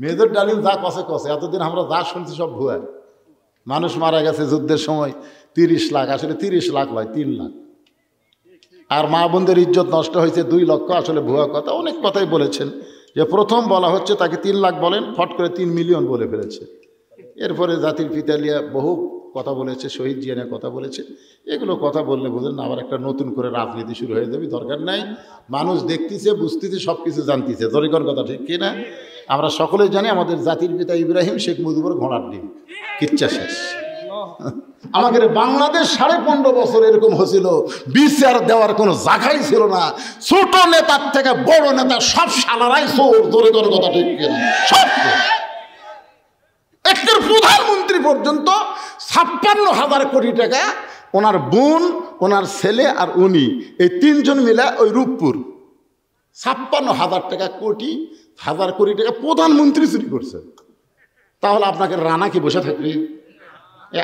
Major ডালিম যা কষে কষে, এতদিন আমরা যা শুনছি সব ভুয়া। মানুষ মারা গেছে যুদ্ধের সময় 30 লাখ, আসলে 30 লাখ নয় 3 লাখ। আর মা বোনদের ইজ্জত নষ্ট হয়েছে 2 লক্ষ, আসলে ভুয়া কথা। অনেক কথাই বলেছেন, যে প্রথম বলা হচ্ছে তাকে 3 লাখ বলেন, ফট করে 3 মিলিয়ন বলে ফেলেছে। এরপরে জাতির পিতা লিয়া বহু কথা বলেছে, শহীদ জিয়া নিয়ে কথা বলেছে। এগুলো কথা বললে বুঝলেন না, আবার একটা নতুন করে রাজনীতি শুরু হয়ে যাবে, দরকার নাই। মানুষ দেখতেছে, বুঝতেছে, সব কিছু জানতেছে। জরিকর কথা ঠিক কিনা? আমরা সকলেই জানি আমাদের জাতির পিতা ইব্রাহিম শেখ মুজিবুর ঘোড়ার ডিম, কিচ্ছা শেষ। আমাদের বাংলাদেশ 15.5 বছর এরকম হয়েছিল, বিচার দেওয়ার কোনো জায়গাই ছিল না। ছোট নেতার থেকে বড় নেতা সব শালারাই চোর, জরিকর কথা ঠিক কিনা? সব একটা প্রধানমন্ত্রী পর্যন্ত 56,000 কোটি টাকা, ওনার বোন, ওনার ছেলে আর উনি, এই 3 জন মিলে ওই রূপপুর 56,000 টাকা কোটি, 1000 কোটি টাকা প্রধানমন্ত্রী চুরি করছে। তাহলে আপনাকে রানা কি বসে থাকবে?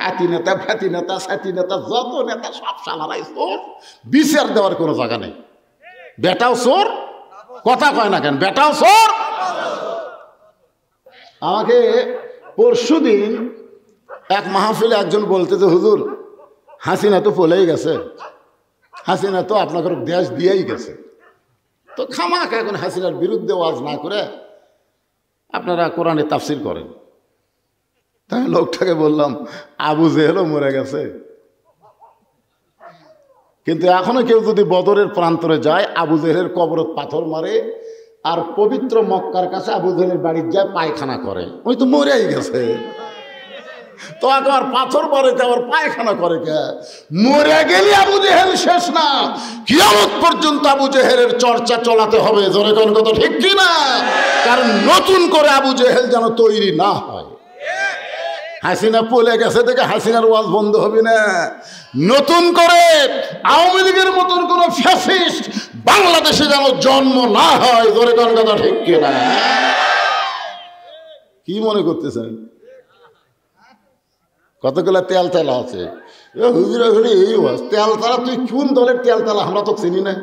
আতি নেতা, ফ্যাতি নেতা, সাথী নেতা, যত নেতা সব শালারাই চোর, বিচার দেওয়ার কোনো জায়গা নেই। বেটাও চোর, কথা কয় না কেন? বেটাও চোর। আমাকে পরশুদিন এক মাহফিলে একজন বলতে, যে হুজুর হাসিনা তো পলেই গেছে, হাসিনা তো আপনাদের দেশ দিয়েই গেছে, তো খামাখা এখন হাসিনার বিরুদ্ধে ওয়াজ না করে আপনারা কোরআনে তাফসির করেন। তাই লোকটাকে বললাম, আবু জেহেলও মরে গেছে, কিন্তু এখনো কেউ যদি বদরের প্রান্তরে যায়, আবু জেহেলের কবরত পাথর মারে, আর পবিত্র মক্কার কাছে আবু জেহেলের বাড়ির যায় পায়খানা করে, ওই তো মরেই গেছে। তো আবার পাথর মারেতে আবার পায়খানা করে কে? মরে গেলে আবু জেহেল শেষ না, কিয়ামত পর্যন্ত আবু জেহেলের চর্চা চলাতে হবে। জোরে কোন কথা ঠিক কি না? কারণ নতুন করে আবু জেহেল যেন তৈরি না হয়। হাসিনা পলে গেছে থেকে হাসিনার ওয়াজ বন্ধ হবে না। নতুন করে আওয়ামী লীগের মতন কোন ফ্যাসিস্ট বাংলাদেশে যেন জন্ম না হয়। জোরে কোন কথা ঠিক কি না? কি মনে করতেছেন? কতগুলা তেল তেলা আছে হুজুরা, এই তেল তালা, তুই কোন দলের তেল তালা আমরা তো চিনি না।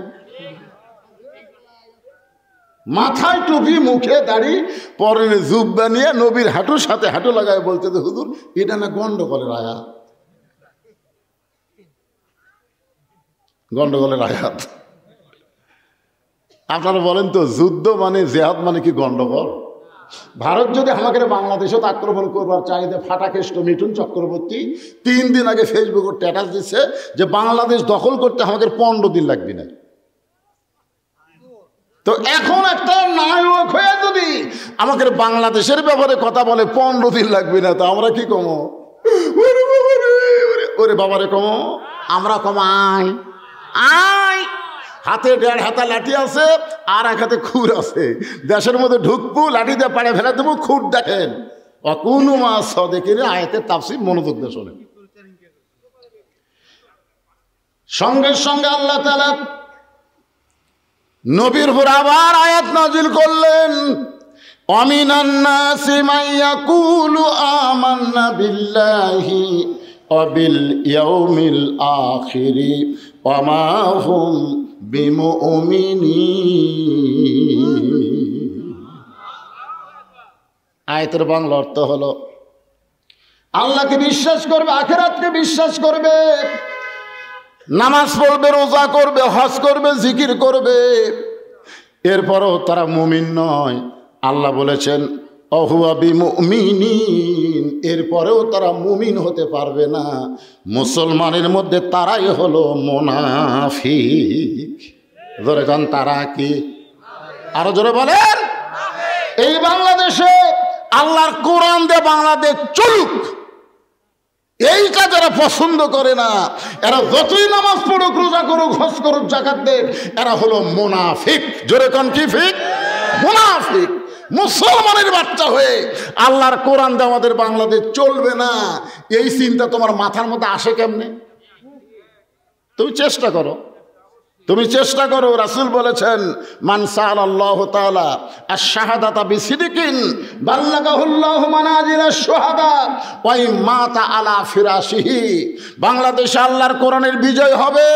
মাথায় টুপি, মুখে দাড়ি, পরনে জুব্বা নিয়ে নবীর হাঁটুর সাথে হাঁটু লাগায় বলতে, যে হুজুর এটা না গন্ডগোলের আয়াত, গন্ডগোলের আয়াত। আপনারা বলেন তো, যুদ্ধ মানে, জেহাদ মানে কি গন্ডগোল? ভারত যদি আমাকে বাংলাদেশে আক্রমণ করবার চাইতে, ফাটাকেষ্ট মিঠুন চক্রবর্তী 3 দিন আগে ফেসবুকে স্ট্যাটাস দিচ্ছে যে বাংলাদেশ দখল করতে আমাকে 15 দিন লাগবে না। তো এখন একটা নায়ক হয়ে যদি আমাকে বাংলাদেশের ব্যাপারে কথা বলে 15 দিন লাগবে না, তো আমরা কি কমো? ওরে বাবারে কমো, আমরা কমাই। আয় হাতে 1.5 হাতা লাঠি আছে, আর 1 হাতে খুর আছে। দেশের মধ্যে ঢুকবো, লাঠি দিয়ে পাড়ে ফেলে দেবো, খুর দেখেন। অকুনু মা সদেকের আয়াতের তাফসীর মনোযোগ দিয়ে শোনেন। সঙ্গে সঙ্গে আল্লাহ তাআলা নবীর উপর আবার আয়াত নাজিল করলেন, অমিনান নাসি মাইয়াকুলু আমান্না বিল্লাহি ওয়া বিল ইয়াউমিল আখিরি ওয়া মা হুম বিমুমিনিন। আয়াতের বাংলা অর্থ হলো, আল্লাহকে বিশ্বাস করবে, আখিরাতকে বিশ্বাস করবে, নামাজ পড়বে, রোজা করবে, হজ করবে, জিকির করবে, এরপরও তারা মুমিন নয়। আল্লাহ বলেছেন অহুয়া বিমুমিনিন, এরপরেও তারা মুমিন হতে পারবে না। মুসলমানের মধ্যে তারাই হলো মুনাফিক। জোরে গান, তারা কি? আরো জোরে বলেন। এই বাংলাদেশে আল্লাহর কোরআন দিয়ে বাংলাদেশ চলুক, এইটা যারা পছন্দ করে না, এরা যতই নামাজ পড়ুক, রোজা করুক, হজ করুক, যাকাত দেখ, এরা হলো মুনাফিক। জোরে কোন কি ফিক? মুনাফিক। মুসলমানের বাচ্চা হয়ে আল্লাহর কোরআন দিয়ে আমাদের বাংলাদেশ চলবে না, এই চিন্তা তোমার মাথার মধ্যে আসে কেমনে? তুমি চেষ্টা করো। তুমি চেষ্টা করো। রাসূল বলেছেন, মান সাআলাল্লাহু তাআলা আশ-শাহাদাতা বিসিদকিন বাল্লাগাহুল্লাহু মানাজিলাশ শুহাদা ওয়া মাতা আলা ফিরাশিহি। বাংলাদেশে আল্লাহর কোরআনের বিজয় হবে।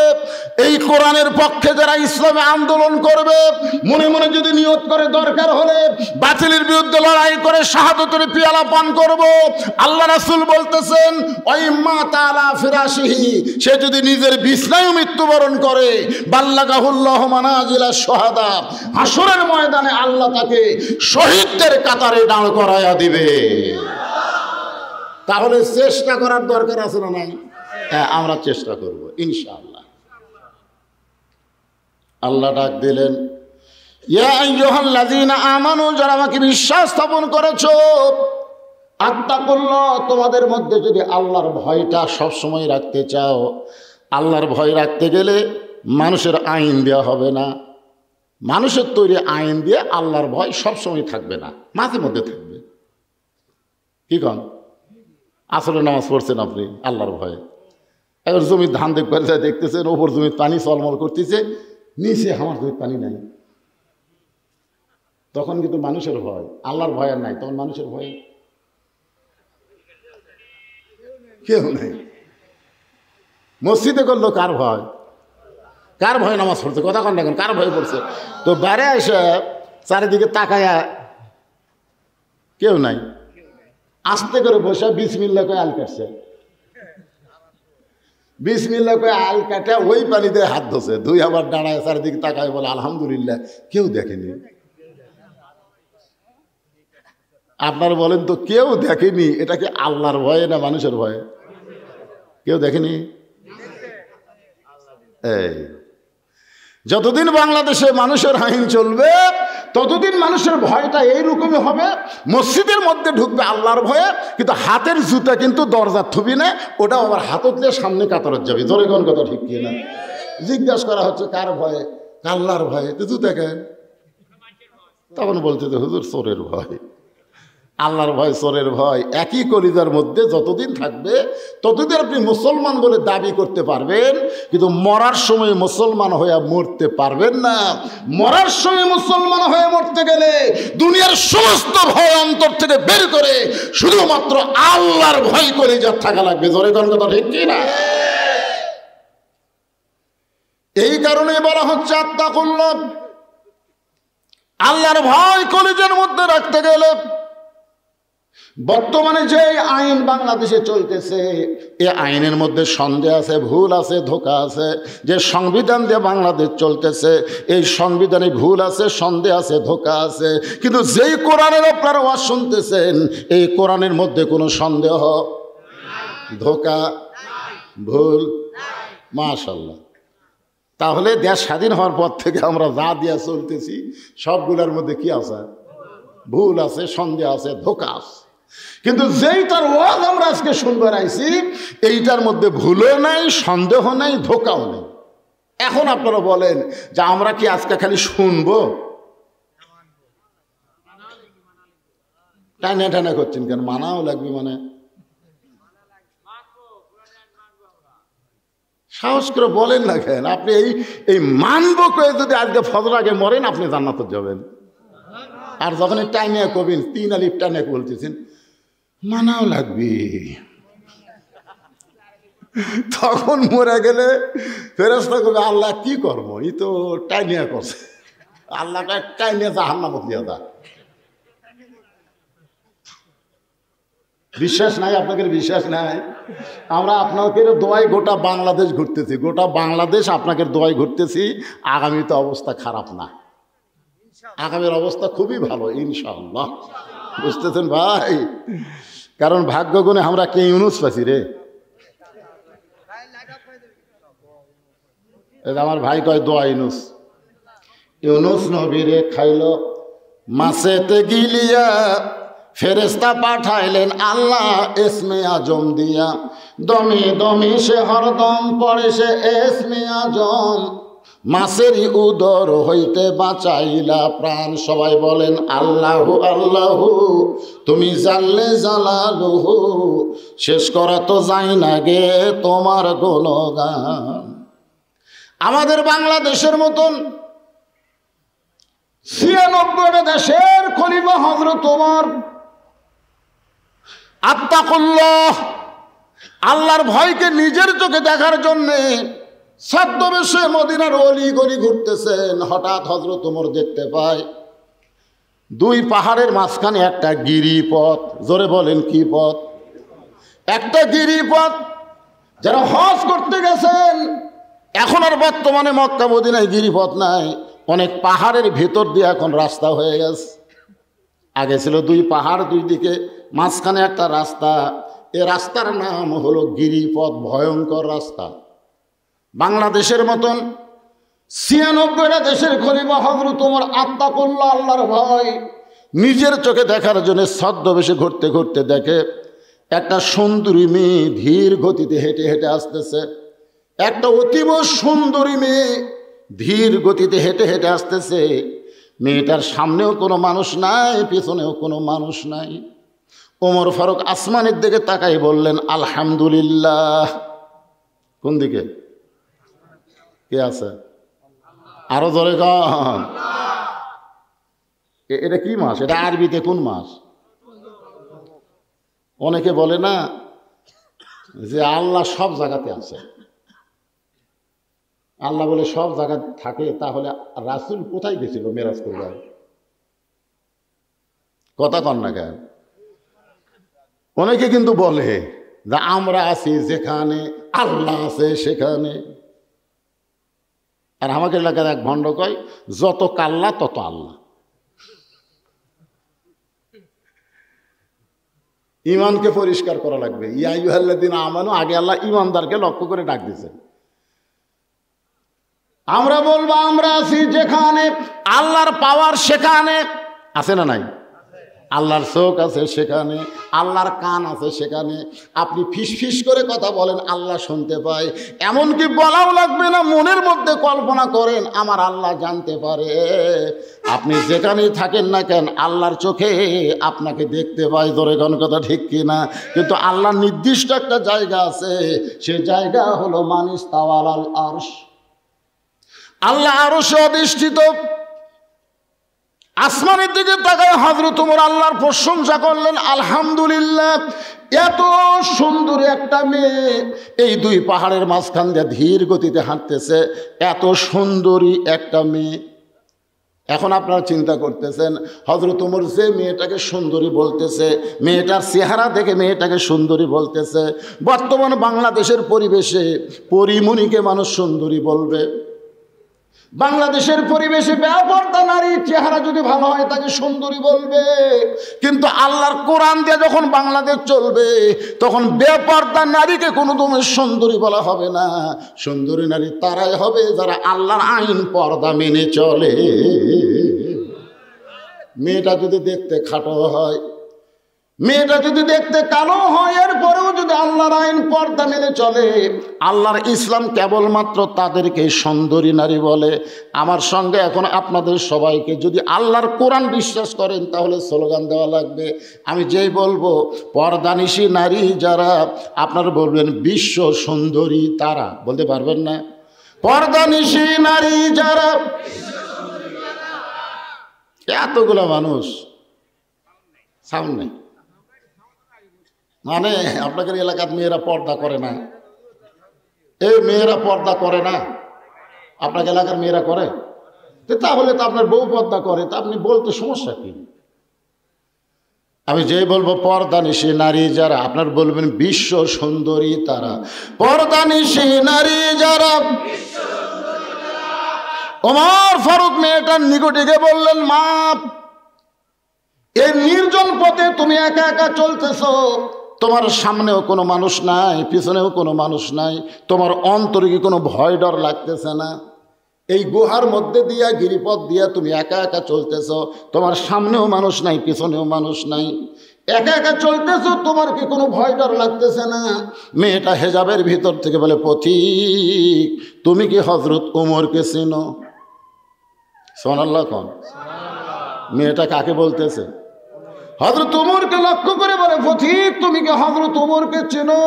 এই কোরআনের পক্ষে যারা ইসলামে আন্দোলন করবে, মনে মনে যদি নিয়ত করে দরকার হলে বাতিলের বিরুদ্ধে লড়াই করে শাহাদাতের পিয়ালা পান করব, আল্লাহ রাসূল বলতেছেন ওয়া মাতা আলা ফিরাশিহি, সে যদি নিজের বিছানায় মৃত্যুবরণ করে বাল্লাগাহুল্লাহু মানাজিলাশ শুহাদা, হাসরের ময়দানে আল্লাহ তাকে শহীদদের কাতারে দাঁড় করায়া দিবে। তাহলে চেষ্টা করার দরকার আছে না নাই? হ্যাঁ, আমরা চেষ্টা করব ইনশাআল্লাহ। আল্লাহ ডাক দিলেন, ইয়া আইয়ুহাল্লাযীনা আমানু, যারা আমাকে বিশ্বাস স্থাপন করেছো, আত্তাকুল্লাহ, তোমাদের মধ্যে যদি আল্লাহর ভয়টা সবসময় রাখতে চাও, আল্লাহর ভয় রাখতে গেলে মানুষের আইন দেওয়া হবে না, মানুষের তৈরি আইন দিয়ে আল্লাহর ভয় সবসময় থাকবে না, মাঝে মধ্যে থাকবে। কি কন? আসলে নামাজ পড়ছেন আপনি আল্লাহর ভয়ে, এবার জমির ধান দেখবার যায়, দেখতেছেন ওপর জমির পানি চলমল করতেছে, নিচে আমার জমির পানি নাই, তখন কিন্তু মানুষের ভয়, আল্লাহর ভয় আর নাই, তখন মানুষের ভয় কেউ নেই। মসজিদে করলো কার ভয়? কার ভয় নামাজ পড়ছে? কথা কন দেখেন, কার ভয় পড়ছে? তো বাইরে এসে চারিদিকে তাকায়া কেউ নাই, আস্তে করে বসে বিসমিল্লাহ কয়ে আল কাটছে, বিসমিল্লাহ কয়ে আল কাটে ওই পানিতে হাত ধোছে, দুই আবার দাঁড়ায় চারিদিকে তাকায় বলে আলহামদুলিল্লাহ, কেউ দেখেনি। আপনার বলেন তো, কেউ দেখেনি, এটা কি আল্লাহর ভয়ে না মানুষের ভয়ে? কেউ দেখেনি। এই যতদিন বাংলাদেশে মানুষের আইন চলবে, ততদিন মানুষের ভয়টা এইরকমই হবে। মসজিদের মধ্যে ঢুকবে আল্লাহর ভয়ে, কিন্তু হাতের জুতা কিন্তু দরজা থুবি না, ওটা আবার হাতত দিয়ে সামনে কাতরত যাবে। জোরে কোন কথা ঠিক কি না? জিজ্ঞাসা করা হচ্ছে কার ভয়ে? আল্লাহর ভয়ে। তো জুতা কেন? তখন বলছে যে হুজুর চোরের ভয়। আল্লাহর ভয়, চোরের ভয় একই কলিজার মধ্যে যতদিন থাকবে, ততদিন আপনি মুসলমান বলে দাবি করতে পারবেন, কিন্তু মরার সময় মুসলমান হয়ে মরতে পারবেন না। মরার সময় মুসলমান হয়ে মরতে গেলে দুনিয়ার সমস্ত ভয় অন্তর থেকে বের করে শুধুমাত্র আল্লাহর ভয় কলিজার থাকা লাগবে। জোরে কোন কথা ঠিক কি না? এই কারণে বলা হচ্ছে আত্তাকুল্লাহ, আল্লাহর ভয় কলিজার মধ্যে রাখতে গেলে। বর্তমানে যে আইন বাংলাদেশে চলতেছে, এই আইনের মধ্যে সন্দেহ আছে, ভুল আছে, ধোঁকা আছে। যে সংবিধান দিয়ে বাংলাদেশ চলতেছে, এই সংবিধানে ভুল আছে, সন্দেহ আছে, ধোঁকা আছে। কিন্তু যেই কোরআনের আপনারা ওয়াজ শুনতেছেন, এই কোরআনের মধ্যে কোনো সন্দেহ, ধোঁকা, ভুল, মাশাআল্লাহ। তাহলে দেশ স্বাধীন হওয়ার পর থেকে আমরা যা দিয়া চলতেছি, সবগুলোর মধ্যে কি আছে? ভুল আছে, সন্দেহ আছে, ধোঁকা আছে। কিন্তু যেইটার ওয়াজ আমরা আজকে শুনবার আইছি, এইটার মধ্যে ভুলও নাই, সন্দেহ নাই, ধোঁকাও নেই। এখন আপনারা বলেন যে আমরা কি আজকে খালি শুনবো? টানা টানা করছেন কেন? মানাও লাগবে, মানে সাহস করে বলেন না কেন? আপনি এই মানবো করে যদি আজকে ফজর আগে মরেন, আপনি জান্নাতে যাবেন। আর যখন টাইনে কবেন, 3 আলিফ টানে বলতেছেন মানাও লাগবে, তখন মরে গেলে ফেরেশতা কবে আল্লাহ কি করবো, ই তো টাইনিয়া করছে, আল্লাহটা টাইনিয়া জাহান্নামে দিয়া দা। বিশ্বাস নাই আপনাদের? বিশ্বাস নাই? আমরা আপনাদের দোয়ায় গোটা বাংলাদেশ ঘুরতেছি, গোটা বাংলাদেশ আপনাদের দোয়ায় ঘুরতেছি। আগামী তো অবস্থা খারাপ না, আগামীর অবস্থা খুবই ভালো ইনশাআল্লাহ। বুঝতেছেন ভাই? কারণ ভাগ্য গুণে আমরা কে ইউনুস পাইছি রে। আমার ভাই কয় দোয়া ইউনুস, ইউনুস নবীরে খাইল মাছেতে গিলিয়া, ফেরেশতা পাঠাইলেন আল্লাহ ইসমে আজম দিয়া, দমে দমে সে হরদম পড়ে সে ইসমে আজম, মাছেরই উদর হইতে বাঁচাইলা প্রাণ। সবাই বলেন আল্লাহু আল্লাহু, তুমি জানলে জালালুহু, শেষ করা তো যায় না গে তোমার গুণগান। আমাদের বাংলাদেশের মতন ৯৬টা দেশের খলিফা হযরত ওমর আত্তাকুল্লাহ, আল্লাহর ভয়কে নিজের চোখে দেখার জন্যে ছদ্মবেশে মদিনার অলি গলি ঘুরতেছেন। হঠাৎ হযরত ওমর দেখতে পায় দুই পাহাড়ের মাঝখানে একটা গিরিপথ। জোরে বলেন কি পথ? একটা গিরিপথ। যারা হজ করতে গেছেন, এখন আর বর্তমানে মক্কা মদিনায় গিরিপথ নাই, অনেক পাহাড়ের ভেতর দিয়ে এখন রাস্তা হয়ে গেছে। আগে ছিল দুই পাহাড়, দুই দিকে মাঝখানে একটা রাস্তা। এ রাস্তার নাম হলো গিরিপথ, ভয়ঙ্কর রাস্তা। বাংলাদেশের মতন ৯৬টা দেশের খলিফা হযরত ওমর আত্তাকুল্লাহ, আল্লাহর ভয় নিজের চোখে দেখার জন্য ছদ্মবেশে ঘুরতে ঘুরতে দেখে একটা সুন্দরী মেয়ে ধীর গতিতে হেঁটে হেঁটে আসতেছে। একটা অতীব সুন্দরী মেয়ে ধীর গতিতে হেঁটে হেঁটে আসতেছে। মেয়েটার সামনেও কোনো মানুষ নাই, পেছনেও কোনো মানুষ নাই। ওমর ফারুক আসমানের দিকে তাকাই বললেন, আলহামদুলিল্লাহ। কোন দিকে? কে আছে? আরো জোরে গান। এটা কি মাস? এটা আরবিতে কোন মাস? অনেকে বলে না যে আল্লাহ সব জায়গাতে আছে। আল্লাহ বলে সব জায়গাতে থাকে, তাহলে রাসূল কোথায় গেছিল মেরাজ করবার? কথা কন না কেন? অনেকে কিন্তু বলে যে আমরা আছি যেখানে আল্লাহ আছে সেখানে। আর আমাকে এলাকার এক ভণ্ড কয়, যত কাল্লা তত আল্লাহ। ইমানকে পরিষ্কার করা লাগবে। ইয়া আইয়ুহাল্লাযীনা আমানু, আগে আল্লাহ ইমানদারকে লক্ষ্য করে ডাক দিয়েছেন। আমরা বলবো আমরা আছি যেখানে আল্লাহর পাওয়ার সেখানে আছে না নাই? আল্লাহর চোখ আছে সেখানে, আল্লাহর কান আছে সেখানে। আপনি ফিস ফিস করে কথা বলেন, আল্লাহ শুনতে পায়। এমনকি বলাও লাগবে না, মনের মধ্যে কল্পনা করেন আমার আল্লাহ জানতে পারে। আপনি যেখানেই থাকেন না কেন, আল্লাহর চোখে আপনাকে দেখতে পায়। ধরে কোন কথা ঠিক কিনা? কিন্তু আল্লাহর নির্দিষ্ট একটা জায়গা আছে, সে জায়গা হলো মানিস্তাওয়াল আরশ। আল্লাহ আরশে অধিষ্ঠিত। আসমানের দিকে তাকায় হযরত ওমর আল্লাহর প্রশংসা করলেন, আলহামদুলিল্লাহ। এত সুন্দর একটা মেয়ে এই দুই পাহাড়ের মাঝখান দিয়ে ধীর গতিতে হাঁটতেছে, এত সুন্দরী একটা মেয়ে। এখন আপনারা চিন্তা করতেছেন, হযরত ওমর যে মেয়েটাকে সুন্দরী বলতেছে, মেয়েটার চেহারা দেখে মেয়েটাকে সুন্দরী বলতেছে। বর্তমান বাংলাদেশের পরিবেশে পরিমণিকে মানুষ সুন্দরী বলবে। বাংলাদেশের পরিবেশে বেপরদা নারী চেহারা যদি ভালো হয় তাকে সুন্দরী বলবে। কিন্তু আল্লাহর কোরআন দিয়ে যখন বাংলাদেশ চলবে, তখন বেপরদা নারীকে কোনো দমে সুন্দরী বলা হবে না। সুন্দরী নারী তারাই হবে যারা আল্লাহর আইন পর্দা মেনে চলে। মেয়েটা যদি দেখতে খাটো হয়, মেয়েটা যদি দেখতে কালো হয়, এরপরেও যদি আল্লাহর আইন পর্দা মেনে চলে, আল্লাহর ইসলাম কেবলমাত্র তাদেরকে সুন্দরী নারী বলে। আমার সঙ্গে এখন আপনাদের সবাইকে যদি আল্লাহর কোরআন বিশ্বাস করেন, তাহলে স্লোগান দেওয়া লাগবে। আমি যেই বলবো পর্দানিশী নারী যারা, আপনারা বলবেন বিশ্ব সুন্দরী তারা। বলতে পারবেন না? পর্দানিশী নারী যারা। এতগুলো মানুষ, সাউন্ড নেই মানে আপনাদের এলাকার মেয়েরা পর্দা করে না। এই মেয়েরা পর্দা করে না, আপনার এলাকার মেয়েরা করে। তাহলে তো আপনার বউ পর্দা করে, তা আপনি বলতে সমস্যা কি? আমি যেই বলবো পর্দানিশী নারী যারা, আপনার বলবেন বিশ্ব সুন্দরী তারা। পর্দানিশী নারী যারা। ওমর ফারুক মেয়েটার নিকটে গিয়ে বললেন, মা, এই নির্জন পথে তুমি একা একা চলতেছো, তোমার সামনেও কোনো মানুষ নাই, পিছনেও কোনো মানুষ নাই, তোমার অন্তরে কি কোনো ভয় ডর লাগতেছে না? এই গুহার মধ্যে দিয়া, গিরিপথ দিয়া তুমি একা একা চলতেছ, তোমার সামনেও মানুষ নাই, পিছনেও মানুষ নাই, একা একা চলতেছো, তোমার কি কোনো ভয় ডর লাগতেছে না? মেয়েটা হেজাবের ভিতর থেকে বলে, পথিক, তুমি কি হযরত ওমরকে চেনো? সুবহানাল্লাহ কোন? মেয়েটা কাকে বলতেছে? হযরত ওমরকে লক্ষ্য করে বলে, পথিক, তুমি কি হযরত ওমরকে চেনো?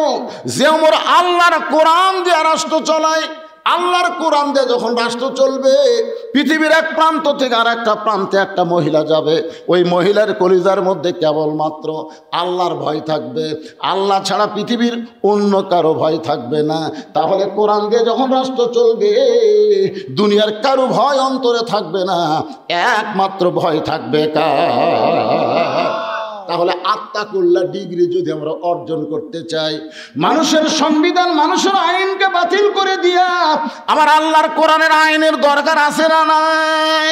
যে ওমর আল্লাহর কোরআন দিয়ে রাষ্ট্র চালায়, আল্লাহর কোরআন দিয়ে যখন রাষ্ট্র চলবে, পৃথিবীর এক প্রান্ত থেকে আর একটা প্রান্তে একটা মহিলা যাবে, ওই মহিলার কলিজার মধ্যে কেবলমাত্র আল্লাহর ভয় থাকবে, আল্লাহ ছাড়া পৃথিবীর অন্য কারো ভয় থাকবে না। তাহলে কোরআন দিয়ে যখন রাষ্ট্র চলবে, দুনিয়ার কারো ভয় অন্তরে থাকবে না, একমাত্র ভয় থাকবে কার? তাহলে আত্মাকুল্লাহ ডিগ্রি যদি আমরা অর্জন করতে চাই, মানুষের সংবিধান, মানুষের আইনকে বাতিল করে দিয়া আমার আল্লাহর কোরআনের আইনের দরকার আছে না নাই?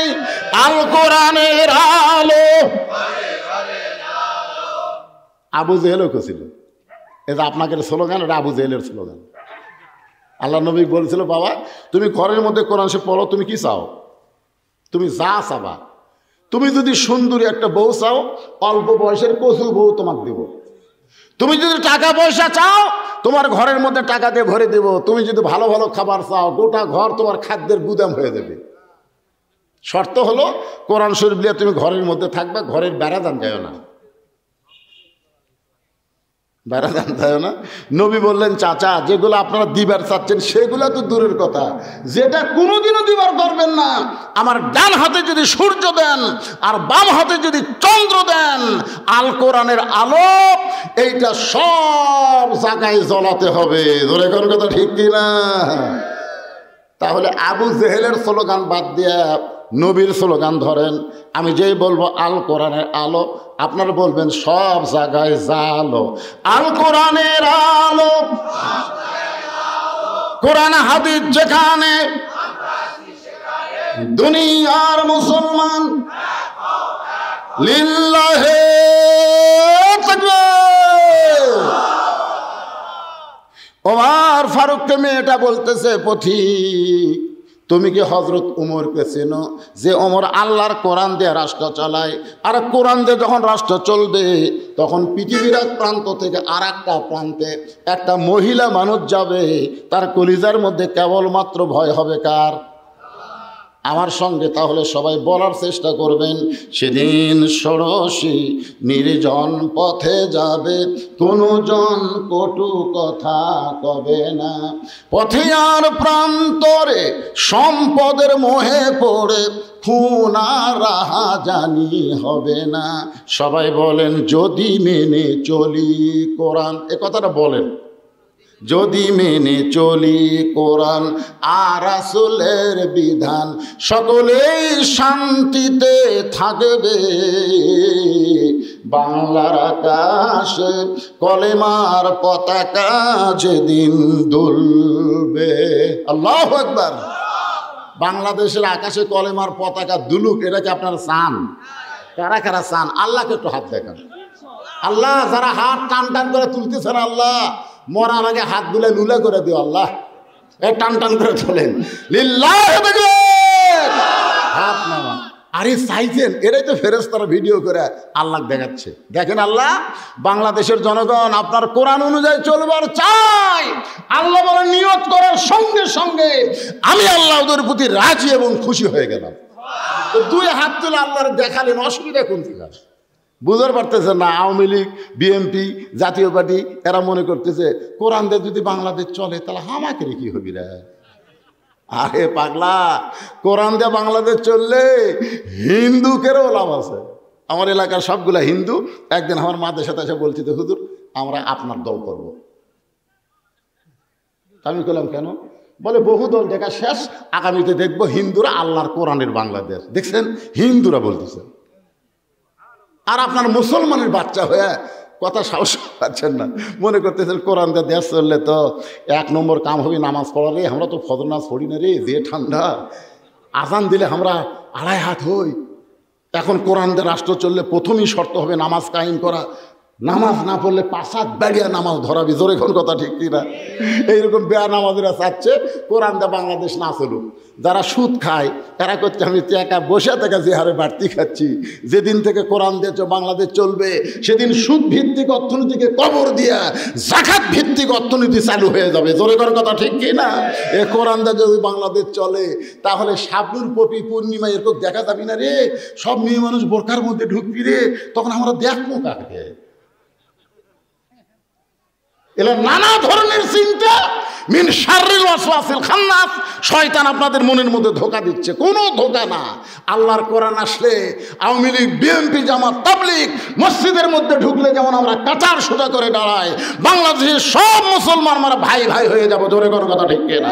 আল কোরআনের আলো। আবু জেহেলও ছিল, এটা আপনাকে স্লোগান, এটা আবু জেহেলের স্লোগান। আল্লাহ নবী বলেছিল, বাবা তুমি ঘরের মধ্যে কোরআন সে পড়ো, তুমি কি চাও? তুমি যা চাবা। তুমি যদি সুন্দরী একটা বউ চাও, অল্প বয়সের কচু বউ তোমাকে দেব। তুমি যদি টাকা পয়সা চাও, তোমার ঘরের মধ্যে টাকা দিয়ে ভরে দেব। তুমি যদি ভালো ভালো খাবার চাও, গোটা ঘর তোমার খাদ্যের গুদাম হয়ে যাবে। শর্ত হলো কোরআন শরীফ নিয়ে তুমি ঘরের মধ্যে থাকবে, ঘরের বেড়াদান যায় না, বেড়াদান যায় না। নবী বললেন, চাচা যেগুলো আপনারা দিবার চাচ্ছেন সেগুলো তো দূরের কথা, যেটা কোনোদিনও দিবার পারবেন না, আমার ডান হাতে যদি সূর্য দেন আর বাম হাতে যদি চন্দ্র দেন, আল কোরআনের আলো এইটা সব জায়গায় জ্বলাতে হবে। ধরে কোন কথা ঠিক কিনা? তাহলে আবু জেহেলের স্লোগান বাদ দিয়া নবীর স্লোগান ধরেন। আমি যেই বলবো আল কোরআনের আলো, আপনারা বলবেন সব জায়গায় জালো। আল কোরআনের আলো, কোরআন হাদিস যেখানে, দুনিয়ার মুসলমান লিল্লাহে তাকবীর। ওমর ফারুককে মেয়েটা বলতেছে, পথিক তুমি কি হজরত উমরকে চেনো? যে ওমর আল্লাহর কোরআন দিয়ে রাষ্ট্র চালায়, আর কোরআন দিয়ে যখন রাষ্ট্র চলবে, তখন পৃথিবীর এক প্রান্ত থেকে আর একটা প্রান্তে একটা মহিলা মানুষ যাবে, তার কলিজার মধ্যে কেবলমাত্র ভয় হবে কার? আমার সঙ্গে তাহলে সবাই বলার চেষ্টা করবেন, সেদিন ষোড়শী নির্জন পথে যাবে, কোনো জন কটু কথা কবে না, পথে আর প্রান্তরে সম্পদের মোহে পড়ে খুন আর রাহাজানি হবে না। সবাই বলেন, যদি মেনে চলি কোরআন। এ কথাটা বলেন, যদি মেনে চলি কোরআন আর রাসূলের বিধান, সকলেই শান্তিতে থাকবে, বাংলার আকাশে কলেমার পতাকা যেদিন দুলবে। আল্লাহু আকবার। বাংলাদেশের আকাশে কলেমার পতাকা দুলুক, এটা কি আপনারা চান? কারা কারা চান? আল্লাহকে একটু হাত দেখান। আল্লাহ, যারা হাত টান টান করে তুলতেছেন, আল্লাহ মরার আগে হাত দুলে লুলে করে দিও আল্লাহ, এই টান টান করে তোলেন। লিল্লাহি তাকবীর। হাত নামান। আরে চাইছেন, এরাই তো ফেরেশতারা ভিডিও করে আল্লাহ দেখাচ্ছে। দেখেন আল্লাহ, বাংলাদেশের জনগণ আপনার কোরআন অনুযায়ী চলবার চাই। আল্লাহ বলে নিয়ত করার সঙ্গে সঙ্গে আমি আল্লাহ ওদের প্রতি রাজি এবং খুশি হয়ে গেলাম। তো দুই হাত তুলে আল্লাহর দেখালেন, অসুবিধা কোন থেকে? বুঝতে পারতেছে না আওয়ামী লীগ, বিএনপি, জাতীয় পার্টি, এরা মনে করতেছে কোরআন দিয়ে যদি বাংলাদেশ চলে তাহলে আমাকে কি হবি রে? আরে পাগলা, কোরআন দিয়ে বাংলাদেশ চললে হিন্দুকেরও লাভ আছে। আমার এলাকার সবগুলা হিন্দু একদিন আমার মাদের সাথে এসে বলছি, তো হুজুর আমরা আপনার দল করব। আমি বললাম কেন? বলে বহু দল দেখা শেষ, আগামীতে দেখবো হিন্দুরা আল্লাহর কোরআনের বাংলাদেশ। দেখছেন, হিন্দুরা বলতেছে, আর আপনার মুসলমানের বাচ্চা হয়ে কথা সাহস পাচ্ছেন না, মনে করতেছেন কোরআন দিয়ে দেশ চললে তো এক নম্বর কাম হবে নামাজ পড়া রে। আমরা তো ফজর নামাজ পড়ি না রে, যে ঠান্ডা, আজান দিলে আমরা আড়াই হাত হই। এখন কোরআন দিয়ে রাষ্ট্র চললে প্রথমেই শর্ত হবে নামাজ কায়েম করা, নামাজ না পড়লে 5 হাত বেড়িয়া নামাজ ধরাবি। জোরে কোন কথা ঠিক কিনা? এইরকম বেয়া নামাজেরা চাচ্ছে কোরআন দিয়ে বাংলাদেশ না চলুক। যারা সুদ খায় তারা করছে, আমি একা বসে থেকে যে হারে বাড়তি খাচ্ছি, যেদিন থেকে কোরআন দিয়ে বাংলাদেশ চলবে সেদিন সুদ ভিত্তিক অর্থনীতিকে কবর দিয়া জাকাত ভিত্তিক অর্থনীতি চালু হয়ে যাবে। জোরে কোন কথা ঠিক কিনা? এ কোরআন দিয়ে যদি বাংলাদেশ চলে তাহলে শাবনুর পপি পূর্ণিমা এরকম দেখা যাবি না রে, সব মেয়ে মানুষ বোরকার মধ্যে ঢুকবি রে, তখন আমরা দেখবো কাকে। এলা নানা ধরনের চিন্তা, মিন শাররিল ওয়াসওয়াসিল খান্নাস, শয়তান আপনাদের মনের মধ্যে ধোঁকা দিচ্ছে। কোনো ধোঁকা না। আল্লাহর কোরআন আসলে আওয়ামী লীগ, বিএনপি, জামাত, তাবলীগ মসজিদের মধ্যে ঢুকলে যেমন আমরা কাতার সোজা করে দাঁড়াই, বাংলাদেশের সব মুসলমান আমরা ভাই ভাই হয়ে যাব। জোরে কোনো কথা ঠিক কিনা?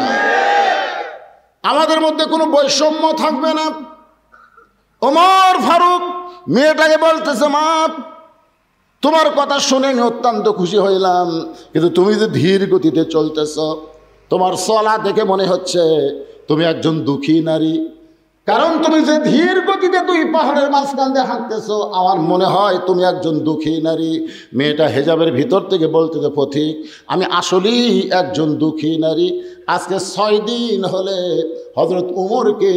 আমাদের মধ্যে কোনো বৈষম্য থাকবে না। ওমর ফারুক মেয়েটাকে বলতেছে, মা তোমার কথা শুনে আমি অত্যন্ত খুশি হইলাম, কিন্তু তুমি যে ধীর গতিতে চলতেছ, তোমার চলা দেখে মনে হচ্ছে তুমি একজন দুঃখী নারী। কারণ তুমি যে ধীর গতিতে দুই পাহাড়ের মাঝখান দিয়ে হাঁটতেছ, আমার মনে হয় তুমি একজন দুঃখী নারী। মেয়েটা হেজাবের ভিতর থেকে বলতেছে, পথিক আমি আসলেই একজন দুঃখী নারী। আজকে 6 দিন হলে হযরত উমরকে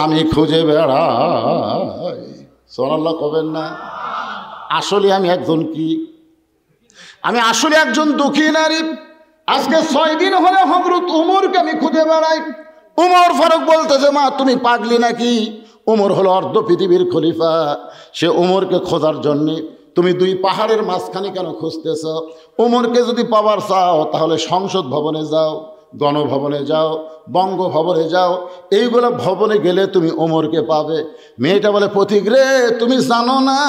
আমি খুঁজে বেড়াই। সুবহানাল্লাহ কবেন না? আসলে আমি একজন কি? আমি আসলে একজন দুঃখী নারী। আজকে 6 দিন হলে হযরত উমরকে আমি খুঁজে বেড়াই। উমর ফারুক বলতেছে, মা তুমি পাগলি নাকি? উমর হলো অর্ধ পৃথিবীর খলিফা। সে উমরকে খোঁজার জন্যে তুমি দুই পাহাড়ের মাঝখানে কেন খুঁজতেছ? উমরকে যদি পাবার চাও তাহলে সংসদ ভবনে যাও, গণভবনে যাও, বঙ্গভবনে যাও। এইগুলো ভবনে গেলে তুমি ওমরকে পাবে। মেয়েটা বলে, পথিক রে তুমি জানো না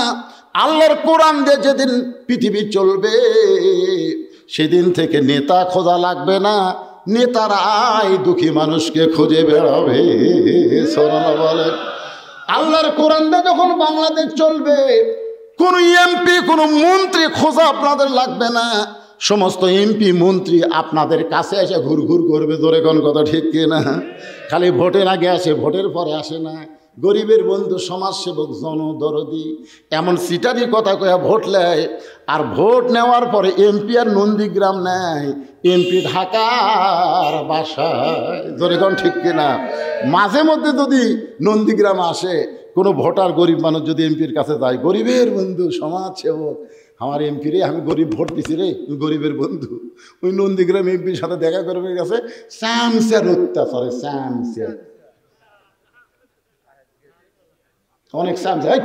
আল্লাহর কোরআন দিয়ে যেদিন পৃথিবী চলবে সেদিন থেকে নেতা খোঁজা লাগবে না, নেতারাই দুঃখী মানুষকে খুঁজে বেড়াবে। সুবহানাল্লাহ বলে। আল্লাহর কোরআন দিয়ে যখন বাংলাদেশ চলবে কোনো এমপি কোনো মন্ত্রী খোঁজা আপনাদের লাগবে না। সমস্ত এমপি মন্ত্রী আপনাদের কাছে এসে ঘুরঘুর করবে। জোরে কোন কথা ঠিক কিনা? খালি ভোটের আগে আসে, ভোটের পরে আসে না। গরিবের বন্ধু, সমাজসেবক, জনদরদি এমন সিটারি কথা কয়া ভোট নেয়। আর ভোট নেওয়ার পরে এমপি আর নন্দীগ্রাম নেয়, এমপি ঢাকার বাসায়। জোরে কোন ঠিক কিনা? মাঝে মধ্যে যদি নন্দীগ্রাম আসে কোনো ভোটার, গরিব মানুষ যদি এমপির কাছে যায়, গরিবের বন্ধু, সমাজসেবক, আমার এমপি রে, আমি গরিব ভোট দিছি রে, গরিবের বন্ধু, ওই নন্দীগ্রাম এমপির সাথে দেখা করবে গেছে, স্যামস্যার অত্যাচারে, স্যামস্যার অনেক স্যামস্যার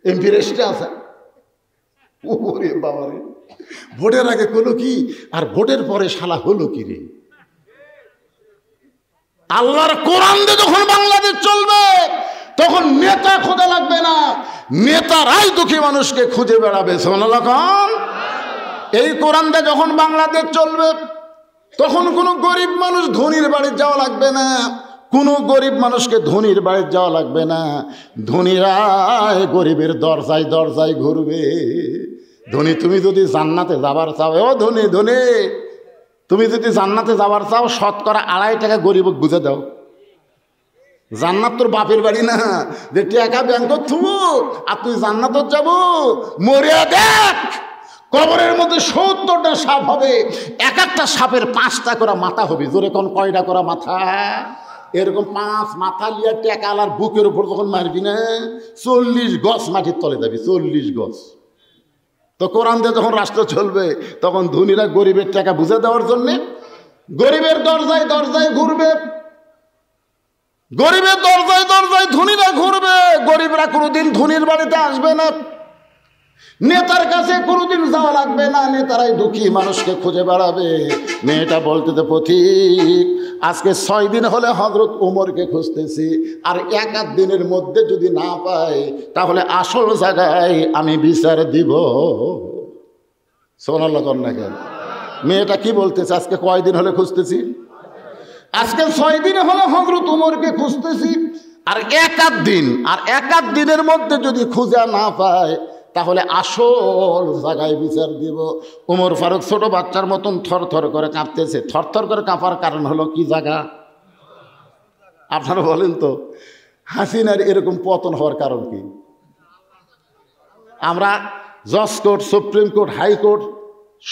এমপি রেস্টে আছে। ওরে বাবা রে, ভোটের আগে হলো কি আর ভোটের পরে শালা হলো কি রে? আল্লাহর কোরআন দিয়ে যখন বাংলাদেশ চলবে তখন নেতা খোঁজা লাগবে না, নেতারাই দুঃখী মানুষকে খুঁজে বেড়াবে। সুবহানাল্লাহ। এই কোরআন দিয়ে যখন বাংলাদেশ চলবে তখন কোনো গরিব মানুষ ধনীর বাড়ি যাওয়া লাগবে না, কোনো গরিব মানুষকে ধনীর বাড়ি যাওয়া লাগবে না। ধনীরাই গরিবের দরজায় দরজায় ঘুরবে। ধনী তুমি যদি জান্নাতে যাবার চাও, ও ধনী ধনী তুমি যদি জান্নাতে যাবার চাও, 2.5 টাকা গরিবক বুঝে দাও। জান্নাত তোর বাপের বাড়ি না যে টাকা ব্যাংক থুবো আর তুই জান্নাত যাবো। মরিয়া দেখ, কবরের মধ্যে 70টা সাপ হবে, এক একটা সাপের 5টা করে মাথা হবে। জোরে কোন কয়টা করে মাথা? এরকম 5 মাথা লিয়া টাকা আলার বুকের উপর যখন মারবি না, 40 গজ মাটির তলে যাবি, 40 গজ। তো কোরআন দিয়ে যখন রাষ্ট্র চলবে তখন ধনীরা গরিবের টাকা বুঝে দেওয়ার জন্যে গরিবের দরজায় দরজায় ঘুরবে, গরিবের দরজায় দরজায় ধনীরা ঘুরবে। গরিবরা কোনোদিন ধনীর বাড়িতে আসবে না, নেতার কাছে কোনোদিন যাওয়া লাগবে না, নেতারাই দুঃখী মানুষকে খুঁজে বেড়াবে। মেয়েটা বলতে পথিক আজকে 6 দিন হলে হযরত উমরকে খুঁজতেছি, আর 1 দিনের মধ্যে যদি না পাই তাহলে আসল জায়গায় আমি বিচার দিব। সুবহানাল্লাহ কর না কেন? মেয়েটা কি বলতেছে? আজকে কয় দিন হলে খুঁজতেছি? আজকে 6 দিন হলে হযরত উমরকে খুঁজতেছি, আর 1 দিনের মধ্যে যদি খুঁজে না পায় তাহলে আসল জায়গায় বিচার দিব। উমর ফারুক ছোট বাচ্চার মতন থরথর করে কাঁপতেছে। থরথর করে কাঁপার কারণ হলো কি জায়গা? আপনারা বলেন তো, হাসিনার এরকম পতন হওয়ার কারণ কি? আমরা জজ কোর্ট, সুপ্রিম কোর্ট, হাইকোর্ট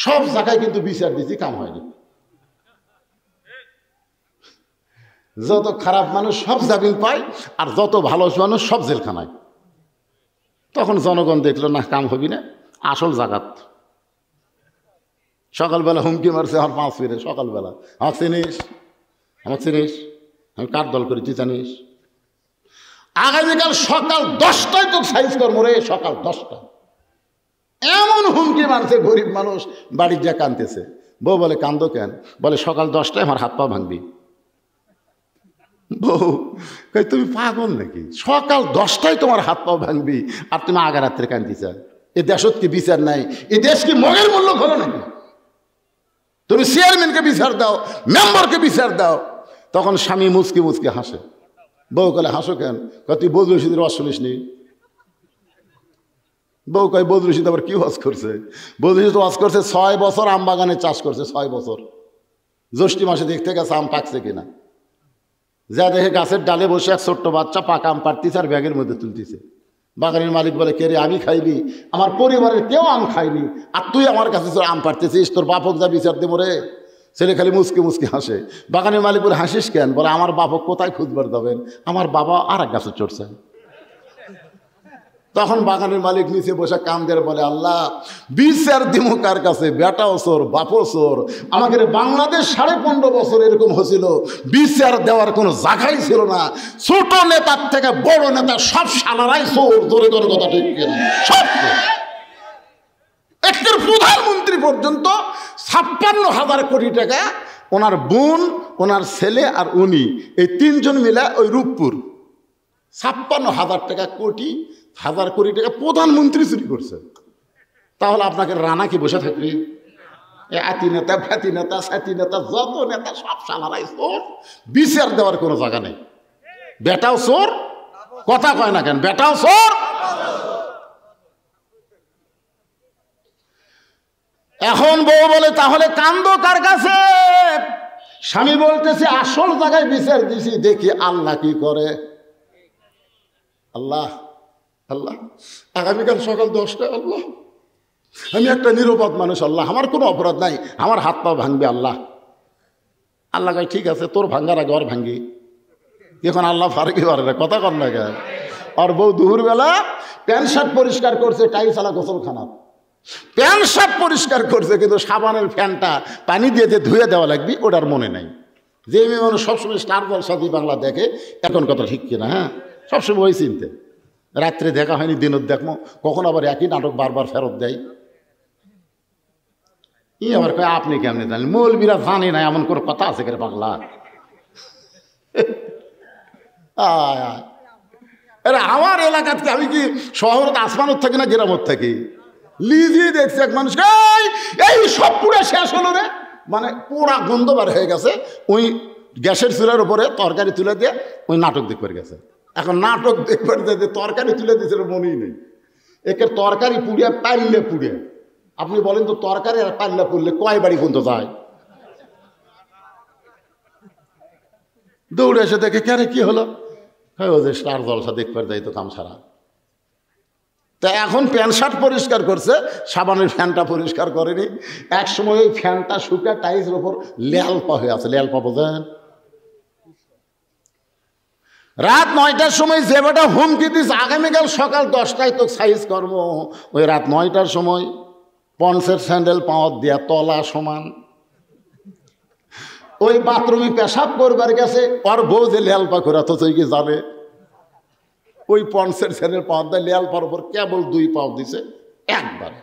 সব জায়গায় কিন্তু বিচার দিচ্ছি, কাম হয়নি। যত খারাপ মানুষ সব জামিন পায়, আর যত ভালো মানুষ সব জেলখানায়। তখন জনগণ দেখলো না, কাম হবি না, আসল জাগাত। সকালবেলা হুমকি মারছে আমার 5 ফিরে। সকালবেলা আমাকে চিনিস, আমাকে চিনিস, আমি কার দল করেছি জানিস? আগামীকাল সকাল 10টায় তো সাইজ করবো রে, সকাল 10টা। এমন হুমকি মারছে, গরিব মানুষ বাড়ির যা কানতেছে। বউ বলে কান্দো কেন? বলে সকাল 10টায় আমার হাত পা ভাঙবি। বউ কই তুমি পাগল নাকি? সকাল 10টায় তোমার হাত পা ভাঙবি আর তুমি আগা রাত্রে কান্দিছ? এ দেশত কি বিচার নাই? এ দেশ কি মগের মূল্য হলো নাকি? তুমি চেয়ারম্যানকে বিচার দাও, মেম্বারকে বিচার দাও। তখন স্বামী মুচকি মুচকি হাসে। বউ কলে হাসো কেন? তুই বদরুল রশিদের ওয়াজ শুনিস নি? বউ কয় বদরুল রশিদ আবার কি ওয়াজ করছে? বদরুল রশিদ ওয়াজ করছে 6 বছর আম বাগানে চাষ করছে, 6 বছর। জ্যৈষ্ঠী মাসে দেখতে গেছে আম পাকছে কিনা, যা দেখে গাছের ডালে বসে এক ছোট্ট বাচ্চা পাকা আম পাড়তিছে আর ব্যাগের মধ্যে তুলতেছে। বাগানের মালিক বলে কে রে, আমি খাইনি, আমার পরিবারের কেউ আম খায়নি, আর তুই আমার কাছে আম পাড়তেছিস, তোর বাপক যা বিচার দেবো রে। ছেলে খালি মুচকি মুচকি হাসে। বাগানের মালিক বলে হাসিস কেন? বলে আমার বাপক কোথায় খুঁজবার যাবেন, আমার বাবা আর এক গাছে চড়ছে। তখন বাগানের মালিক নিচে বসে কান্দের বলে আল্লাহ বিচার দিমু কার কাছে? বেটাও চোর, বাপও চোর। আমাদের বাংলাদেশ 15.5 বছর এরকম হয়েছিল, বিচার দেওয়ার কোনো জায়গাই ছিল না। ছোট নেতার থেকে বড় নেতা সব শালারাই চোর। জোরে জোরে কথা ঠিক কিনা? সব একের প্রধানমন্ত্রী পর্যন্ত 56,000 কোটি টাকা ওনার বোন, ওনার ছেলে আর উনি, এই 3 জন মিলে ওই রূপপুর 56,000 টাকা কোটি, 1000 কোটি টাকা প্রধানমন্ত্রী চুরি করছে। তাহলে আপনাকে রানা কি বসে থাকবে? আতি নেতা, ফ্যাতি নেতা, সাতি নেতা, যত নেতা সব শালারাই চোর। বিচার দেওয়ার কোনো জায়গা নেই। বেটাও চোর, কথা কয় না কেন? বেটাও চোর। এখন বউ বলে তাহলে কান্দো কার কাছে? স্বামী বলতেছে আসল জায়গায় বিচার দিছি, দেখি আল্লাহ কি করে। আল্লাহ আল্লাহ আগামীকাল সকাল 10টায় আল্লাহ, আমি একটা নিরপরাধ মানুষ, আল্লাহ আমার কোনো অপরাধ নাই, আমার হাত পা ভাঙবে আল্লাহ। আল্লাহ কয় ঠিক আছে, তোর ভাঙ্গার আগে ওর ভাঙ্গি। এখন আল্লাহ ফারকি পারে না, কথা কর না কেন? আর বউ দুপুরবেলা প্যান্ট শার্ট পরিষ্কার করছে, টাইলসালা গোসলখানা প্যান্ট শার্ট পরিষ্কার করছে, কিন্তু সাবানের ফ্যানটা পানি দিয়ে যে ধুয়ে দেওয়া লাগবে ওটার মনে নাই। যে মেয়ে মানুষ সবসময় স্টার জলসা জি বাংলা দেখে, এখন কথা ঠিক কিনা? হ্যাঁ, সবসময় ওই চিনতে। রাত্রে দেখা হয়নি, দিনত দেখবো, কখন আবার একই নাটক বারবার ফেরত দেয়। ই আবার কয় আপনি কেমনি জানেন? মৌলবীরা জানে না এমন কোনো কথা আছে কেন বাংলা? আরে আমার এলাকাতে আমি কি শহরত আসমানত থাকি না গ্রামত থাকি? লিজি দেখছি এক মানুষ এই সব পুরো শেষ হলো রে, মানে পুরা গন্ধ বার হয়ে গেছে। ওই গ্যাসের চুলার উপরে তরকারি তুলে দিয়ে ওই নাটক দেখবার গেছে। এখন নাটক দেখবার যে তরকারি তুলে দিয়েছিল মনেই নেই। একে তরকারি পুড়িয়ে পাইলে পুড়ে, আপনি বলেন তো তরকারি আর পাল্লা পড়লে কয় বাড়ি পর্যন্ত যায়? দৌড়ে এসে দেখে কেন কি হলো? ও যে স্টার জলসা দেখবার যাই তো কাম ছাড়া। তা এখন প্যান্ট শার্ট পরিষ্কার করছে, সাবানের ফ্যানটা পরিষ্কার করেনি। এক সময় ওই ফ্যানটা শুকা টাইলসের ওপর ল্যালপা হয়ে আছে। ল্যালপা বোঝেন? রাত 9টার সময় যে বেটা হুমকি দিস আগামীকাল সকাল 10টায় তো সাইজ কর্ম, ওই রাত 9টার সময় পন্সের স্যান্ডেল পাওয়ার দেয়া তলা সমান ওই বাথরুমে পেশাব করবার গেছে। ওর বউ যে ল্যালপা করে তো তুই কি জানে? ওই পন্সের স্যান্ডেল পাওয়ার দেয় ল্যালপার উপর কেবল 2 পাও দিছে একবারে।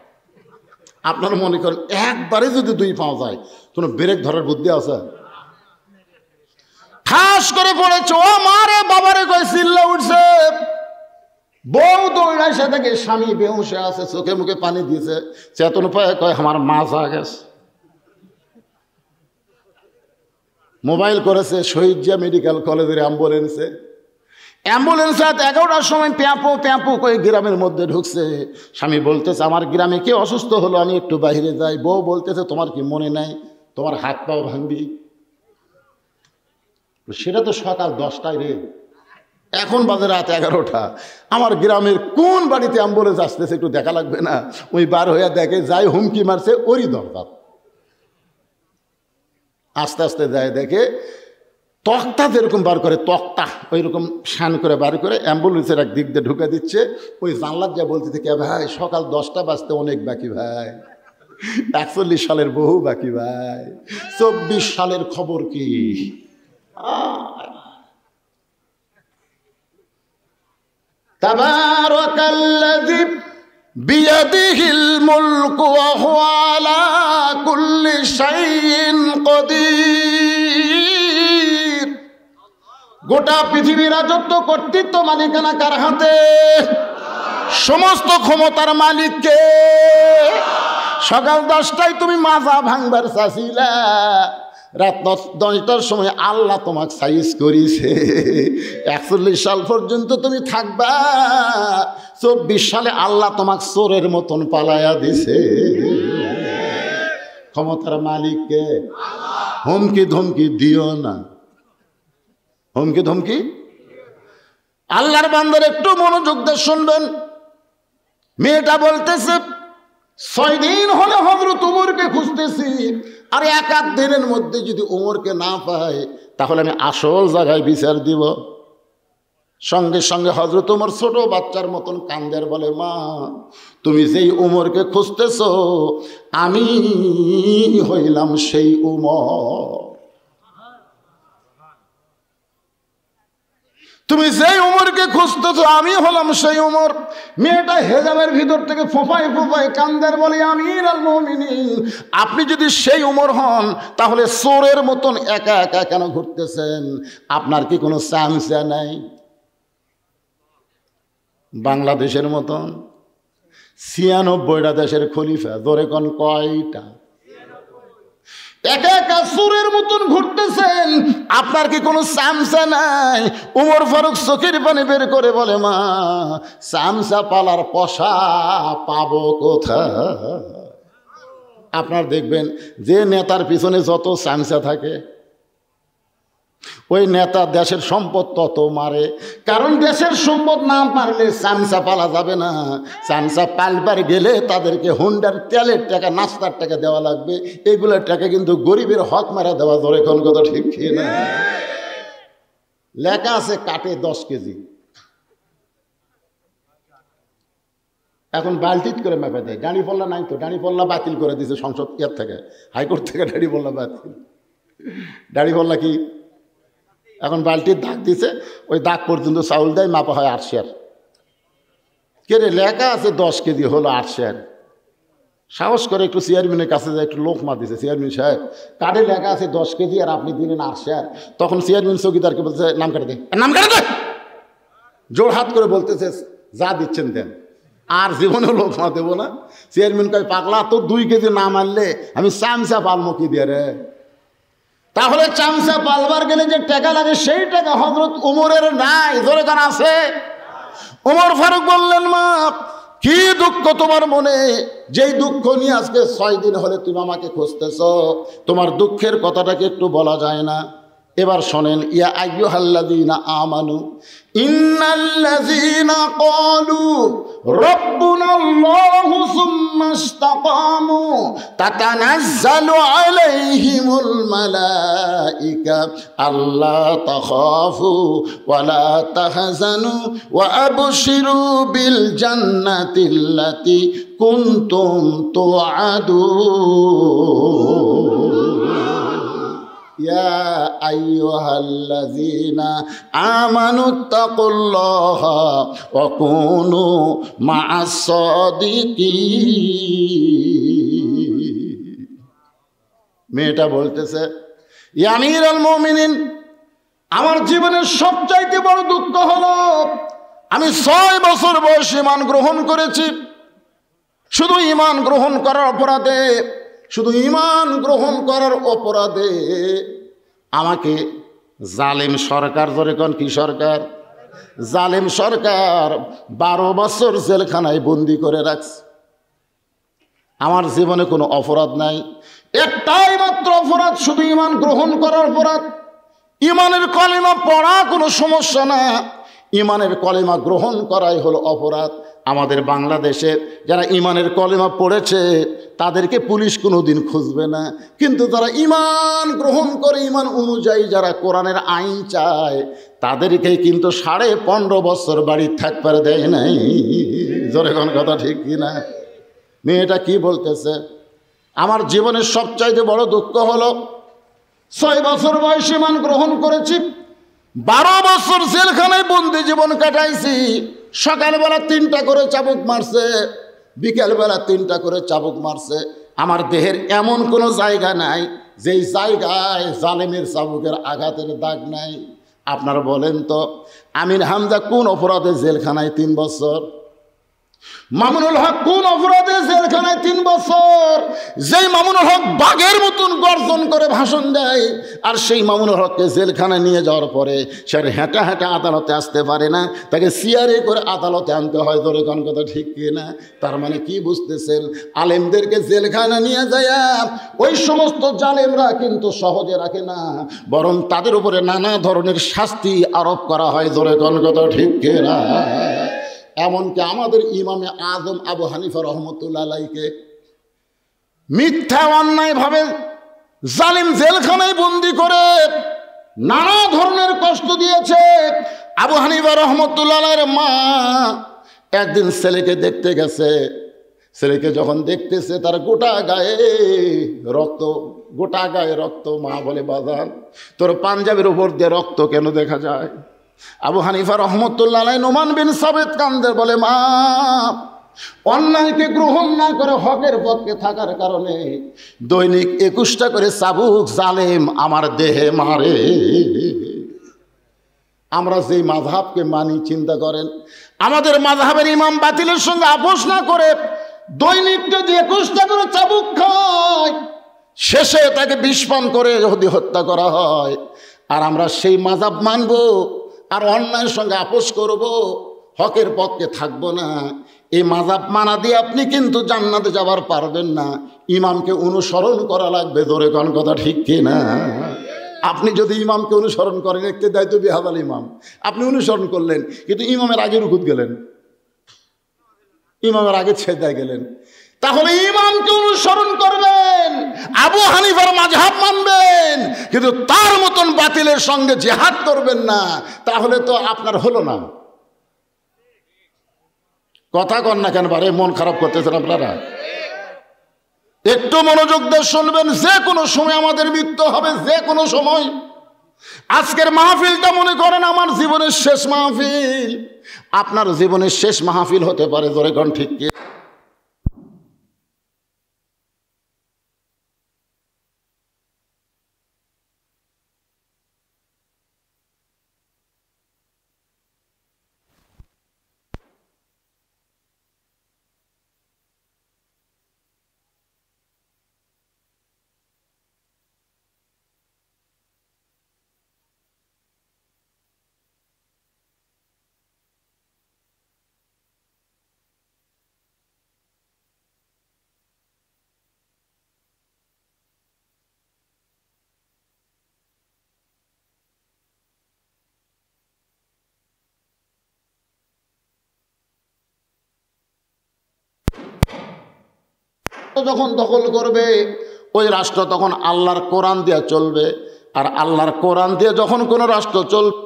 আপনারা মনে করেন একবারে যদি 2 পাও যায়, কোনো ব্রেক ধরার বুদ্ধি আছে? ঠাস করে পড়েছে, ও মারে বাবারে কই চিল্লা উঠছে। বউ দৌড়ায় সে থেকে স্বামী বেহুশে আছে, চোখে মুখে পানি দিয়েছে, চেতন পায় কয় আমার মাছ আ গেছে। মোবাইল করেছে শহীদ জিয়া মেডিকেল কলেজের অ্যাম্বুলেন্সে। অ্যাম্বুলেন্সে 11টার সময় প্যাঁপো প্যাঁপো করে গ্রামের মধ্যে ঢুকছে। স্বামী বলতেছে আমার গ্রামে কে অসুস্থ হলো, আমি একটু বাইরে যাই। বউ বলতেছে তোমার কি মনে নাই, তোমার হাত পাও ভাঙবি। সেটা তো সকাল 10টায় রে, এখন বাজে রাত 11টা। আমার গ্রামের কোন বাড়িতে অ্যাম্বুলেন্স আসতেছে একটু দেখা লাগবে না? ওই বার হইয়া দেখে যাই হুমকি মারছে ওরই দরকার। আস্তে আস্তে যায় দেখে তক্তা যেরকম বার করে তক্তা ওই রকম শান করে বার করে অ্যাম্বুলেন্সের এক দিক দিয়ে ঢুকে দিচ্ছে। ওই জানলার যা বলতে কে ভাই সকাল 10টা বাজতে অনেক বাকি ভাই, 41 সালের বহু বাকি ভাই, 24 সালের খবর কি? তাবারাকাল্লাযী বিয়াদিহিল মুলকু ওয়া হুয়া আলা কুল্লি শাইইন কদির। গোটা পৃথিবীর রাজত্ব কর্তৃত্ব মালিকানা কার হাতে? সমস্ত ক্ষমতার মালিক কে? সকাল 10টায় তুমি মাজা ভাঙবার চাইছিলা, রাত 10টার সময় আল্লাহ তোমাকে সাইজ করিছে। 41 সাল পর্যন্ত তুমি থাকবা, 24 সালে আল্লাহ তোমাকে চোরের মতন পালাইয়া দিছে। ক্ষমতার মালিককে হুমকি ধমকি দিও না, হুমকি ধমকি। আল্লাহর বান্দার একটু মনোযোগ দিয়ে শুনবেন। মেয়েটা বলতেছে 6 দিন হলে হযরত ওমরকে খুঁজতেছি, আর 1-8 দিনের মধ্যে যদি ওমরকে না পাই তাহলে আমি আসল জায়গায় বিচার দিব। সঙ্গে সঙ্গে হযরত ওমর ছোট বাচ্চার মতন কান্দের বলে, মা তুমি যেই ওমরকে খুঁজতেছ আমি হইলাম সেই ওমর। তুমি যেই উমরকে খুঁজতেছো আমি হলাম সেই উমর। মেয়েটা হেজাবের ভিতর থেকে ফোঁপায় ফোঁপায় কান্দার বলে, আমির আল মুমিনিন, আপনি যদি সেই উমর হন তাহলে চোরের মতন একা একা কেন ঘুরতেছেন? আপনার কি কোনো চান্স নাই? বাংলাদেশের মতন 96টা দেশের খলিফা, ধরে কোন কয়টা? একা একা চোরের মতন ঘুরতেছেন, আপনার কি কোনো চামচা নাই? উমর ফারুক চোখের পানি বের করে বলে, মা চামচা পালার পশা পাবো কোথায়? আপনার দেখবেন যে নেতার পিছনে যত চামচা থাকে ওই নেতা দেশের সম্পদ তত মারে, কারণ দেশের সম্পদ না পারলে চামচা পালা যাবে না। চামচা পালবার গেলে তাদেরকে হুন্ডার তেলের টাকা, নাস্তার টাকা দেওয়া লাগবে। এগুলোর টাকা কিন্তু গরিবের হক মারা দেওয়া ধরে, কোন কথা ঠিক কি না? লেখা আছে কাটে 10 কেজি, এখন বালতিত করে মেপে দেয়। ডাঁড়ি পল্লা নাই তো, ডাঁড়ি পল্লা বাতিল করে দিয়েছে সংসদ থেকে, হাইকোর্ট থেকে ডাঁড়ি পল্লা বাতিল। ডাঁড়ি পল্লা কি এখন বালতির দাগ দিছে, ওই দাগ পর্যন্ত চাউল দেয়, মাপা হয় 8 সের। কে রে, লেখা আছে 10 কেজি, হলো 8 সের। সাহস করে একটু চেয়ারম্যানের কাছে যায়, একটু লোক মা দিছে, চেয়ারম্যান সাহেব কার্ডে লেখা আছে 10 কেজি আর আপনি দিলেন 8 সের। তখন চেয়ারম্যান চৌকিদারকে বলছে, নাম কাটে দে, নাম কাটে দে। জোর হাত করে বলতেছে, যা দিচ্ছেন দেন, আর জীবনেও লোক মা দেবো না। চেয়ারম্যান কয়, পাগলা, তো 2 কেজি না মানলে আমি চামচা পালমো কি দিয়ে রে? তাহলে চামচা পালবার গেলে যে টাকা লাগে সেই টাকা হযরত ওমরের নাই, ধরে কার আছে? ওমর ফারুক বললেন, মা কি দুঃখ তোমার মনে, যেই দুঃখ নিয়ে আজকে 6 দিন হলে তুমি আমাকে খুঁজতেছ, তোমার দুঃখের কথাটাকে একটু বলা যায় না? এবার শোনেন, ইয়া আইয়ুহাল্লাযীনা আমানু ইন্নাল্লাযীনা ক্বালু রাব্বুনাল্লাহু সুম্মা ইসতাকামু তাতানাজ্জালু আলাইহিমুল মালাইকা আল্লা তাখাফু ওয়া লা তাহজানু ওয়া আবশিরু বিল জান্নাতিল্লাতী কুনতুম তুআদুন। ইয়া আইয়ুহাল্লাযীনা আমানুত্তাকুল্লাহা ওয়া কুনু মা'আস সাদিকিন। মেয়েটা বলতেছে, ইয়া আমিরুল মুমিনিন, আমার জীবনের সবচাইতে বড় দুঃখ হলো আমি 6 বছর বয়সে ঈমান গ্রহণ করেছি। শুধু ঈমান গ্রহণ করার অপরাধে, শুধু ঈমান গ্রহণ করার অপরাধে আমাকে জালেম সরকার, ধরে কোন কি সরকার? জালেম সরকার 12 বছর জেলখানায় বন্দি করে রাখছে। আমার জীবনে কোনো অপরাধ নাই, একটাই মাত্র অপরাধ, শুধু ঈমান গ্রহণ করার অপরাধ। ঈমানের কলেমা পড়া কোনো সমস্যা না, ঈমানের কলেমা গ্রহণ করাই হলো অপরাধ। আমাদের বাংলাদেশের যারা ঈমানের কলেমা পড়েছে তাদেরকে পুলিশ কোনো দিন খুঁজবে না, কিন্তু যারা ঈমান গ্রহণ করে, ঈমান অনুযায়ী যারা কোরআনের আইন চায়, তাদেরকে কিন্তু 15.5 বছর বাড়ি থাকবার দেয় নাই। জোরে কোন কথা ঠিক কিনা? মেয়েটা কি বলতেছে, আমার জীবনের সবচাইতে বড় দুঃখ হলো 6 বছর বয়সে ঈমান গ্রহণ করেছি, 12 বছর জেলখানায় বন্দি জীবন কাটাইছি। সকালবেলা 3টা করে চাবুক মারছে, বিকেলবেলা 3টা করে চাবুক মারছে, আমার দেহের এমন কোনো জায়গা নাই যেই জায়গায় জালেমের চাবুকের আঘাতের দাগ নাই। আপনারা বলেন তো, আমির হামজা কোন অপরাধে জেলখানায় 3 বছর? মামুনুল হক কোন অপরাধে জেলখানায় 3 বছর? যেই মামুনুল হক বাঘের মতন গর্জন করে ভাষণ দেয়, আর সেই মামুনুল হককে জেলখানায় নিয়ে যাওয়ার পরে সে হেঁটা হেঁটা আদালতে আসতে পারে না, তাকে সিয়ারে করে আদালতে আনতে হয়। ধরে কোন কথা ঠিক কি না? তার মানে কি বুঝতেছেন? আলেমদেরকে জেলখানায় নিয়ে যায় ওই সমস্ত জালেমরা কিন্তু সহজে রাখে না, বরং তাদের উপরে নানা ধরনের শাস্তি আরোপ করা হয়। ধরে কোন কথা ঠিক কি না? এমনকি আমাদের ইমামে আজম আবু হানিফা রহমতুল্লাহ আলাইহিকে মিথ্যা অন্যায়ভাবে জালিম জেলখানায় বন্দি করে নানা ধরনের কষ্ট দিয়েছে। আবু হানিফা রহমতুল্লাহ আলাইহির মা একদিন ছেলেকে দেখতে গেছে। ছেলেকে যখন দেখতেছে তার গোটা গায়ে রক্ত, গোটা গায়ে রক্ত। মা বলে, বাজান তোর পাঞ্জাবের উপর দিয়ে রক্ত কেন দেখা যায়? আবু হানিফা রহমতুল্লাহ আলাইহি নোমান বিন সাবিত কান্দে বলে, মা অন্যায়কে গ্রহণ না করে হকের পক্ষে থাকার কারণে দৈনিক 21টা করে চাবুক জালেম আমার দেহে মারে। আমরা যেই মাযহাবকে মানি, চিন্তা করেন, আমাদের মাযহাবের ইমাম বাতিলের সঙ্গে আপোষ না করে দৈনিক যদি 21টা করে চাবুক খায়, শেষে তাকে বিষ পান করে যদি হত্যা করা হয়, আর আমরা সেই মাযহাব মানব আর অন্যায়ের সঙ্গে আপোষ করব, হকের পক্ষে থাকবো না। এই মাযহাব মানা দিয়ে আপনি কিন্তু জান্নাতে যাবার পারবেন না। ইমামকে অনুসরণ করা লাগবে। ধরে কোন কথা ঠিক কি না? আপনি যদি ইমামকে অনুসরণ করেন, একটি দায়িত্ব বিহাদাল ইমাম, আপনি অনুসরণ করলেন কিন্তু ইমামের আগে রুকুত গেলেন, ইমামের আগে ছেদায় গেলেন, তাহলে ইমামকে অনুসরণ করবেন, আবু হানিফার মাযহাব মানবেন, কিন্তু তার মতন বাতিলের সঙ্গে জিহাদ করবেন না। তাহলে তো আপনার হলো না। কথা কন না কেন? বারে মন খারাপ করতেছেন আপনারা? একটু মনোযোগ দিয়ে শুনবেন। যে কোনো সময় আমাদের মৃত্যু হবে, যে কোনো সময়। আজকের মাহফিলটা মনে করেন আমার জীবনের শেষ মাহফিল, আপনার জীবনের শেষ মাহফিল হতে পারে। ধরে কোন ঠিক কি? যখন দখল করবে ওই রাষ্ট্র, তখন আল্লাহর কোরআন দিয়ে চলবে। আর আল্লাহর কোরআন দিয়ে যখন কোনো রাষ্ট্র চলবে,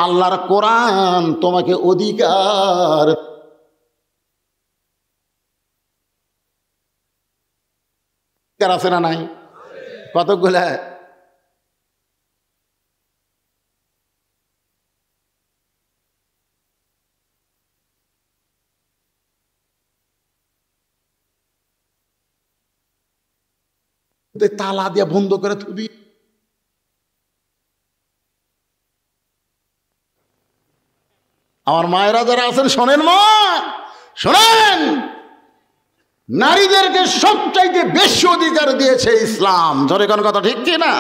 আল্লাহর কোরআন তোমাকে অধিকার আছে না নাই? কতগুলা? তালা দিয়ে বন্ধ করে থুবি। আমার মায়েরা যারা আছেন শোনেন, মা শোনেন, নারীদেরকে সবচাইতে বেশি অধিকার দিয়েছে ইসলাম। ধরে কোন কথা ঠিক কি না?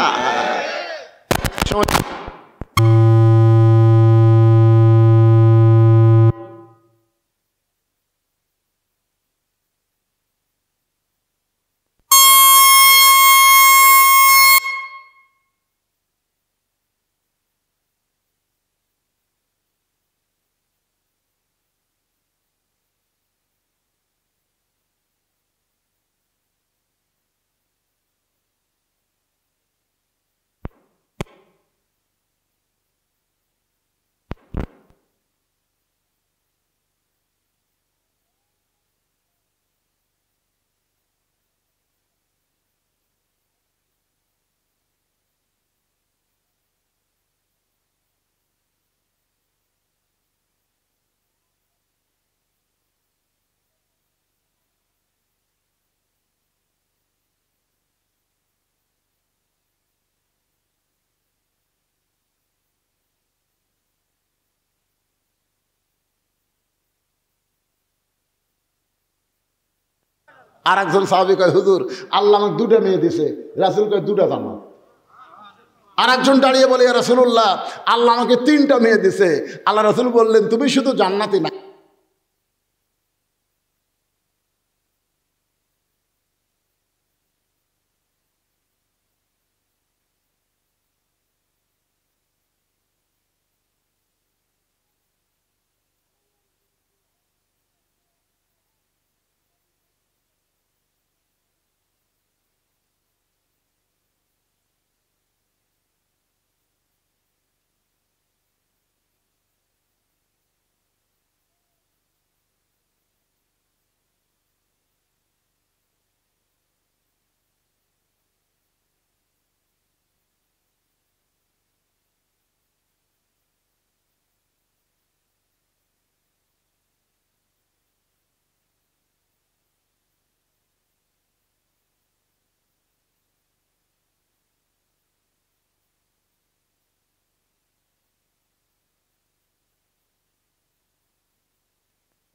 আর একজন সাহাবী কয়, হুজুর আল্লাহ আমাকে দুটা মেয়ে দিছে। রাসূল কয়, দুটা জান্নাত। আর একজন দাঁড়িয়ে বলে, ইয়া রাসূলুল্লাহ আল্লাহ আমাকে তিনটা মেয়ে দিছে। আল্লাহ রাসূল বললেন, তুমি শুধু জান্নাতি না।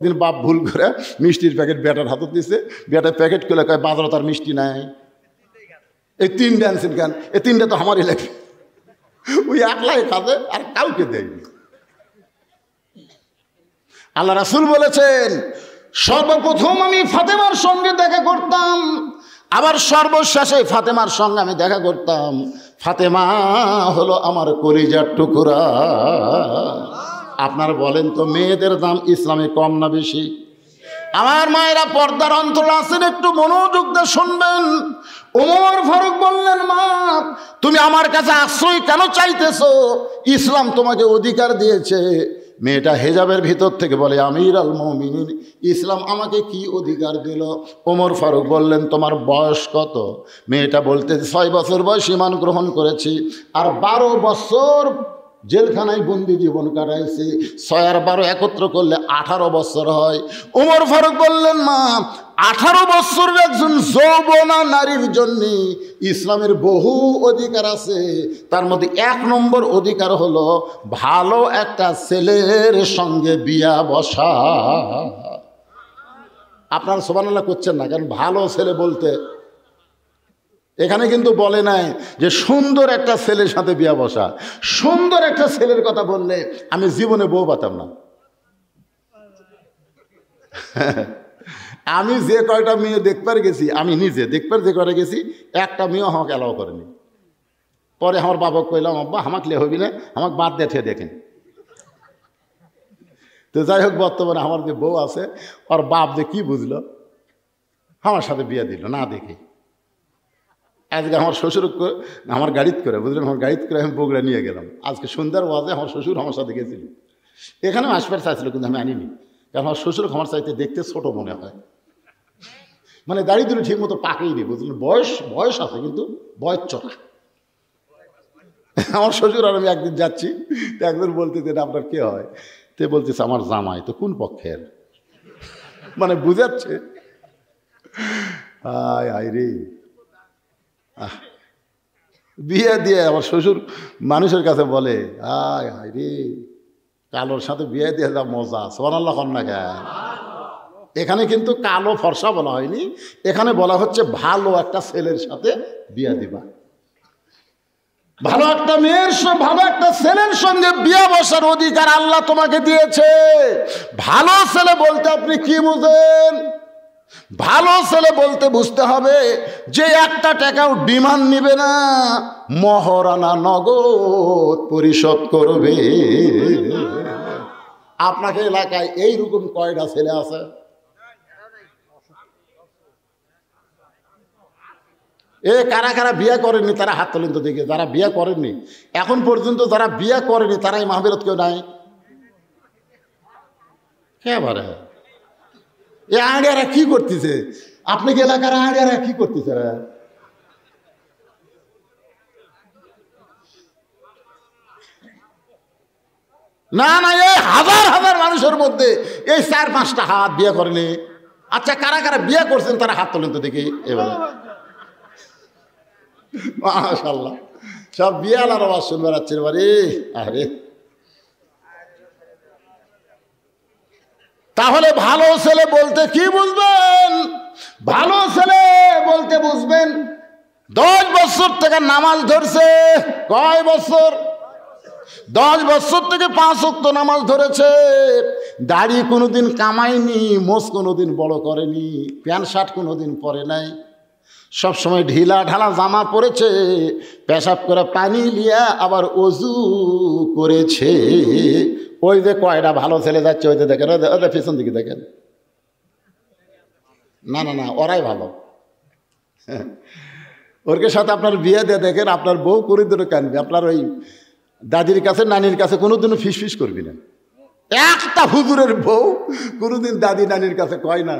দিন বাপ ভুল করে মিষ্টির প্যাকেট বেটার হাতত দিছে। বেটার প্যাকেট খুলে কয়, বাজারে তার মিষ্টি নাই। এই তিনটা আনছেন কেন? এই তিনটা তো আমারই লাগে। ওই একলাই খাবে আর কাউকে দেয়নি। আল্লাহ রাসূল বলেছেন, সর্বপ্রথম আমি ফাতেমার সঙ্গে দেখা করতাম, আবার সর্বশেষে ফাতেমার সঙ্গে আমি দেখা করতাম। ফাতেমা হলো আমার কলিজার টুকরা। আপনারা বলেন তো, মেয়েদের দাম ইসলামে কম না বেশি? আমার মায়েরা, পর্দার অন্তর আছেন, একটু মনোযোগ দিয়ে শুনবেন। ওমর ফারুক বললেন, মা তুমি আমার কাছে আশ্রয় কেন চাইতেছো? ইসলাম তোমাকে অধিকার দিয়েছে। মেয়েটা হেজাবের ভিতর থেকে বলে, আমির আল মুমিনিন, ইসলাম আমাকে কি অধিকার দিল? ওমর ফারুক বললেন, তোমার বয়স কত? মেয়েটা বলতে, 6 বছর বয়স ঈমান গ্রহণ করেছি, আর 12 বছর জেলখানায় বন্দি জীবন কাটাইছি। 6 আর 12 একত্র করলে 18 বছর হয়। ওমর ফারুক বললেন, মা 18 বছরের একজন যৌবনা নারীর জন্য ইসলামের বহু অধিকার আছে। তার মধ্যে 1 নম্বর অধিকার হলো ভালো একটা ছেলের সঙ্গে বিয়া বসা। আপনারা সুবহানাল্লাহ করছেন না, কারণ ভালো ছেলে বলতে এখানে কিন্তু বলে নাই যে সুন্দর একটা ছেলের সাথে বিয়া বসা। সুন্দর একটা ছেলের কথা বললে আমি জীবনে বউ পাতাম না। আমি যে কয়টা মেয়ে দেখবার গেছি, আমি নিজে দেখবার যে কয়টা গেছি, একটা মেয়েও আমাকে অ্যালাউ করেনি। পরে আমার বাবাকে কইলাম, আব্বা আমাকে লে হবি না, আমাকে বাদ দিয়ে দেখেন। তো যাই হোক, বর্তমানে আমার যে বউ আছে, ওর বাপ যে কি বুঝলো, আমার সাথে বিয়ে দিল না দেখে। আজকে আমার শ্বশুর আমার গাড়িতে করে, বুঝলেন, আমার গাড়িতে করে আমি বগুড়া নিয়ে গেলাম। আজকে সন্ধ্যার ওয়াজে আমার শ্বশুর আমার সাথে গেছিল। এখানেও আসবার চাইছিল, কিন্তু আমি আনিনি, কারণ আমার শ্বশুর আমার চাইতে দেখতে ছোট মনে হয়। মানে দাড়ি দুটো ঠিক মতো পাকেইনি, বুঝলেন, বয়স আছে কিন্তু বয়স চটা। আমার শ্বশুর আর আমি একদিন যাচ্ছি, তো একদিন বলতে যে আপনার কে হয়? তে বলতেছে আমার জামাই। তো কোন পক্ষের? মানে বুঝাচ্ছে। আয় আয় রে, বিয়ে দিয়ে আমার শ্বশুর মানুষের কাছে বলে, আয় হায় রে, কালোর সাথে বিয়ে দিয়ে যা মজা। সুবহানাল্লাহ কন না কেন? এখানে কিন্তু কালো ফর্সা বলা হয়নি, এখানে বলা হচ্ছে ভালো একটা ছেলের সাথে বিয়ে দিবা। ভালো একটা মেয়ের, ভালো একটা ছেলের সঙ্গে বিয়ে বসার অধিকার আল্লাহ তোমাকে দিয়েছে। ভালো ছেলে বলতে আপনি কি বুঝেন? ভালো ছেলে বলতে বুঝতে হবে যে একটা টাকাও ডিমান্ড নিবে না, মহারানা নগদ পরিশোধ করবে। আপনাকে এলাকায় এইরকম কয়টা ছেলে আছে? কারা কারা বিয়ে করেননি তারা হাত তোলেন তো দেখি। যারা বিয়ে করেননি এখন পর্যন্ত, যারা বিয়ে করেনি তারাই মাহফিলত কেউ নাই। এবারে এ আড়িয়ারা কি করতেছে? আপনি কি এলাকার আড়িয়ারা কি করতেছে? না না, এই হাজার হাজার মানুষের মধ্যে এই 4-5টা হাত বিয়ে করেনি। আচ্ছা, কারা কারা বিয়ে করছেন তারা হাত তোলেন তো দেখি। এবারে মাশাআল্লাহ, সব বিয়ালার আওয়াজ শুনবে রাচ্ছেন। বারে আরে, তাহলে ভালো ছেলে বলতে কি বুঝবেন? ভালো ছেলে বলতে বুঝবেন 10 বছর থেকে নামাজ ধরছে। কয় বছর? 10 বছর থেকে 5 ওয়াক্ত নামাজ ধরেছে। দাড়ি কোনোদিন কামায়নি, মোষ কোনোদিন বড় করেনি, প্যান্ট শার্ট কোনোদিন পরে নাই, সবসময় ঢিলা ঢালা জামা পরেছে, পেশাব করে পানি লিয়া আবার অজু করেছে। ওই যে কয়টা ভালো ছেলে যাচ্ছে, ওই যে দেখেন, ওদের পিছন দিকে দেখেন। না না না, ওরাই ভালো। ওরকে সাথে আপনার বিয়ে দিয়ে দেখেন, আপনার বউ করে ধরে কানবে, আপনার ওই দাদির কাছে নানির কাছে কোনোদিনও ফিস করবি না। একটা হুজুরের বউ কোনোদিন দাদি নানির কাছে কয় না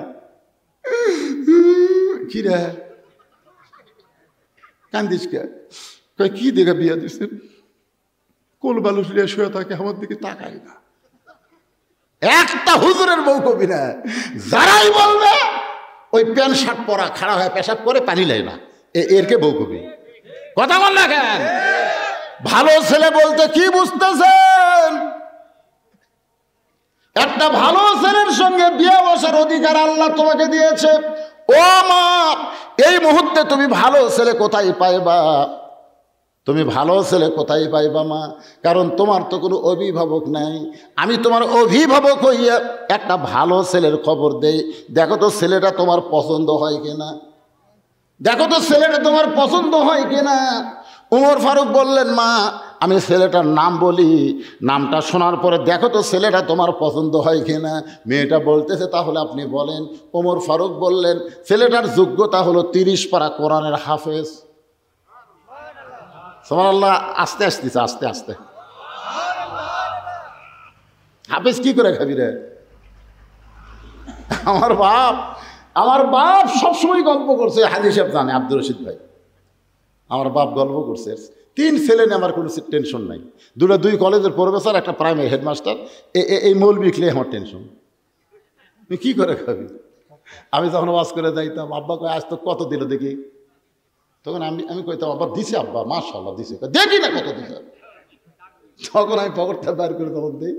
কি রে কান্দিস কে, কয় কি দেখে বিয়ে দিচ্ছেন, কোল বালুস লিয়ে শুয়ে থাকে, আমার দিকে তাকাই না। একটা হুজুরের বউ কবি না। যারাই বলবে ওই প্যান্ট শার্ট পরা খাড়া হয়ে পেশাব করে পানি লাই না, এরকে বউ কবি। কথা বল না কেন? ভালো ছেলে বলতে কি বুঝতেছেন? একটা ভালো ছেলের সঙ্গে বিয়ে বসার অধিকার আল্লাহ তোমাকে দিয়েছে। ও মা, এই মুহূর্তে তুমি ভালো ছেলে কোথায় পাইবা? তুমি ভালো ছেলে কোথায় পাইবা মা? কারণ তোমার তো কোনো অভিভাবক নাই। আমি তোমার অভিভাবক হইয়া একটা ভালো ছেলের খবর দেই। দেখো তো ছেলেটা তোমার পছন্দ হয় কিনা, দেখো তো ছেলেটা তোমার পছন্দ হয় কিনা। উমর ফারুক বললেন, মা আমি ছেলেটার নাম বলি, নামটা শোনার পরে দেখো তো ছেলেটা তোমার পছন্দ হয় কিনা। মেয়েটা বলতেছে, তাহলে আপনি বলেন। উমর ফারুক বললেন, ছেলেটার যোগ্যতা হলো 30 পারা কোরআনের হাফেজ। সুবহানাল্লাহ। আস্তে আসতেছে, আস্তে আস্তে। হাফেজ কি করে খাবি রে? আমার বাপ সবসময় গল্প করছে, হাজি সাহেব জানে, আব্দুর রশিদ ভাই, আমার বাপ গল্প করছে, 3 ছেলে নিয়ে আমার কোনো টেনশন নাই। 2 কলেজের প্রফেসর, একটা প্রাইমারি হেডমাস্টার, এই মৌলবি খেলে আমার টেনশন। তুই কী করে খাবি? আমি যখন ওয়াজ করে যাইতাম, আব্বা কয় আজ তো কত দিল দেখি, তখন আমি কইতাম, আব্বা দিছে, আব্বা মাশাআল্লাহ দিছে, দেখি না কত দিছে। তখন আমি পকেটটা বার করে তখন দিই,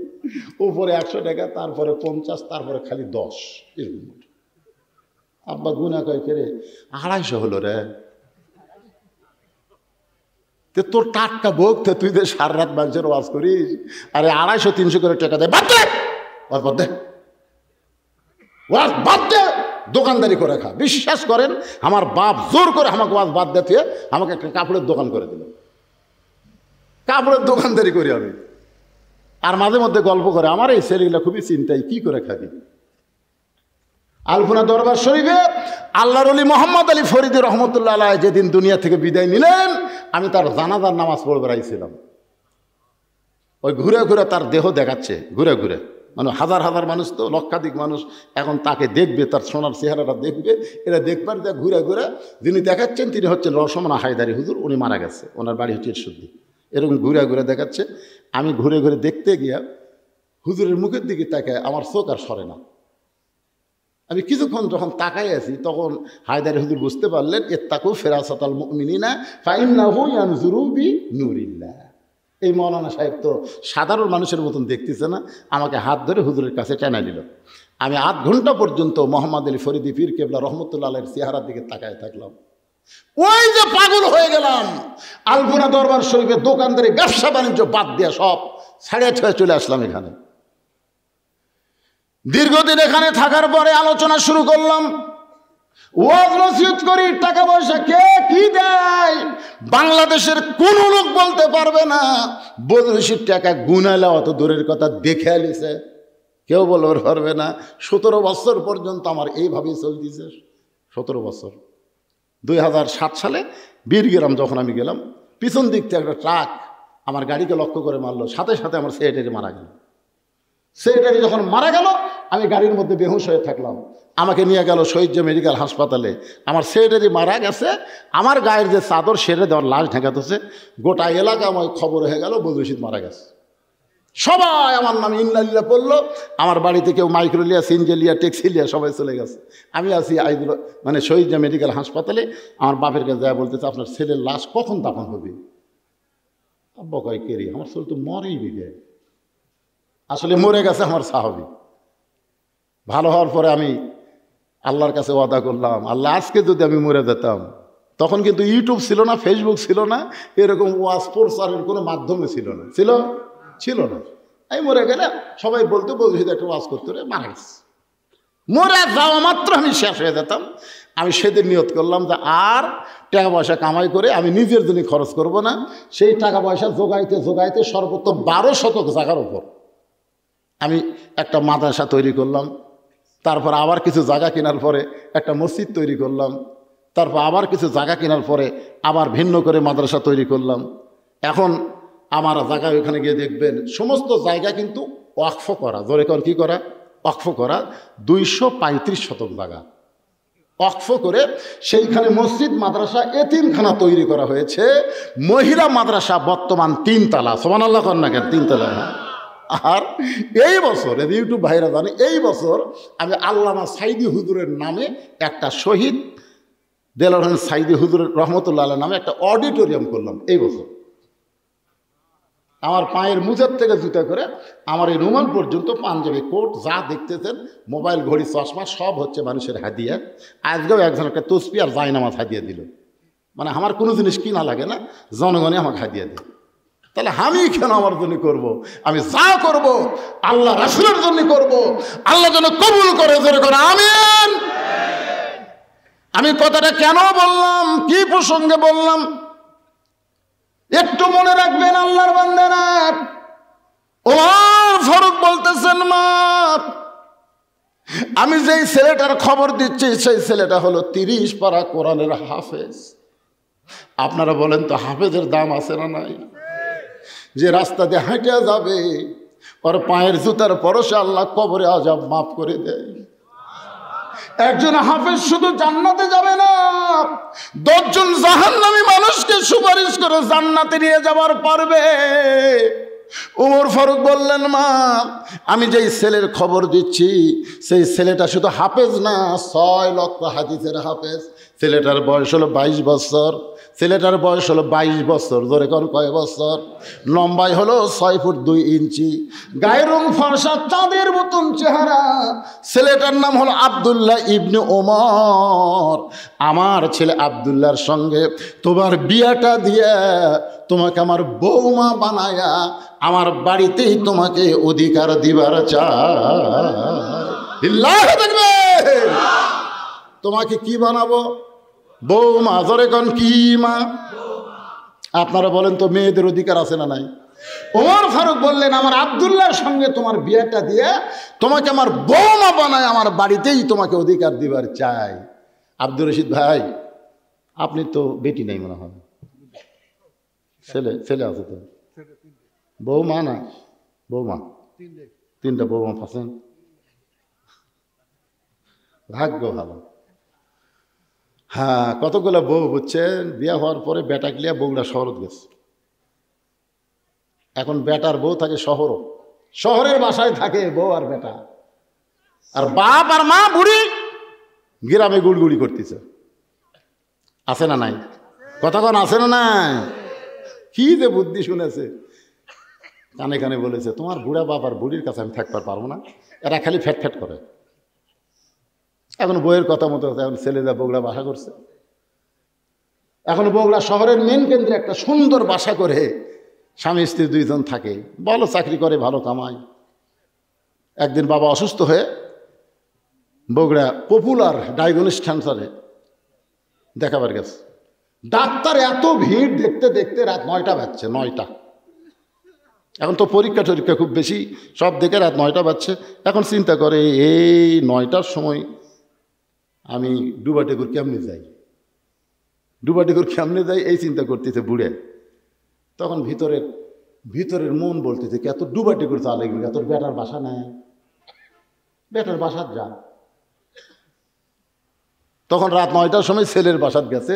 উপরে 100 টাকা, তারপরে 50, তারপরে খালি 10, এরকম। আব্বা গুনা কয় ফেরে 250 হলো রে। তোর টাটকা ভোগ, তুই যে সারা রাত মানুষের ওয়াজ করিস, আরে 250-300 করে টাকা দেয়, বাদ দে ওয়াজ, বাদ দে ওয়াজ, বাদ দে, দোকানদারি করে খা। বিশ্বাস করেন, আমার বাপ জোর করে আমাকে ওয়াজ বাদ দিতে আমাকে একটা কাপড়ের দোকান করে দিল। কাপড়ের দোকানদারি করি আমি। আর মাঝে মধ্যে গল্প করে, আমার এই ছেলেগুলা খুবই চিন্তায়, কি করে খাবি। আলপনা দরবার শরীফে আল্লাহর ওলি মোহাম্মদ আলী ফরিদি রহমতুল্লাহ আলাইহ যেদিন দুনিয়া থেকে বিদায় নিলেন, আমি তার জানাজার নামাজ পড়বে আইছিলাম। ওই ঘুরে ঘুরে তার দেহ দেখাচ্ছে, ঘুরে ঘুরে, মানে হাজার হাজার মানুষ, তো লক্ষাধিক মানুষ এখন তাকে দেখবে, তার সোনার চেহারাটা দেখবে, এটা দেখবার ঘুরে ঘুরে যিনি দেখাচ্ছেন তিনি হচ্ছেন রসমনা হায়দারি হুজুর। উনি মারা গেছে, ওনার বাড়ি হচ্ছে ইরশুদ্দি। এরকম ঘুরে ঘুরে দেখাচ্ছে। আমি ঘুরে ঘুরে দেখতে গিয়া হুজুরের মুখের দিকে তাকায় আমার চোখ আর সরে না। আমি কিছুক্ষণ যখন তাকাই আছি, তখন হায়দারি হুজুর বুঝতে পারলেন, ইত্তাকু ফিরাসাতাল মুমিনিনা ফাইন্নাহু ইয়ানজুরু বিনুরিল্লাহ। এই মৌলানা সাহেব তো সাধারণ মানুষের মতন দেখতেছে না, আমাকে হাত ধরে হুজুরের কাছে টেনে দিল। আমি আধ ঘন্টা পর্যন্ত মোহাম্মদ আলী ফরিদি পীর কেবলা রহমতুল্লাহ আলাইহির চেহারার দিকে তাকায় থাকলাম। ওই যে পাগল হয়ে গেলাম। আলপনা দরবার শরীফে দোকানদারি ব্যবসা বাণিজ্য বাদ দিয়ে সব ছাড়িয়ে ছড়ে চলে আসলাম এখানে। দীর্ঘদিন এখানে থাকার পরে আলোচনা শুরু করলাম, ওয়াজ নসিহত করি, টাকা পয়সা কে কি দেয় বাংলাদেশের কোন লোক বলতে পারবে না। বদরশির টাকা গুনাইলে অত দূরের কথা, দেখে আলিছে কেউ বলতে পারবে না। 17 বছর পর্যন্ত আমার এইভাবেই চলতেছে। 17 বছর। 2007 সালে বীরগ্রাম যখন আমি গেলাম, পিছন দিক থেকে একটা ট্রাক আমার গাড়িকে লক্ষ্য করে মারলো, সাথে সাথে আমার সেক্রেটারি মারা গেল। সেক্রেটারি যখন মারা গেল, আমি গাড়ির মধ্যে বেহুশ হয়ে থাকলাম। আমাকে নিয়ে গেল শহীদ মেডিকেল হাসপাতালে। আমার সেক্রেটারি মারা গেছে, আমার গায়ের যে চাদর সেরে দেওয়ার লাশ ঢেকাতেছে, গোটা এলাকা আমার খবর হয়ে গেল বদরশিদ মারা গেছে। সবাই আমার নামে ইন্নালিল্লাহ পড়লো। আমার বাড়িতে কেউ মাইক্রোলিয়া, সিনজেলিয়া, টেক্সিলিয়া সবাই চলে গেছে। আমি আছি মানে শহীদ মেডিকেল হাসপাতালে। আমার বাপের কাছে যা বলতেছে, আপনার ছেলের লাশ কখন দাফন হবে? আব্বা কয় কেরি, আমার ছেলে তো মরেই বিগে। আসলে মরে গেছে আমার সাহাবী। ভালো হওয়ার পরে আমি আল্লাহর কাছে ওয়াদা করলাম, আল্লাহ আজকে যদি আমি মরে যেতাম, তখন কিন্তু ইউটিউব ছিল না, ফেসবুক ছিল না, এরকম ওয়াজ প্রচারের কোনো মাধ্যমে ছিল না, ছিল না। আমি মরে গেলে সবাই বলতে একটা ওয়াজ করতে রে মারা গেছে। মরে যাওয়া মাত্র আমি শেষ হয়ে যেতাম। আমি সেদিন নিয়ত করলাম যে আর টাকা পয়সা কামাই করে আমি নিজের জন্য খরচ করব না। সেই টাকা পয়সা জোগাইতে জোগাইতে সর্বোচ্চ 12 শতক জায়গার উপর আমি একটা মাদ্রাসা তৈরি করলাম। তারপর আবার কিছু জায়গা কেনার পরে একটা মসজিদ তৈরি করলাম। তারপর আবার কিছু জায়গা কেনার পরে আবার ভিন্ন করে মাদ্রাসা তৈরি করলাম। এখন আমার জায়গায় ওখানে গিয়ে দেখবেন সমস্ত জায়গা কিন্তু ওয়াকফ করা, জোরে কর কি করা, ওয়াকফ করা। 235 শতক জায়গা ওয়াকফ করে সেইখানে মসজিদ, মাদ্রাসা, এতিমখানা তৈরি করা হয়েছে। মহিলা মাদ্রাসা বর্তমান 3 তলা, সুবহানাল্লাহ কর না কেন, 3 তলা। আর এই বছর ইউটিউব ভাইরা জানে, এই বছর আমি আল্লামা সাইদি হুজুরের নামে একটা শহীদ দেলোয়ার হোসেন সাইদি হুজুরের রহমতুল্লাহ আলাইহির নামে একটা অডিটোরিয়াম করলাম। এই বছর আমার পায়ের মুজের থেকে জুতা করে আমার এই রুমাল পর্যন্ত, পাঞ্জাবি, কোট যা দেখতেছেন, মোবাইল, ঘড়ি, চশমা সব হচ্ছে মানুষের হাদিয়া। আজকেও একজন একটা তসবি আর জায়নামাজ হাদিয়া দিল। মানে আমার কোনো জিনিস কিনা লাগে না, জনগণে আমাকে হাদিয়া দেয়। তাহলে আমি কেন আমার জন্য করব? আমি যা করব আল্লাহ রাসূলের জন্য করব, আল্লাহ যেন কবুল করে, জোরে করে আমিন। আমি কথাটা কেন বললাম, কি প্রসঙ্গে বললাম একটু মনে রাখবেন আল্লাহর বান্দারা। ওমর ফারুক বলতেছেন, মা আমি যেই ছেলেটার খবর দিচ্ছি সেই ছেলেটা হলো 30 পারা কোরআনের হাফেজ। আপনারা বলেন তো হাফেজের দাম আছে না নাই? যে রাস্তা দিয়ে হাঁটে যাবে ওর পায়ের জুতার পরশে আল্লাহ কবরে আযাব মাফ করে দেয়। একজন হাফেজ শুধু জান্নাতে যাবে না, 10 জন জাহান্নামী মানুষকে সুপারিশ করে জান্নাতে নিয়ে যাবার পারবে। ওমর ফারুক বললেন, মা আমি যেই ছেলের খবর দিচ্ছি সেই ছেলেটা শুধু হাফেজ না, 6 লক্ষ হাদিসের হাফেজ। ছেলেটার বয়স হলো 22 বছর। ছেলেটার বয়স হলো 22 বছর। জোরে কোন কয় বছর? লম্বাই হলো 6 ফুট 2 ইঞ্চি। গায়ের রং ফর্সা, চাঁদের মতন চেহারা। ছেলেটার নাম হলো আব্দুল্লাহ ইবনে ওমর। আমার ছেলে আব্দুল্লাহর সঙ্গে তোমার বিয়াটা দিয়ে তোমাকে আমার বৌমা বানায়া আমার বাড়িতেই তোমাকে অধিকার দিবার চাই। তোমাকে কি বানাবো? বৌমা। জোরে কোন কি মা? আপনারা বলেন তো মেয়েদের অধিকার আছে না নাই? ওমর ফারুক বললেন, আমার আব্দুল্লাহর সঙ্গে তোমার বিয়েটা দিয়ে তোমাকে আমার বৌমা বানায় আমার বাড়িতেই তোমাকে অধিকার দিবার চাই। আব্দুর রশিদ ভাই, আপনি তো বেটি নাই মনে হয়, ছেলে আছে তো? বৌমা না? বৌমা 3টা বৌমা পাচ্ছেন, ভাগ্য ভালো। হ্যাঁ, কতগুলো বউ বুঝছেন, বিয়ে হওয়ার পরে বেটা গিয়া বউরা শহরত গেছে। এখন বেটার বউ থাকে শহরের বাসায় থাকে বউ আর বেটা, আর বাপ আর মা বুড়ি গ্রামে গুড়গুড়ি করতেছে। আছে না নাই? কতক্ষণ আছে না নাই? কি যে বুদ্ধি শুনেছে, কানে কানে বলেছে, তোমার বুড়া বাপ আর বুড়ির কাছে আমি থাকতে পারবো না, এরা খালি ফ্যাট ফ্যাট করে। এখন বইয়ের কথা মতো এখন ছেলেরা বগুড়া বাসা করছে। এখন বগুড়া শহরের মেন কেন্দ্রে একটা সুন্দর বাসা করে স্বামী স্ত্রী 2 জন থাকে, ভালো চাকরি করে, ভালো কামায়। একদিন বাবা অসুস্থ হয়ে বগুড়া পপুলার ডায়াগনস্টিক সেন্টারে দেখাবার গেছে। ডাক্তার এত ভিড়, দেখতে দেখতে রাত 9টা বাজছে। 9টা, এখন তো পরীক্ষা টরীক্ষা খুব বেশি, সব দেখে রাত 9টা বাজছে। এখন চিন্তা করে, এই 9টার সময় আমি ডুবাটেকুর কেমনে যাই, এই চিন্তা করতেছে বুড়ে। তখন ভিতরের মন বলতেছে, এত ডুবাটেকুর চা লাগবে, তোর বেটার বাসা নেয়, বেটার বাসার যা। তখন রাত 9টার সময় ছেলের বাসাত গেছে।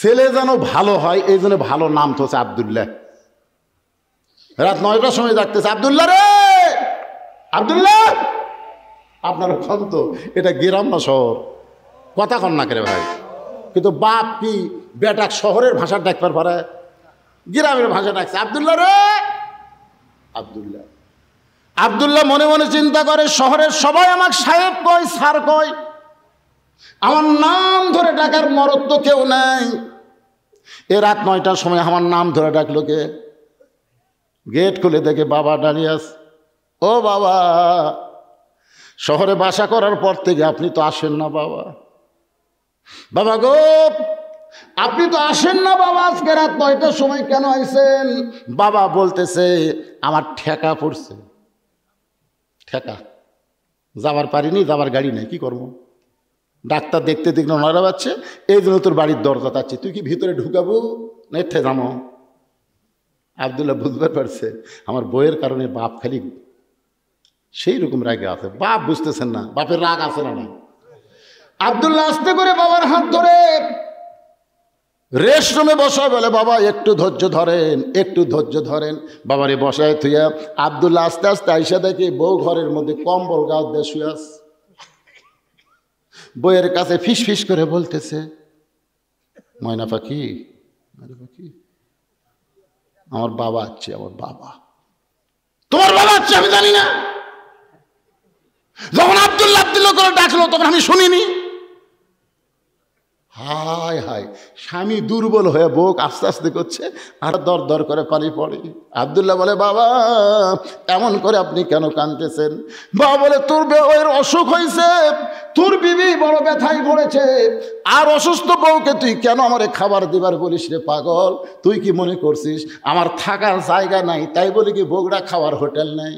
ছেলে যেন ভালো হয় এই জন্য ভালো নাম থোছে আব্দুল্লাহ। রাত 9টার সময় ডাকতেছে, আব্দুল্লাহ রে, আব্দুল্লাহ। আপনারা খান তো, এটা গ্রাম না শহর? কথা কন না করে ভাই। কিন্তু বাপ কি বেটা শহরের ভাষা ডাকবার পারে? গ্রামের ভাষা ডাকছে, আব্দুল্লাহ রে, আব্দুল্লাহ। আব্দুল্লাহ মনে মনে চিন্তা করে, শহরের সবাই আমাকে সাহেব কয়, স্যার কয়, আমার নাম ধরে ডাকার মরদ তো কেউ নাই। এ রাত 9টার সময় আমার নাম ধরে ডাকলো কে? গেট খুলে দেখে বাবা দাঁড়িয়ে আছে। ও বাবা, শহরে বাসা করার পর থেকে আপনি তো আসেন না বাবা। বাবা গো, আপনি তো আসেন না বাবা, আজকে রাত 9টার সময় কেন আইছেন? বাবা বলতেছে আমার ঠেকা পড়ছে। ঠেকা, যাবার পারিনি, যাবার গাড়ি নেই, কি করবো? ডাক্তার দেখতে দেখলে নড়া পাচ্ছে, এই জন্য তোর বাড়ির দরজা তাচ্ছে, তুই কি ভিতরে ঢুকাবো না এর থেকে যাবো? আব্দুল্লাহ বুঝতে পারছে আমার বইয়ের কারণে বাপ খালি সেই রকম রাগে আছে। বাপ বুঝতেছেন না বাপের রাগ আছে না। আব্দুল্লাহ আস্তে করে বাবার হাত ধরে রেস্ট রুমে বসায়, বলে বাবা একটু ধৈর্য ধরেন, একটু ধৈর্য ধরেন। বাবারে বসায় থুইয়া আব্দুল্লাহ আস্তে আস্তে আইসা দেখে বউ ঘরের মধ্যে কম্বল গাছ দিয়ে শুয়ে আছে। বইয়ের কাছে ফিস ফিস করে বলতেছে, ময়না পাখি, ময়না পাখি, আমার বাবা আছে, আমার বাবা। তোমার বাবা আছে আমি জানি না? যখন আব্দুল্লাহ আব্দুল্লাহ করে ডাকলো তখন আমি শুনিনি। হায় হায়, স্বামী দুর্বল হয়ে বুক আস্তে আস্তে করছে আর দর দর করে পানি পড়ে। আব্দুল্লাহ বলে বাবা এমন করে আপনি কেন কাঁদতেছেন? বাবা বলে তোর বউয়ের অসুখ হয়েছে, তোর বিবি বড় ব্যথায় পড়েছে, আর অসুস্থ বউকে তুই কেন আমারে খাবার দিবার বলিস রে পাগল? তুই কি মনে করছিস আমার থাকার জায়গা নাই তাই বলে কি বগুড়া খাওয়ার হোটেল নাই?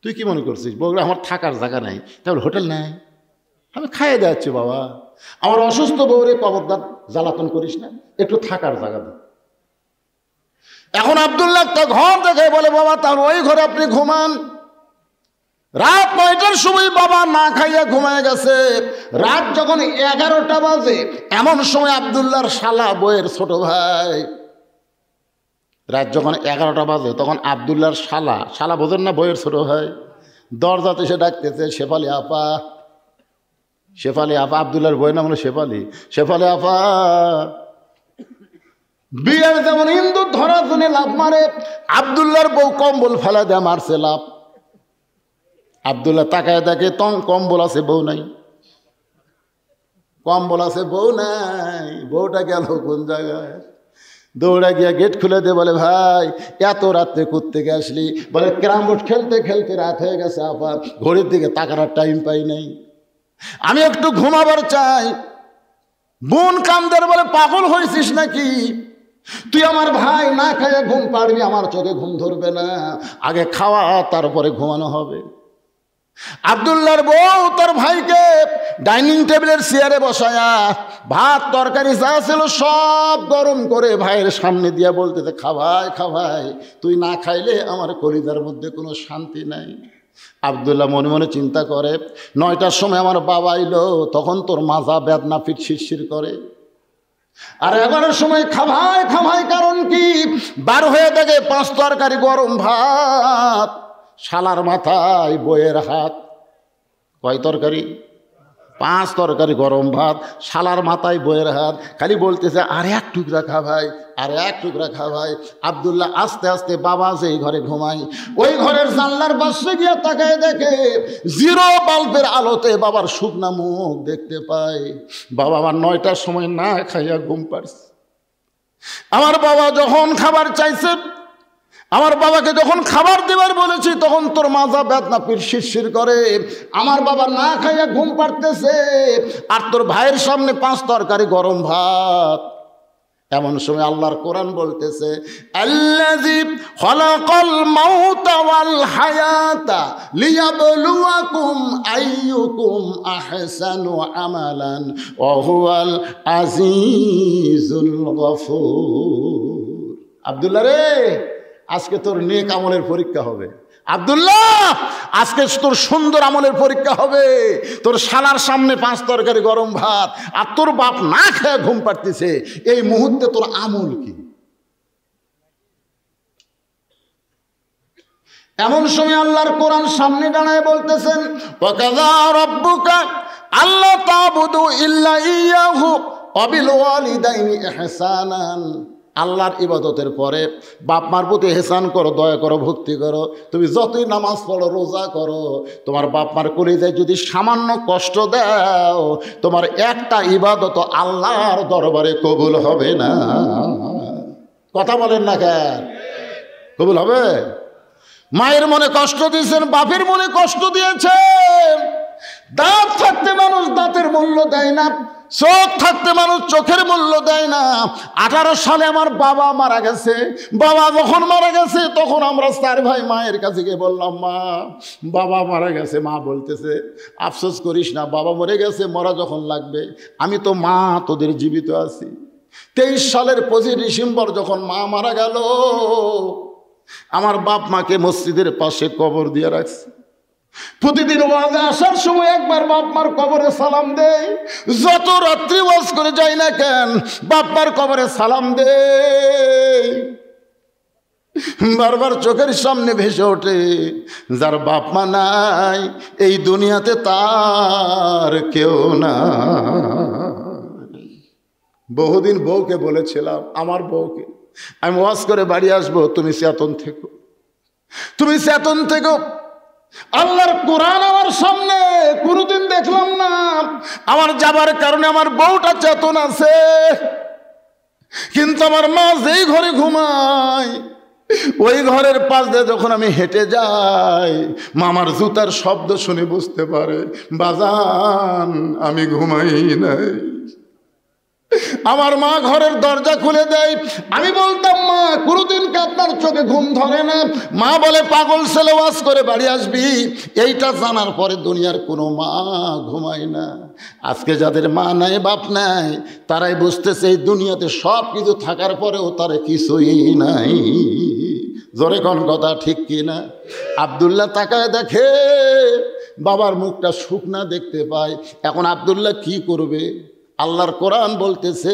তুই কি মনে করছিস বগুড়া আমার থাকার জায়গা নাই তাহলে হোটেল নাই? আমি খাইয়ে দেওয়াচ্ছি বাবা, আমার অসুস্থ বউরে কবরদার জ্বালাতন করিস না, একটু থাকার জায়গা দে। এখন আব্দুল্লাহ তো ঘর দেখে বলে বাবা তার ওই ঘরে আপনি ঘুমান। রাত 9টার সময় বাবা না খাইয়া ঘুমায় গেছে। রাত যখন 11টা বাজে এমন সময় আব্দুল্লাহর শালা বউয়ের ছোট ভাই, রাত যখন 11টা বাজে তখন আব্দুল্লাহর শালা, শালা বোঝেন না বউয়ের ছোট ভাই, দরজাতে এসে ডাকতেছে শেফালি আপা, শেফালি আপা। আব্দুল্লাহর বইয়ের নাম হলো শেফালি। শেফালি আপা, বিয়ের যেমন ইন্দুর ধরার জন্য লাভ মারে, আব্দুল্লাহর বউ কম্বল ফেলা দেয় মারছে লাভ। আব্দুল্লাহ তাকায় দেখে কম্বল আছে বউ নাই, কম্বল আছে বউ নাই, বউটা গেল কোন জায়গায়? দৌড়া গিয়া গেট খুলে দিয়ে বলে ভাই এত রাত্রে কোত্থেকে আসলি? বলে ক্যারাম বোর্ড খেলতে খেলতে রাত হয়ে গেছে আপা, ঘড়ির দিকে তাকানোর টাইম পাই নাই, আমি একটু ঘুমাবার চাই। বোন কামদের বলে পাগল হয়েছিস নাকি? তুই আমার ভাই, না খাইয়া ঘুম পাড়বি, আমার চোখে ঘুম ধরবে না, আগে খাওয়া তারপরে ঘুমানো হবে। আব্দুল্লাহর বউ তার ভাইকে ডাইনিং টেবিলের চেয়ারে বসায়া ভাত তরকারি যা ছিল সব গরম করে ভাইয়ের সামনে দিয়া বলতেছে খাভাই খাভাই, তুই না খাইলে আমার কলিজার মধ্যে কোনো শান্তি নাই। আব্দুল্লাহ মনে মনে চিন্তা করে 9টার সময় আমার বাবা এলো, তখন তোর মাজা বেদনা ফিট শিরশির করে, আর 11টার সময় খাভাই খাভাই কারণ কি? বার হয়ে দেখে 5 তরকারি গরম ভাত, শালার মাথায় বইয়ের হাত। কয় তরকারি? 5 তরকারি গরম ভাত, শালার মাথায় বইয়ের হাত। খালি বলতেছে আর এক টুকরা খা ভাই, আর এক টুকরা খা ভাই। আব্দুল্লাহ আস্তে আস্তে বাবা যেই ঘরে ঘুমাই ওই ঘরের জানলার পাশে গিয়ে তাকায় দেখে 0 বাল্বের আলোতে বাবার শুকনা মুখ দেখতে পায়। বাবা আমার 9টার সময় না খাইয়া ঘুম পাড়ছে। আমার বাবা যখন খাবার চাইছে, আমার বাবাকে যখন খাবার দেবার বলেছি তখন তোর মাজা বেদনা পিঠ শিরশির করে, আমার বাবা না খাইয়া ঘুম পাড়তেছে, আর তোর ভাইয়ের সামনে 5 তরকারি গরম ভাত। এমন সময় আল্লাহর কোরআন বলতেছে আল্লাযী খালাকাল মাউতা ওয়াল হায়াতা লিয়াবলুয়াকুম আইয়ুকুম আহসানু আমালান ওয়া হুয়াল আজিজুল গফুর। আব্দুল্লাহ রে, আজকে তোর নেক আমলের পরীক্ষা হবে। আব্দুল্লাহ আজকে তোর সুন্দর আমলের পরীক্ষা হবে। তোর শালার সামনে 5 তরকারি গরম ভাত, আর তোর বাপ না খেয়ে ঘুম পাড়তেছে, এই মুহূর্তে তোর আমল কি? এমন সময় আল্লাহর কোরআন সামনে দাঁড়ায় বলতেছেন ওয়াকাযা রাব্বুকা আল্লা তা'বুদু ইল্লা ইয়্যাহু ওয়া বিল ওয়ালিদাইনি ইহসানান। আল্লাহর ইবাদতের পরে বাপ মার প্রতি এহসান করো, দয়া করো, ভক্তি করো। তুমি যতই নামাজ পড়ো, রোজা করো, তোমার বাপ মার কলিজায় যদি সামান্য কষ্ট দাও, তোমার একটা ইবাদত আল্লাহর দরবারে কবুল হবে না। কথা বলেন না কেন? কবুল হবে? মায়ের মনে কষ্ট দিয়েছেন, বাপের মনে কষ্ট দিয়েছেন। দাঁত থাকতে মানুষ দাঁতের মূল্য দেয় না, চোখ থাকতে মানুষ চোখের মূল্য দেয় না। 18 সালে আমার বাবা মারা গেছে। বাবা যখন মারা গেছে তখন আমরা 4 ভাই মায়ের কাছে গিয়ে বললাম, মা বাবা মারা গেছে। মা বলতেছে, আফসোস করিস না, বাবা মরে গেছে, মরা যখন লাগবে। আমি তো মা তোদের জীবিত আছি। 23 সালের 25 ডিসেম্বর যখন মা মারা গেল, আমার বাপ মাকে মসজিদের পাশে কবর দিয়ে রাখছে। প্রতিদিন ওয়াজে আসার সময় একবার বাপ মার কবরে সালাম দেই। যত রাত্রি ওয়াজ করে যাই না কেন, বাপ মার কবরে সালাম দেই। বারবার চোখের সামনে ভেসে ওঠে, যার বাপ মা নাই এই দুনিয়াতে তার কেউ না। বহুদিন বউকে বলেছিলাম, আমার বউকে, আমি ওয়াজ করে বাড়ি আসবো, তুমি চেতন থেকো, তুমি চেতন থেকো। আল্লাহর কোরআন আমার সামনে কোনোদিন দেখলাম না। আমার যাবার কারণে আমার বউটা চেতন আছে, কিন্তু আমার মা যেই ঘরে ঘুমায় ওই ঘরের পাশ দিয়ে যখন আমি হেঁটে যাই, মামার জুতার শব্দ শুনে বুঝতে পারে বাজান আমি ঘুমাই নাই। আমার মা ঘরের দরজা খুলে দেয়। আমি বলতাম, মা কোনোদিন কি আপনার চোখে ঘুম ধরে না? মা বলে, পাগল ছেলে, ওয়াজ করে বাড়ি আসবি। এইটা জানার পরে দুনিয়ার কোনো মা ঘুমায় না। আজকে যাদের মা নাই, বাপ নাই, তারাই বুঝতেছে এই দুনিয়াতে সব কিছু থাকার পরেও তারা কিছুই নাই। জোরে কোন কথা, ঠিক কি না? আব্দুল্লাহ তাকায় দেখে বাবার মুখটা শুকনা দেখতে পায়। এখন আব্দুল্লাহ কি করবে? আল্লাহর কোরআন বলতেছে,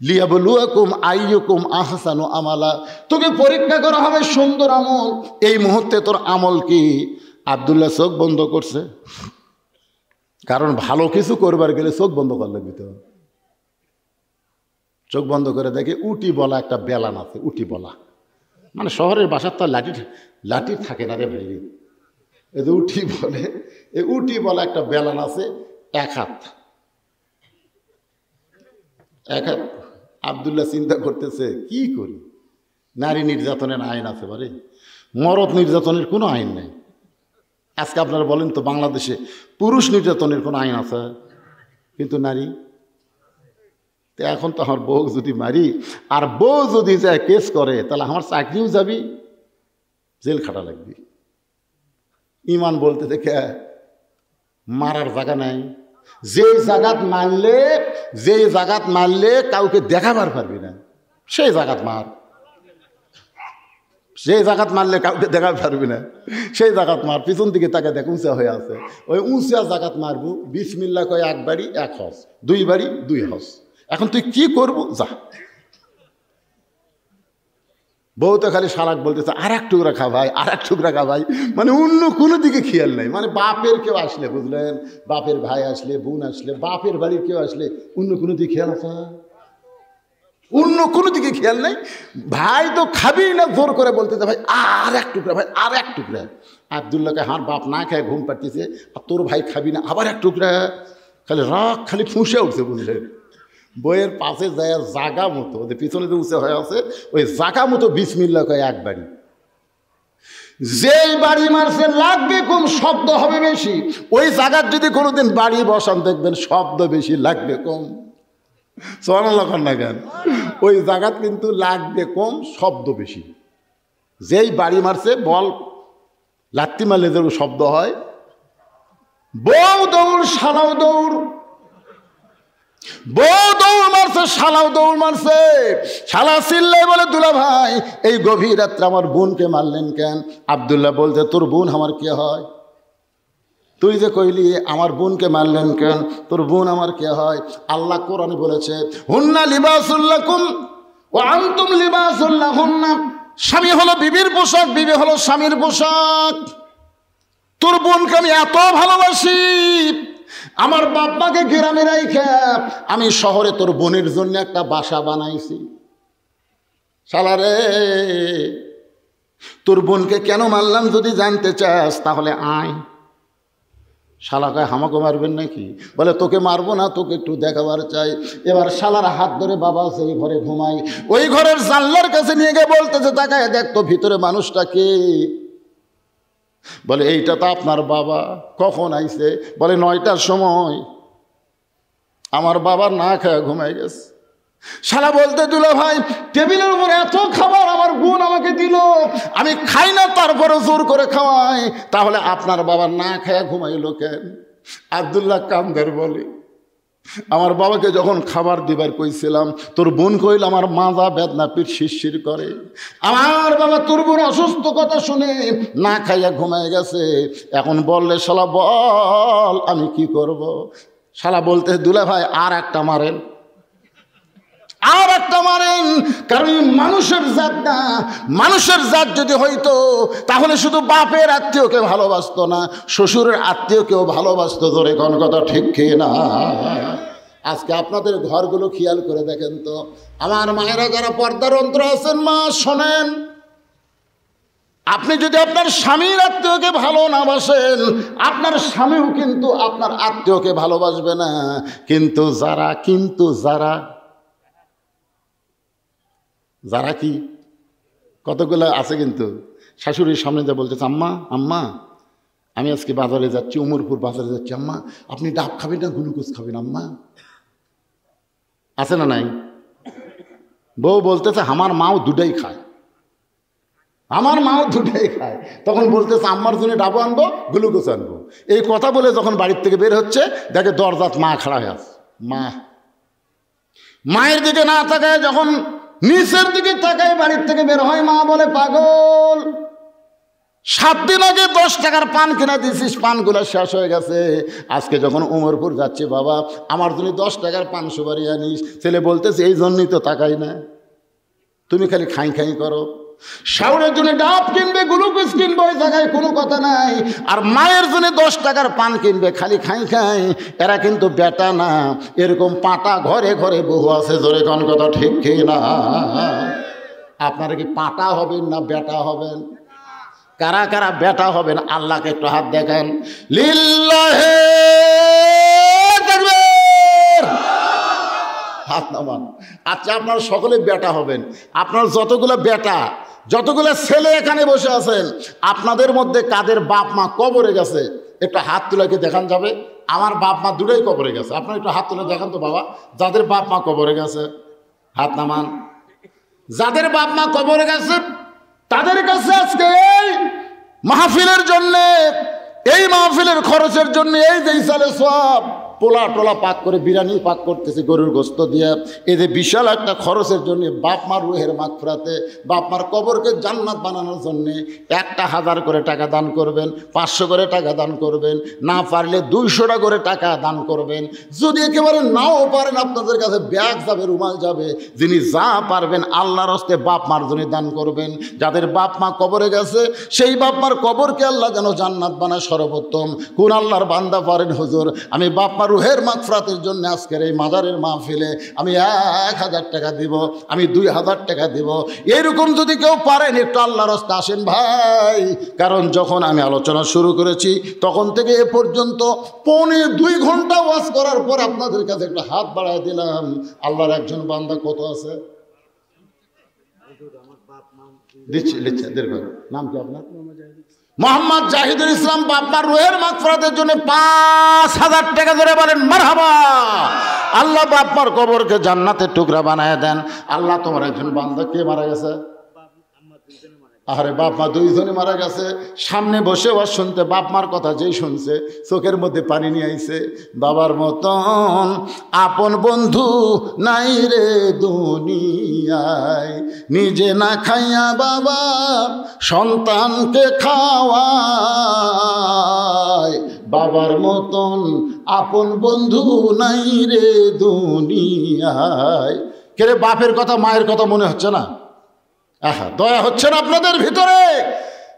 লিয়াবলুয়াকুম আইয়ুকুম আহসানু আমালা, তোকে পরীক্ষা করা হবে সুন্দর আমল। এই মুহূর্তে তোর আমল কি? আব্দুল্লাহ চোখ বন্ধ করছে, কারণ ভালো কিছু করবার গেলে চোখ বন্ধ করা লাগবে। তো চোখ বন্ধ করে দেখে উটি বলা একটা বেলান আছে। উটি বলা মানে শহরের বাসার তো লাঠি থাকে না রে ভাই, এই যে উটি বলে, এই উটি বলা একটা বেলান আছে, এক হাত। আব্দুল্লাহ চিন্তা করতেছে, কি করি? নারী নির্যাতনের আইন আছে বারে, মরদ নির্যাতনের কোনো আইন নেই। আজকে আপনারা বলেন তো, বাংলাদেশে পুরুষ নির্যাতনের কোনো আইন আছে, কিন্তু নারী। তো এখন তো আমার বউ যদি মারি, আর বউ যদি যায় কেস করে, তাহলে আমার চাকরিও যাবি, জেল খাটা লাগবে। ইমান বলতে দেখে মারার জায়গা নাই। যেই জাগাত মারলে কাউকে দেখাবার পারবি না, সেই জাগাত মার। সেই জাগাত মারলে কাউকে দেখাতে পারবি না, সেই জাগাত মার। পিছন দিকে তাকে দেখ উঁচা হয়ে আছে, ওই উঁচা জাগাত মারবো। বিসমিল্লাহ কয় 1 বাড়ি 1 হজ, 2 বাড়ি 2 হজ। এখন তুই কি করবো? যা। বউ তো খালি শালাক বলতেছে, আর এক টুকরা খা ভাই, আর এক টুকরা খা ভাই। মানে অন্য কোনো দিকে খেয়াল নাই। মানে বাপের কেউ আসলে, বুঝলেন, বাপের ভাই আসলে, বোন আসলে, বাপের বাড়ির কেউ আসলে অন্য কোনো দিকে খেয়াল আছে? অন্য কোনো দিকে খেয়াল নাই। ভাই তো খাবি না, জোর করে বলতেছে, ভাই আর এক টুকরা, ভাই আর এক টুকরা। আব্দুল্লাহকে হার বাপ না খায় ঘুম পাড়তেছে, আর তোর ভাই খাবি না, আবার এক টুকরা। খালি রাগ খালি ফুঁসে উঠছে, বুঝলেন। বইয়ের পাশে যায় জাগা মতো, ওদের পিছনে যে উঁচে হয়ে আছে, ওই জাগা মতো বিসমিল্লাহ কয় 1 বাড়ি। যেই বাড়ি মারছে লাগবে কম, শব্দ হবে বেশি। ওই জায়গার যদি কোনোদিন বাড়ি বসান, দেখবেন শব্দ বেশি, লাগবে কম। সুবহানাল্লাহ না কেন? ওই জায়গাত কিন্তু লাগবে কম, শব্দ বেশি। যেই বাড়ি মারছে, বল লাত্তি মারলে যে শব্দ হয়। বউ দৌড়, শালাও দৌড়। বউ দৌড় মারছে, শালাও দৌড় মারছে। শালা চিল্লাই বলে, দুলা ভাই এই গভীর রাত্রে আমার বোনকে মারলেন কেন? আব্দুল্লাহ বলছে, তোর বোন আমার কে হয়? তুই যে কইলি আমার বোনকে মারলেন কেন? তোর বোন আমার কে হয়? আল্লাহ কোরআনে বলেছে, হুন্না লিবাসুল লাকুম ওয়া আনতুম লিবাসুল লাহুন্না। স্বামী হলো বিবির পোশাক, বিবি হলো স্বামীর পোশাক। তোর বোনকে আমি এত ভালোবাসি, আমার বাপ মাকে গ্রামে রাইখা আমি শহরে তোর বোনের জন্য একটা বাসা বানাইছি। শালা রে, তোর বোনকে কেন মারলাম যদি জানতে চাস তাহলে আয়। শালা কয় আমাকে মারবেন নাকি? বলে তোকে মারবো না, তোকে একটু দেখাবার চাই। এবার শালার হাত ধরে বাবা সেই ঘরে ঘুমাই, ওই ঘরের জানলার কাছে নিয়ে গিয়ে বলতেছে তাকায় দেখ তো ভিতরে মানুষটা কে। বলে এইটা তো আপনার বাবা। কখন আইছে? বলে 9টার সময়। আমার বাবা না খায় ঘুমাই গেছে। শালা বলতে দিল ভাই টেবিলের উপর এত খাবার আমার বোন আমাকে দিল, আমি খাই না তারপরে জোর করে খাওয়াই, তাহলে আপনার বাবা না খায় ঘুমাইলো কেন? আব্দুল্লাহ কামদার বলে আমার বাবাকে যখন খাবার দিবার কইছিলাম তোর বোন কইল আমার মাজা বেদনা পিঠ শিরশির করে। আমার বাবা তোর বোন অসুস্থ কথা শুনে না খাইয়া ঘুমায় গেছে, এখন বললে শালা বল আমি কি করব? শালা বলতে দুলা ভাই আর একটা মারেন, আর একটা মারেন। কারণ মানুষের জাত না, মানুষের জাত যদি হইতো তাহলে শুধু বাপের আত্মীয়কে ভালোবাসতো না, শ্বশুরের আত্মীয়কেও ভালোবাসতো। ধরে কোন কথা ঠিক খেয়ে না? আজকে আপনাদের ঘরগুলো খেয়াল করে দেখেন তো, আমার মায়েরা যারা পর্দার অন্তর আছেন মা শোনেন, আপনি যদি আপনার স্বামীর আত্মীয়কে ভালো না বাসেন, আপনার স্বামীও কিন্তু আপনার আত্মীয়কে ভালোবাসবে না। কিন্তু যারা যারা কি কতগুলো আছে কিন্তু শাশুড়ির সামনে যা বলতেছে আম্মা আম্মা আমি আজকে বাজারে যাচ্ছি, উমরপুর বাজারে যাচ্ছি, আম্মা আপনি ডাব খাবেন না গ্লুকোজ খাবেন আম্মা? আছে না নাই? বউ বলতেছে আমার মাও দুটাই খায়, আমার মাও দুটাই খায়। তখন বলতেছে আম্মার জন্য ডাবো আনবো গ্লুকোজ আনবো। এই কথা বলে যখন বাড়ির থেকে বের হচ্ছে দেখে দরজাত মা খাড়া হয়ে আছে। মায়ের দিকে না তাকায় যখন নিচের দিকে তাকায় বাড়ির থেকে বের হয়, মা বলে পাগল 7 দিন আগে 10 টাকার পান কিনা দিছিস, পানগুলো শেষ হয়ে গেছে, আজকে যখন উমরপুর যাচ্ছে বাবা আমার জন্য 10 টাকার পান সুপারি আনিস। ছেলে বলতেছে এই জন্যই তো তাকাই না, তুমি খালি খাই খাই করো। শাওরের জন্য ডাব কিনবে গ্লুকোজ কিনবে ওই জায়গায় কোনো কথা নাই, আর মায়ের জন্য 10 টাকার পান কিনবে খালি খাই খাই। এরা কিন্তু বেটা না, এরকম পাটা ঘরে ঘরে বহু আছে। জোরে কোন কথা ঠিক খেয়ে না? আপনারা কি পাটা হবেন না বেটা হবেন? কারা কারা বেটা হবেন আল্লাহকে একটু হাত দেখান। লিল্লাহে তাকবীর, হাত নামান। আচ্ছা আপনারা সকলে বেটা হবেন। আপনার যতগুলো বেটা, যতগুলো ছেলে এখানে বসে আছেন, আপনাদের মধ্যে কাদের বাপ মা কবরে গেছে একটু হাত তুলে দেখান যাবে? আমার বাপ মা দুটোই কবরে গেছে। আপনারা একটু হাত তুলে দেখান তো বাবা, যাদের বাপ মা কবরে গেছে হাত নামান। যাদের বাপ মা কবরে গেছে তাদের কাছে আজকে এই মাহফিলের জন্যে, এই মাহফিলের খরচের জন্য এই যে সালে সব পোলা টোলা পাক করে বিরিয়ানি পাক করতেছে গরুর গোস্ত দিয়ে, এই যে বিশাল একটা খরচের জন্য বাপ মার রুহের মাগফিরাতে, বাপ মার কবরকে জান্নাত বানানোর জন্যে 1000 করে টাকা দান করবেন, 500 করে টাকা দান করবেন, না পারলে 200 করে টাকা দান করবেন। যদি একেবারে নাও পারেন আপনাদের কাছে ব্যাগ যাবে, রুমাল যাবে, যিনি যা পারবেন আল্লাহর হস্তে বাপ মার জন্য দান করবেন। যাদের বাপ মা কবরে গেছে সেই বাপ মার কবরকে আল্লাহ যেন জান্নাত বানায় সর্বোত্তম। কোন আল্লাহর বান্দা পারেন হুজুর আমি বাপ মার রুহের মাগফিরাতের জন্য আজকের এই মাজারের মাহফিলে আমি 1000 টাকা দিব, আমি 2000 টাকা দিব, এরকম যদি কেউ পারেন একটু আল্লাহর রাস্তায় আসেন ভাই। কারণ যখন আমি আলোচনা শুরু করেছি তখন থেকে এ পর্যন্ত 2.25 ঘন্টা ওয়াজ করার পর আপনাদের কাছে একটা হাত বাড়ায় দিলাম। আল্লাহর একজন বান্দা কত আছে দিচ্ছি লিখছে, নাম কি আপনার? মোহাম্মদ জাহিদুল ইসলাম। বাপমার রুহের মাগফিরাতের জন্য 5000 টাকা ধরে বলেন মারহাবা। আল্লাহ বাপমার কবরকে জান্নাতের টুকরা বানায় দেন। আল্লাহ তোমার একজন বান্দা কে মারা গেছে? আরে বাপ মা 2 জনে মারা গেছে। সামনে বসে ওয়াজ শুনতে বাপ মার কথা যেই শুনছে চোখের মধ্যে পানি নিয়ে আইছে। বাবার মতন আপন বন্ধু নাই রে দুনিয়ায়, নিজে না খাইয়া বাবা সন্তানকে খাওয়ায়। বাবার মতন আপন বন্ধু নাই রে দুনিয়ায়। কে রে বাপের কথা মায়ের কথা মনে হচ্ছে না? আহা, দয়া হচ্ছে না আপনাদের ভিতরে?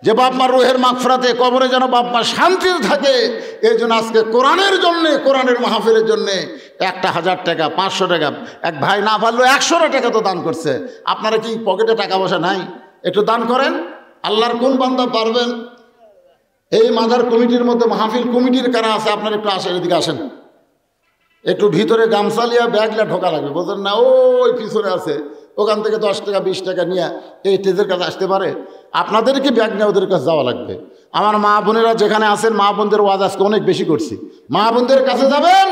যে বাপ মার রুহের মাগফিরাতে কবরে যেন বাপ মা শান্তিতে থাকে। এই জন্য আজকে কোরআনের জন্যে, কোরআনের মাহফিলের জন্যে 1,000 টাকা, 500 টাকা, এক ভাই না পারলেও 100 টাকা তো দান করছে। আপনারা কি পকেটে টাকা পয়সা নাই? একটু দান করেন। আল্লাহর কোন বান্দা পারবেন? এই মাজার কমিটির মধ্যে মাহফিল কমিটির কারা আছে? আপনারা একটু আসেন, এদিকে আসেন। একটু ভিতরে গামছা লিয়া ব্যাগলা ঢোকা লাগবে, বোঝেন না? ওই পিছনে আছে, ওখান থেকে 10 টাকা 20 টাকা নিয়ে এই স্টেজের কাছে আসতে পারে। আপনাদেরকে ব্যাগ নিয়ে ওদের কাছে যাওয়া লাগবে। আমার মা বোনেরা যেখানে আছেন, মা বোনদের ওয়াজ আজকে অনেক বেশি করছি। মা বোনদের কাছে যাবেন,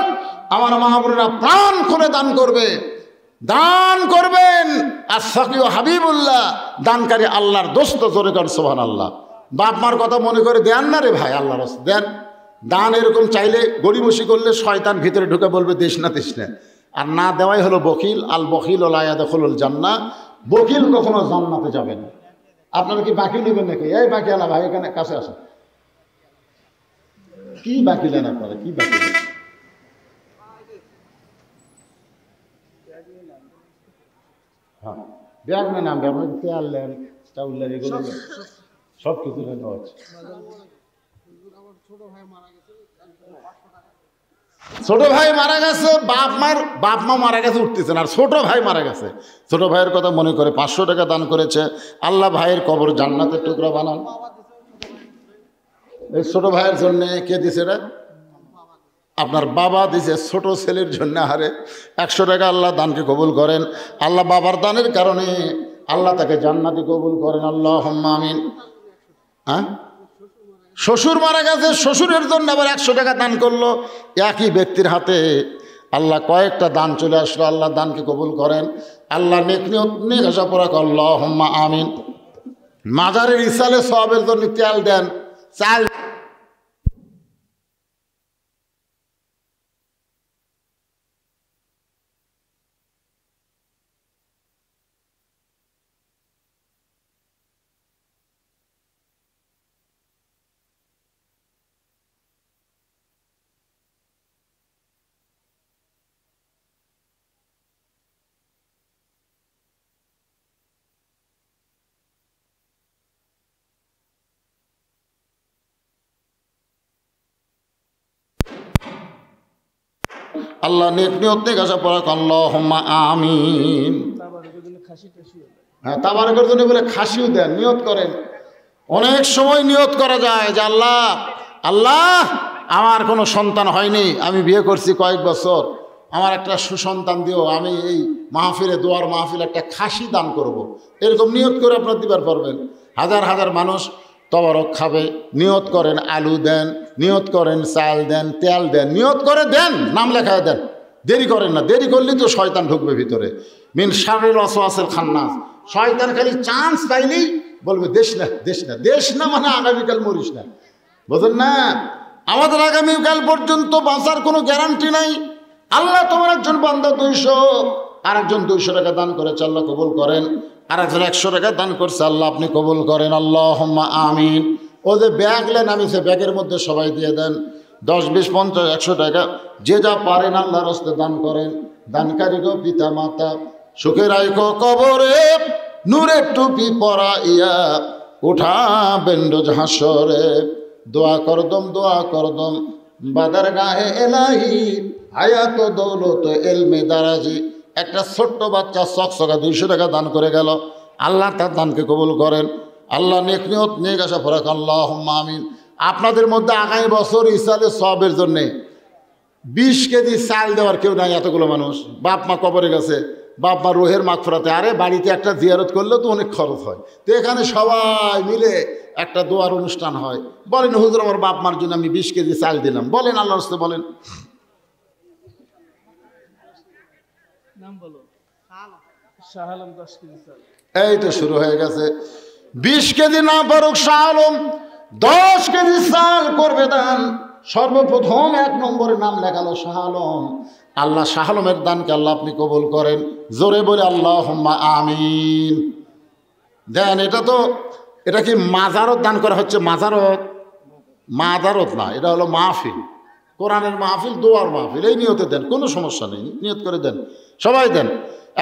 আমার মা বোনেরা প্রাণ খুলে দান করবে, দান করবেন। আর সাকিও হাবিবুল্লাহ, দানকারী আল্লাহর দোস্ত, জোরে কর সুবহানাল্লাহ। বাপ মার কথা মনে করে দেন না রে ভাই, আল্লাহর রাস্তায় দেন। দান এরকম চাইলে গড়িমসি করলে শয়তান ভিতরে ঢুকে বলবে দেশ না তেস না। আর না দেওয়াই হলো বখিল। আল বখিল লা ইয়াদখুলুল জান্নাহ, বখিল কখনো জান্নাতে যাবে না। আপনারা কি বাকি নেবেন নাকি? এই বাকি আলা ভাই, এখানে কাছে আসেন। কি বাকি নেন আপনারা? কি বাকি নেন? হ্যাঁ, ব্যাগ না নামবে, আপনার তেল নেন, চাউল নেন, এগুলো সব কিছু নেন। ছোট ভাই মারা গেছে, বাপ মা মারা গেছে, উঠতেছেন। আর ছোট ভাই মারা গেছে, ছোট ভাইয়ের কথা মনে করে 500 টাকা দান করেছে। আল্লাহ ভাইয়ের কবর জান্নাতের টুকরা বানান। এই ছোট ভাইয়ের জন্য কে দিছে রে? আপনার বাবা দিছে ছোট ছেলের জন্য। হারে 100 টাকা আল্লাহ দানকে কবুল করেন। আল্লাহ বাবার দানের কারণে আল্লাহ তাকে জান্নাতি কবুল করেন। আল্লাহুম্মা আমিন। হ্যাঁ, শ্বশুর মারা গেছে, শ্বশুরের জন্য আবার 100 টাকা দান করলো। একই ব্যক্তির হাতে আল্লাহ কয়েকটা দান চলে আসলো। আল্লাহ দানকে কবুল করেন। আল্লাহ নেক নিয়ত আশা পড়াক। আল্লাহুম্মা আমিন। মাজারের ইসালে সওয়াবের জন্য তেল দেন, চাল। আল্লাহ নেক নিয়ত নেক আশা পড়াক। আল্লাহুম্মা আমিন। হ্যাঁ, তাবারকের জন্য বলে খাসিও দেন, নিয়ত করেন। অনেক সময় নিয়ত করা যায় যে আল্লাহ, আল্লাহ আমার কোনো সন্তান হয়নি, আমি বিয়ে করছি কয়েক বছর, আমার একটা সুসন্তান দিও, আমি এই মাহফিলে, দোয়ার মাহফিলে একটা খাসি দান করব। এরকম নিয়ত করে আপনার দিবার পারবেন। হাজার হাজার মানুষ তবারক খাবে, নিয়ত করেন। আলু দেন, নিয়ত করেন। চাল দেন, তেল দেন, নিয়ত করে দেন, নাম লেখায় দেন। দেরি করেন না, দেরি করলেই তো শয়তান ঢুকবে ভিতরে। মিন শাররিল ওয়াসওয়াসিল খান্নাস, শয়তান খালি চান্স পাইলেই বলবে দেশ না, দেশ না। দেশ না মানে আগামীকাল মরিস না, বুঝলেন না? আমাদের আগামীকাল পর্যন্ত বাঁচার কোনো গ্যারান্টি নাই। আল্লাহ তোমার একজন বান্দা 200, আর একজন 200 টাকা দান করেছে, আল্লাহ কবুল করেন। আর একজন 100 টাকা দান করছে, আল্লাহ আপনি কবুল করেন। আল্লাহুম্মা আমিন। ও যে ব্যাগ লেন, আমি সে ব্যাগের মধ্যে সবাই দিয়ে দেন। 10, 20, 50, 100 টাকা যে যা পারেন আল্লাহর রাস্তায় দান করেন। দানকারী গো পিতা মাতা, সুখে রাখো কবরে, নূরের টুপি পরাইয়া উঠাবেন রোজ হাসরে। দোয়া করদম, দোয়া করদম, বাদার গায়ে এলাহি, হায়াত দৌলত এলমে দারাজি। একটা ছোট্ট বাচ্চা চকচকা 200 টাকা দান করে গেল, আল্লাহ তার দানকে কবুল করেন। আল্লাহ নেক নিয়ত নেক আশা ফরাক। আল্লাহুম্মা আমিন। আপনাদের মধ্যে আগামী বছর ইসালে সওয়াবের জন্যে 20 কেজি চাল দেওয়ার কেউ নাই। এতগুলো মানুষ, বাপ মা কবরে গেছে, বাপ মা রুহের মাগফিরাতে। আরে বাড়িতে একটা জিয়ারত করলেও তো অনেক খরচ হয়, তো এখানে সবাই মিলে একটা দোয়ার অনুষ্ঠান হয়। বলেন হুজুর আমার বাপ মার জন্য আমি 20 কেজি চাল দিলাম, বলেন আল্লাহর রাস্তায় বলেন। এই তো শুরু হয়ে গেছে। 20 কেজি না পারুক শাহ আলম 10 কেজি চাল করবে দান। সর্বপ্রথম 1 নম্বরে নাম লেখালো শাহ আলম। আল্লাহ শাহ আলমের দানকে আল্লাহ আপনি কবুল করেন। জোরে বলে আল্লাহুম্মা আমিন। দেন। এটা কি মাজারত দান করা হচ্ছে? মাজারত না, এটা হলো মাহফিল, কোরআনের মাহফিল, দোয়ার মাহফিল। এই নিয়তে দেন, কোনো সমস্যা নেই, নিয়ত করে দেন, সবাই দেন।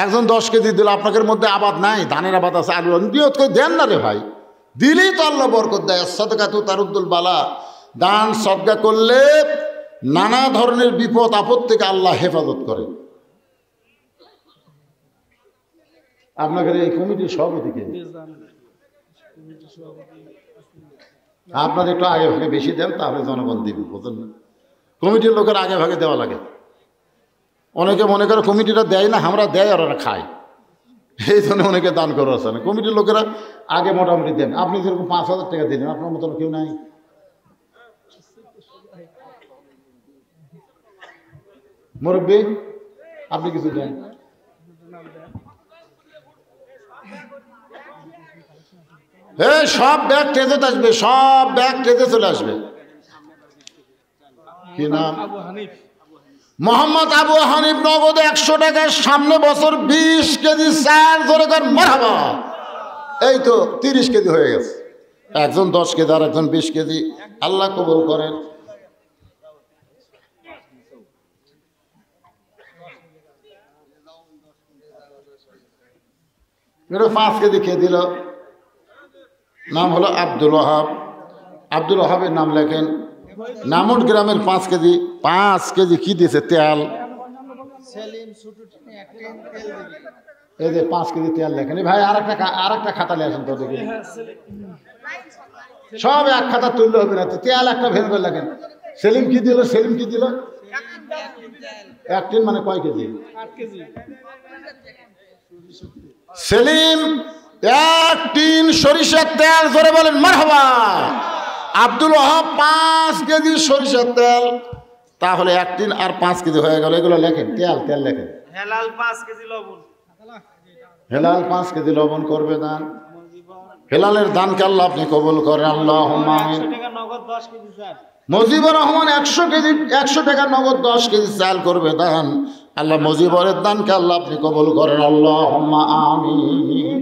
একজন 10 কেজি দিল, আপনাদের মধ্যে আবাদ নাই, ধানের আবাদ আছে, আলু, নিয়ত করে দেন না রে ভাই, দিলেই তো আল্লাহ বরকত দেয়। সাদকাতু তারুদ্দুল বালা, দান সদকা করলে নানা ধরনের বিপদ আপদ থেকে আল্লাহ হেফাজত করে। আপনাদের এই কমিটির সভাপতিকে আপনারা একটু আগে ভাগে বেশি দেন, তাহলে জনগণ দিবে, বুঝলেন না? কমিটির লোকের আগে ভাগে দেওয়া লাগে। অনেকে মনে করে কমিটিটা দেয় না, আমরা দেয় আর ওরা খায়, এই জন্য অনেকে দান করা আছে না। কমিটির লোকেরা আগে মোটামুটি দেন। আপনি যেরকম 5,000 টাকা দিলেন, আপনার মতন কেউ নাই। মুরব্বী আপনি কিছু দেন। এই সব ব্যাগ টেজে আসবে, সব ব্যাগ টেজে চলে আসবে। কি নাম? মোহাম্মদ আবু হানিফ। নগদে 100 টাকার সামনে বছর 20 কেজি চাল, ধরে কর মারহাবা। এই তো 30 কেজি হয়ে গেছে। একজন 10 কেজি আর একজন 20 কেজি। আল্লাহ কবুল করেন। এটা 5 কেজি খেয়ে দিল। নাম হলো আব্দুল ওয়াহাব। আব্দুল ওয়াহাবের নাম লেখেন। নামুট গ্রামের 5 কেজি। 5 কেজি কি দিয়েছে? তেল। এই যে 5 কেজি তেল লেখেন। ভাই আর একটা খাতা নিয়ে আসেন তো দেখি। সব এক খাতা তুললে হবে না, তেল একটা ভেল করে লেখেন। সেলিম কি দিল? সেলিম কি দিল? 1 টিন মানে কয় কেজি? 8 কেজি। সেলিম 1 টিন সরিষার তেল, জোরে বলেন মারহাবা। আব্দুল ওয়াহাব 5 কেজি সরিষার তেল, তাহলে 1 টিন আর 5 কেজি হয়ে গেল। এগুলো লেখেন, তেল লেখেন। হেলাল 5 কেজি লবণ। হেলাল 5 কেজি লবণ করবে দান। হেলালের দানকে আল্লাহ আপনি কবুল করেন। আল্লাহুম্মা আমিন। মুজিবুর রহমান 100 টাকা নগদ 10 কেজি চাল করবে দান। আল্লাহ মুজিবরের দানকে আল্লাহ আপনি কবুল করেন। আল্লাহুম্মা আমিন।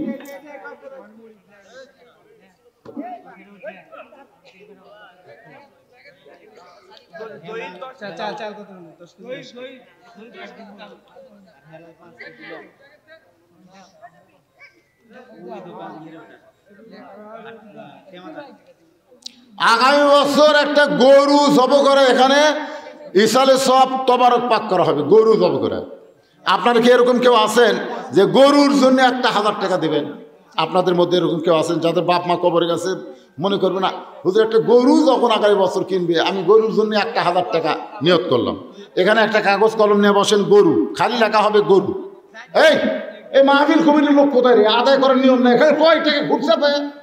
আগামী বছর একটা গরু জব করে এখানে ইসালে সব তবারক পাক করা হবে। গরু জব করে। আপনারা কি এরকম কেউ আছেন যে গরুর জন্য 1,000 টাকা দিবেন? আপনাদের মধ্যে এরকম কেউ আছেন যাদের বাপ মা কবরে গেছে, মনে করবে না হুজুর একটা গরু যখন আগামী বছর কিনবে, আমি গরুর জন্য 1,000 টাকা নিয়ত করলাম। এখানে একটা কাগজ কলম নিয়ে বসেন, গরু, খালি লেখা হবে গরু। এই মাহফিল কমিটির লোক কোথায় রে? আদায় করার নিয়ম নেই। এখানে কয় টাকা ঘুরছে,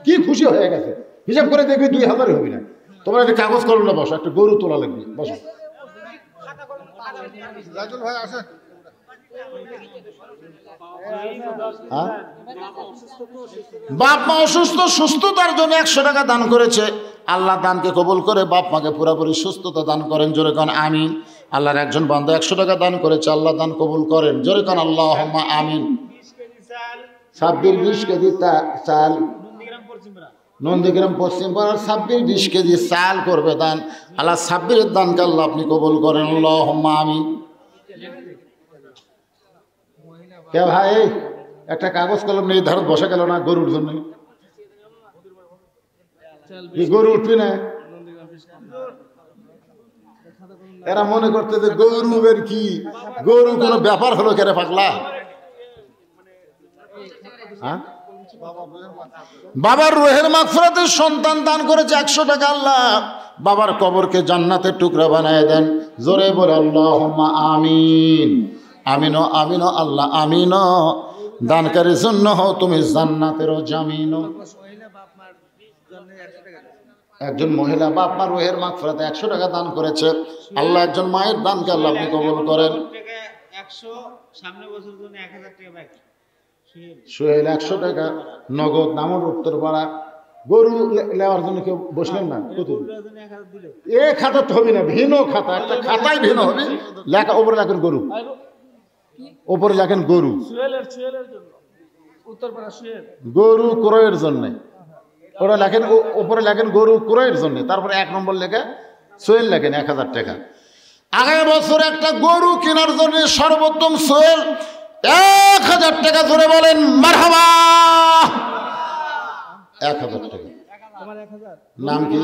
কি খুশি হয়ে গেছে, হিসাব করে দেখবি 2,000 হবে না। তোমরা একটা কাগজ কলম না বসো, একটা গরু তোলা লাগবে, বসো। ভাই আসে। বাপ মা অসুস্থ, সুস্থতার জন্য 100 টাকা দান করেছে। আল্লাহ দানকে কবুল করে বাপ মাকে পুরোপুরি সুস্থতা দান করেন। জোরে কান আমিন। আল্লাহর একজন বান্দা 100 টাকা দান করেছে, আল্লাহ দান কবুল করেন। জোরে কান আল্লাহুম্মা আমিন। 20 কেজি চাল নন্দীগ্রাম পশ্চিম পাড়ার 20 কেজি চাল করবে দান। আল্লাহ 26 দানকে আল্লাহ আপনি কবুল করেন। আল্লাহুম্মা আমিন। কে ভাই একটা কাগজ কলম নেই, ধারত বসে গেল না গরুর জন্য? গরু উঠবি না? এরা মনে করতে যে গরুর কি, গরু কোনো ব্যাপার হলো কেরে পাগলা? বাবার রুহের মাগফিরাতের সন্তান দান করেছে 100 টাকা। আল্লাহ বাবার কবরকে জান্নাতের টুকরা বানায় দেন। জোরে বলে আল্লাহুম্মা আমিন। আমিনো আমিনো আল্লাহ আমিনো। দানকারীর জন্য হও তুমি জান্নাতেরও জামিনো। একজন মহিলা বাপ মার রুহের মাগফিরাতে 100 টাকা দান করেছে। আল্লাহ একজন মায়ের দানকে আল্লাহ আপনি কবুল করেন। সোহেল 100 টাকা নগদ নামর উত্তরপাড়া। গরু নেওয়ার জন্য কেউ বসলেন না? এ খাতা তো হবে না, ভিন্ন খাতা, একটা খাতায় ভিন্ন হবে। লেখা ওপরে লেখেন গরু, ওপরে লেখেন গরু, গরু ক্রয়ের জন্য। ওরা লেখেন ওপরে লেখেন গরু ক্রয়ের জন্য। তারপরে 1 নম্বর লেখে সোহেল লেখেন 1000 টাকা। আগামী বছর একটা গরু কেনার জন্য সর্বোত্তম সোহেল 1000 টাকা। ধরে বলেন মারহাবা। 1000 টাকা। নাম কি?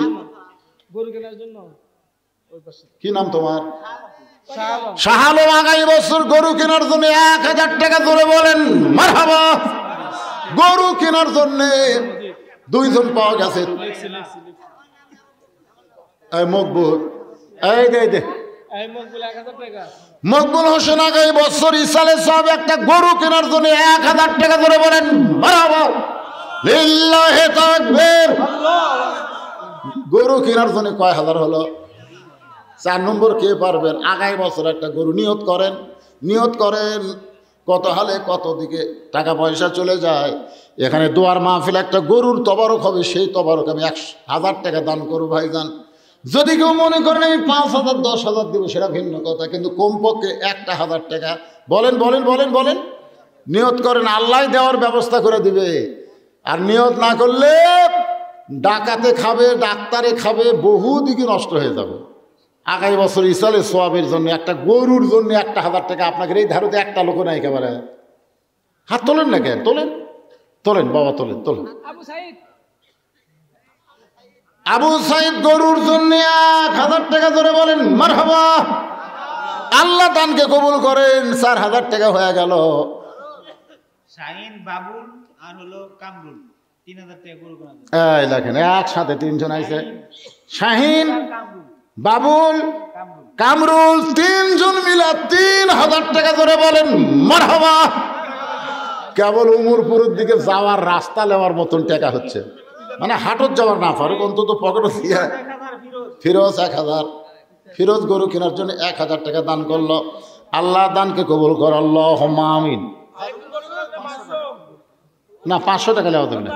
কি নাম তোমার? শাহ আলম। আগামী বছর গরু কেনার জন্য 1000 টাকা ধরে বলেন মারহাবা। গরু কেনার জন্য 2 জন পাওয়া গেছে। মকবুল, এই দে মকবুল হোসেন আগামী বছর ইসালে সব একটা গরু কেনার জন্য 1000 টাকা ধরে বলেন মারহাবা। লিল্লাহি তাকবীর। গরু কেনার জন্য কয় হাজার হলো? 4 নম্বর কে পারবেন? আগামী বছর একটা গরু নিয়ত করেন। নিয়ত করেন কত হালে কত দিকে টাকা পয়সা চলে যায়। এখানে দোয়ার মাহফিল একটা গরুর তবারক হবে, সেই তবারক আমি 1000 টাকা দান করবো ভাইজান। যদি কেউ মনে করেন আমি 5000 10,000 দেবো, সেটা ভিন্ন কথা, কিন্তু কমপক্ষে 1000 টাকা বলেন বলেন বলেন বলেন নিয়ত করেন। আল্লাহ দেওয়ার ব্যবস্থা করে দিবে। আর নিয়ত না করলে ডাকাতে খাবে, ডাক্তারে খাবে, বহু দিকে নষ্ট হয়ে যাবে। আগামী বছর ইসালে সোয়াবের জন্য একটা গরুর জন্য 1000 টাকা আপনাকে এই ধারতে একটা লোক নাই একেবারে। হাত তোলেন না কেন? তোলেন তোলেন বাবা, তোলেন তোলেন। আবু সাইদ গরুর জন্য 1000 টাকা ধরে বলেন মারহাবা। আল্লাহ দানকে কবুল করেন। 4000 টাকা হয়ে গেল। শাহিন, বাবুল আর হলো কামরুল 3000 টাকা গরু কেনার জন্য। এই দেখেন একসাথে 3 জন আইছে। শাহিন, বাবুল, কামরুল 3 জন মিলে 3000 টাকা ধরে বলেন মারহাবা। কেবল উমরপুরের দিকে যাওয়ার রাস্তা নেওয়ার মতন টাকা হচ্ছে, মানে হাটত যাওয়ার না পারুক, অন্তত পকেট দিয়ে। ফিরোজ 1000, ফিরোজ গরু কেনার জন্য 1000 টাকা দান করলো। আল্লাহ দানকে কবুল কর, আল্লাহুম্মা আমিন। না 500 টাকা নেওয়া যাবে না।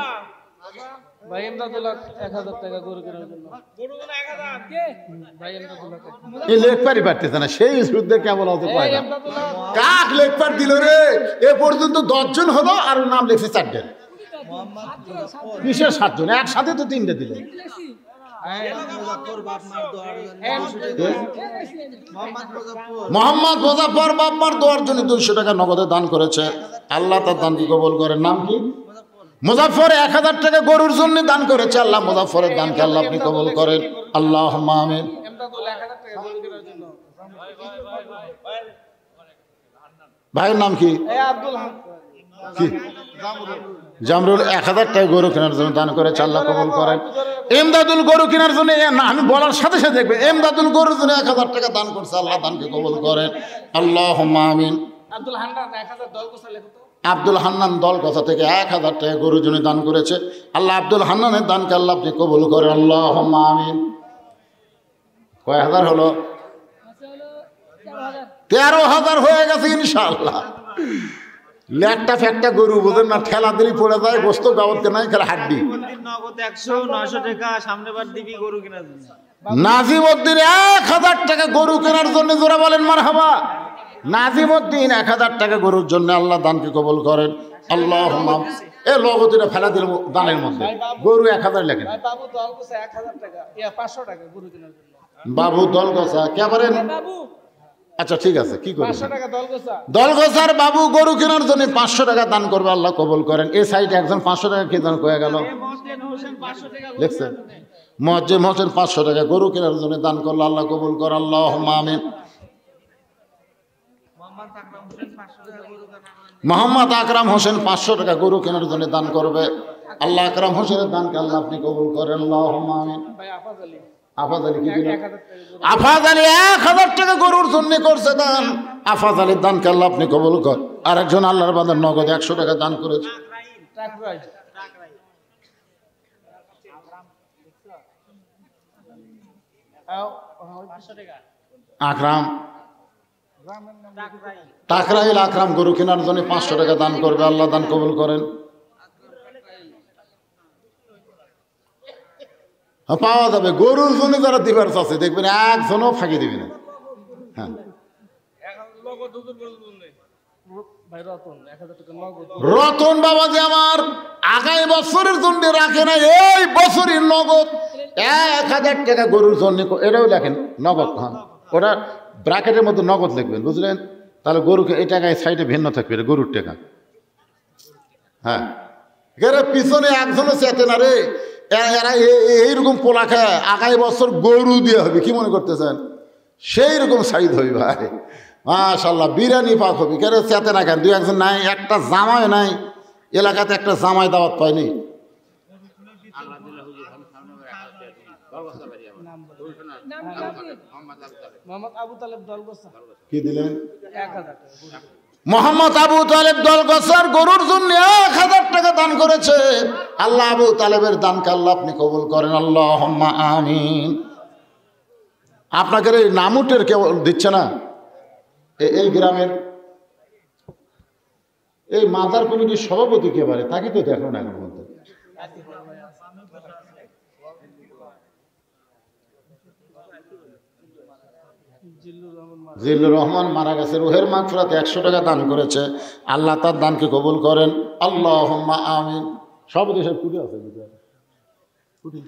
এই লেখপারি পারতেছে না, সেই শুদ্ধে কেমন হতে পারে না। কাক লেখপার দিল রে, এ পর্যন্ত 10 জন হলো, আর নাম লেখছে 4 জন। কিসের 7 জন? একসাথে তো 3টে দিল। মোহাম্মদ মুজাফফর বাপমার দোয়ার জন্য 200 টাকা নগদে দান করেছে। আল্লাহ তার দানকে কবুল করেন। নাম কি? মুজাফফর 1000 টাকা গরুর জন্য দান করেছে। আল্লাহ মুজাফফরের দানকে আল্লাহ আপনি কবুল করেন, আল্লাহুম্মা আমিন। ভাইয়ের নাম কি? কি? জামরুল 1000 টাকা গরু কেনার জন্য দান করেছে। আল্লাহ কবুল করেন। এমদাদুল গরু কেনার জন্য, না আমি বলার সাথে সাথে দেখবে, এমদাদুল গরুর জন্য 1000 টাকা দান করছে। আল্লাহ দানকে কবুল করেন, আল্লাহুম্মা আমিন। আব্দুল হান্নান দলগছা থেকে 1000 টাকা গরুর জন্য দান করেছে। আল্লাহ আব্দুল হান্নানের দানকে আল্লাহ আপনি কবুল করেন, আল্লাহুম্মা আমিন। কয় হাজার হলো? 13,000 হয়ে গেছে ইনশাআল্লাহ। লেটটা ফ্যাকটা গরু বুঝেন না, ঠেলা দিলি পড়ে যায়, গোস্ত গাবতকে নাই, খেলা হাড্ডি। নগদ 100-900 টাকা সামনেবার দিবি গরু কেনার জন্য। নাজিমউদ্দিন 1000 টাকা গরু কেনার জন্য, জোরে বলেন মারহাবা। নাজিমউদ্দিন 1000 টাকা গরুর জন্য আল্লাহ দানকে কবুল করেন, আল্লাহুম্মা। এ লগতিটা ফেলা দিল দানের মধ্যে, গরু 1000 লেখেন। বাবু দলগছা কে পারেন? আচ্ছা ঠিক আছে, কি করবেন? দলগছার বাবু গরু কেনার জন্য 500 টাকা দান করবে, আল্লাহ কবুল করেন। এই সাইডে একজন 500 টাকা কে দান করে গেল? দেখছেন, মুয়াজ্জিম হোসেন 500 টাকা গরু কেনার জন্য দান করলো, আল্লাহ কবুল কর, আল্লাহুম্মা আমিন। মোহাম্মদ আকরাম হোসেন 500 টাকা গরু কেনার জন্য দান করবে। আল্লাহ আকরাম হোসেনের দানকে আল্লাহ আপনি কবুল করেন, আল্লাহুম্মা আমিন। আফাজ আলী কি দিলেন? আফাজ আলী 1000 টাকা গরুর জন্য করছে দান। আফাজ আলীর দানকে আল্লাহ আপনি কবুল কর। আর একজন আল্লাহর বান্দার নগদ 100 টাকা দান করেছে। আকরাম টাকরাইল আকরাম গরু কেনার জন্য 500 টাকা দান করবে, আল্লাহ দান কবুল করেন। পাওয়া যাবে গরুর জন্য যারা দিবার আছে, দেখবেন একজনও ফাঁকি দিবে না। হ্যাঁ, রতন বাবা যে আমার আগামী বছরের জন্য রাখে না, এই বছরের নগদ 1000 টাকা গরুর জন্য, এটাও লেখেন নগদ। হ্যাঁ, ওটা ব্র্যাকেটের মধ্যে নগদ লিখবেন, বুঝলেন? তাহলে গরুকে এই টাকায় সাইডে ভিন্ন থাকবে, গরুর টাকা। হ্যাঁ, পিছনে একজনও চেতে না রে, এরা এইরকম পোলা খায়, আগামী বছর গরু দিয়ে হবে, কি মনে করতেছেন? সেই রকম সাইদ হবি ভাই, মাশাল্লাহ। বিরিয়ানি পাক হবি, কেন চেতে না কেন? দুই একজন নাই, একটা জামাই নাই এলাকাতে, একটা জামাই দাওয়াত পায়নি। কি দিলেন? মোহাম্মদ আবু তালেব দলগছার গরুর জন্য 1000 টাকা দান করেছে। আল্লাহ আবু তালেবের দানকে আল্লাহ আপনি কবুল করেন, আল্লাহুম্মা আমিন। আপনাকে এই নামুটের কেউ দিচ্ছে না, এই গ্রামের এই মাদার কমিটির সভাপতি কে পারে, তাকে তো দেখো না এখন মধ্যে। জিল্লুর রহমান মারা গেছে, রুহের মাগফিরাতে 100 টাকা দান করেছে, আল্লাহ তার দানকে কবুল করেন, আল্লাহুম্মা আমিন। সভাপতি সব কুটি আছে, কুটি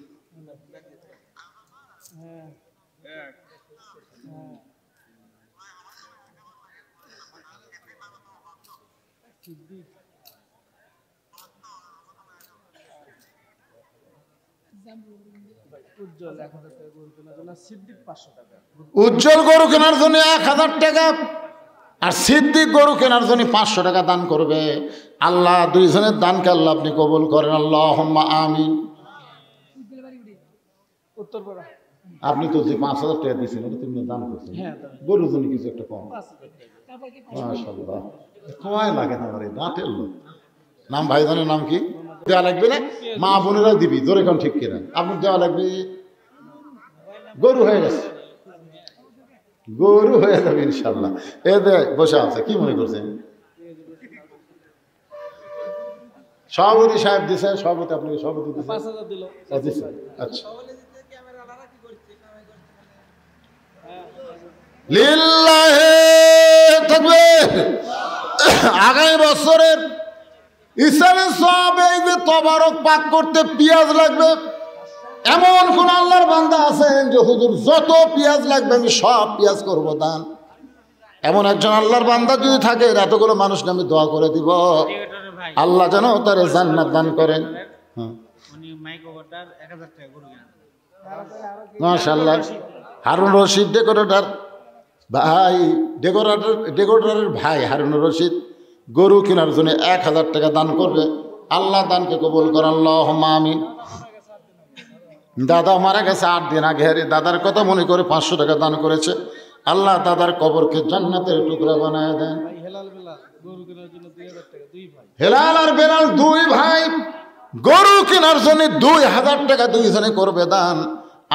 উজ্জ্বল গরু কেনার জন্য 1000 টাকা, আর সিদ্দিক গরু কেনার জন্য 500 টাকা দান করবে। আল্লাহ দুইজনের দানকে আল্লাহ আপনি কবুল করেন, আল্লাহুম্মা আমিন। আপনি তো যে 5000 টাকা দিয়েছেন ওটা তুমি দান করছেন, গরুর জন্য কিছু একটা কম। মাশাআল্লাহ, সময় লাগে না রে, দাঁতের লোক। নাম ভাইজানের নাম কি? দেওয়া লাগবে না, মা বোনেরা দিবি, জোরে কোন ঠিক কিনা? আপনার দেওয়া লাগবে। গরু হয়ে গেছে, গরু হয়ে যাবে ইনশাল্লাহ। এ দে বসে আছে, কি মনে করছেন? সভাপতি সাহেব দিছে, সভাপতি আপনাকে সভাপতি দিছে 5000 দিল। আচ্ছা, লিল্লাহি তাকবীর। আগামী বছরের ইসলামের সব এই যে তবারক পাক করতে পেঁয়াজ লাগবে, এমন কোন আল্লাহর বান্দা আছেন যে হুজুর যত পেঁয়াজ লাগবে আমি সব পেঁয়াজ করবো দান? এমন একজন আল্লাহর বান্দা যদি থাকে, এতগুলো মানুষকে আমি দোয়া করে দিব, আল্লাহ যেন তার জান্নাত দান করেন। মাশাআল্লাহ, হারুন রশিদ ডেকোরেটর ভাই, ডেকোরেটরের ভাই হারুন রশিদ গরু কেনার জন্য 1000 টাকা দান করবে। আল্লাহ দানকে কবুল করেন, আল্লাহুম্মা আমিন। দাদা মারা গেছে 8 দিন আগে, দাদার কথা মনে করে 500 টাকা দান করেছে। আল্লাহ দাদার কবরকে জান্নাতের টুকরা বানায় দেন। হেলাল আর বেলাল 2 ভাই গরু কেনার জন্য 2000 টাকা দুইজনে করবে দান।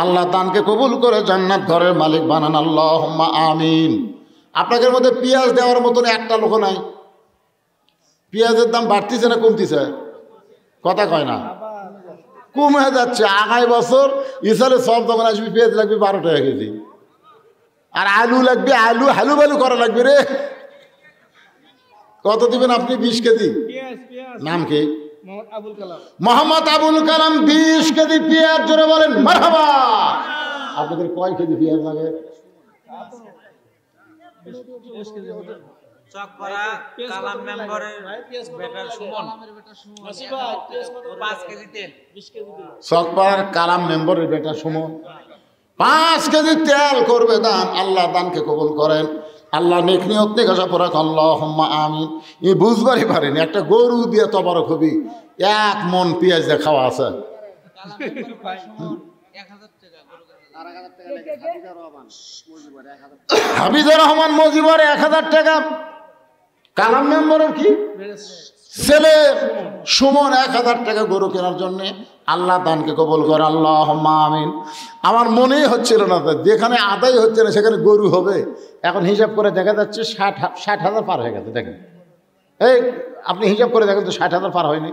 আল্লাহ দানকে কবুল করে জান্নাত ঘরের মালিক বানান, আল্লাহুম্মা আমিন। আপনাদের মধ্যে পেঁয়াজ দেওয়ার মতন একটা লোক নাই। পেঁয়াজের দাম বাড়তিছে না কমতিছে? কথা কয় না, কমে যাচ্ছে। আগামী বছর ইসালে সব দোকান আসবি, পেঁয়াজ লাগবে 12 টাকা কেজি, আর আলু লাগবে, আলু হালু বালু করা লাগবে রে। কত দিবেন আপনি? 20 কেজি। নাম কি? মোহাম্মদ আবুল কালাম। 20 কেজি পেঁয়াজ, জোরে বলেন মারহাবা। আপনাদের কয় কেজি পেঁয়াজ লাগে? চকপাড়ার কালাম মেম্বরের বেটা সুমন 5 কেজি তেল করবে দান। আল্লাহ দানকে কবুল করেন, আল্লাহ নেক নিয়ত নেক আশা পুরা করেন, আল্লাহুম্মা আমিন। এই বুঝবারই পারেনি, একটা গরু দিয়ে তবারক হবি, 1 মন পেঁয়াজ দিয়ে খাওয়া আছে। হাফিজুর রহমান মজিবর 1000 টাকা। কালাম মেম্বরের কি ছেলে সুমন 1000 টাকা গরু কেনার জন্য। আল্লাহ দানকে কবুল করে, আল্লাহুম্মা আমিন। আমার মনেই হচ্ছিল না, যেখানে আদায় হচ্ছে না সেখানে গরু হবে। এখন হিসাব করে দেখা যাচ্ছে 60,000 পার হয়ে গেছে। দেখেন, এই আপনি হিসাব করে দেখেন তো 60,000 পার হয়নি?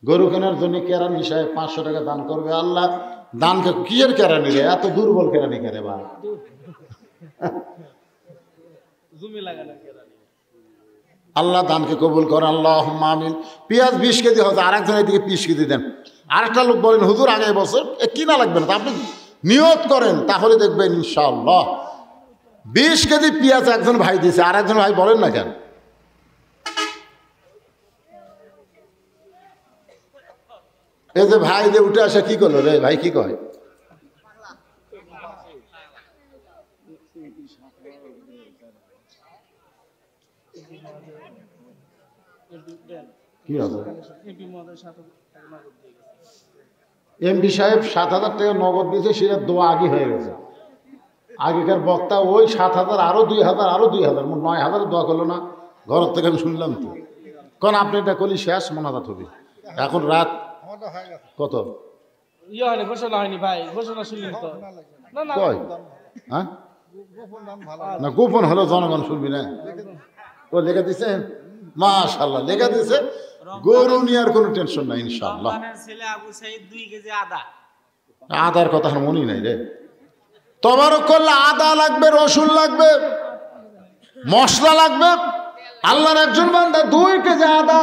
গরু কেনার জন্য কেরানি সাহেব 500 টাকা দান করবে। আল্লাহ দানকে কিয়ের কেরানি রে, এত দুর্বল কেরানি কেরে বা। আল্লাহ দানকে কবুল করে, আল্লাহুম্মা আমিন। পেঁয়াজ 20 কেজি হচ্ছে, আরেকজন এদিকে 20 কেজি দেন। আরেকটা লোক বলেন হুজুর আগামী বছর কিনা লাগবে না, আপনি নিয়ত করেন তাহলে দেখবেন ইনশাআল্লাহ। 20 কেজি পেঁয়াজ একজন ভাই দিয়েছে, আর একজন ভাই বলেন না কেন? এই যে ভাই যে উঠে আসে কি করলো রে ভাই, কি কয়? কি আছে? এমপি সাহেব 7,000 টাকা নগদ দিয়েছে, সেটা দোয়া আগে হয়ে গেছে। আগেকার বক্তা ওই 7,000 আরো 2,000 আরো 2,000 মোট 9,000 দোয়া করলো না, ঘরের থেকে আমি শুনলাম তো। কারণ আপনি এটা করলে শেষ মোনাজাত হবে। এখন রাত কত? ঘোষণা হয়নি ভাই, ঘোষণা শুনলেন তো? কয়? হ্যাঁ না, গোপন হলো জনগণ শুনবি না। ও লেখা দিচ্ছেন, মাশাআল্লাহ লেখা দিচ্ছে। গরু নিয়ে আর কোনো টেনশন নাই ইনশাআল্লাহ। ছেলে আবু সাইদ 2 কেজি আদা। আদার কথা আমার মনেই নাই রে। তবারক করলে আদা লাগবে, রসুন লাগবে, মশলা লাগবে। আল্লাহর একজন বান্দা 2 কেজি আদা,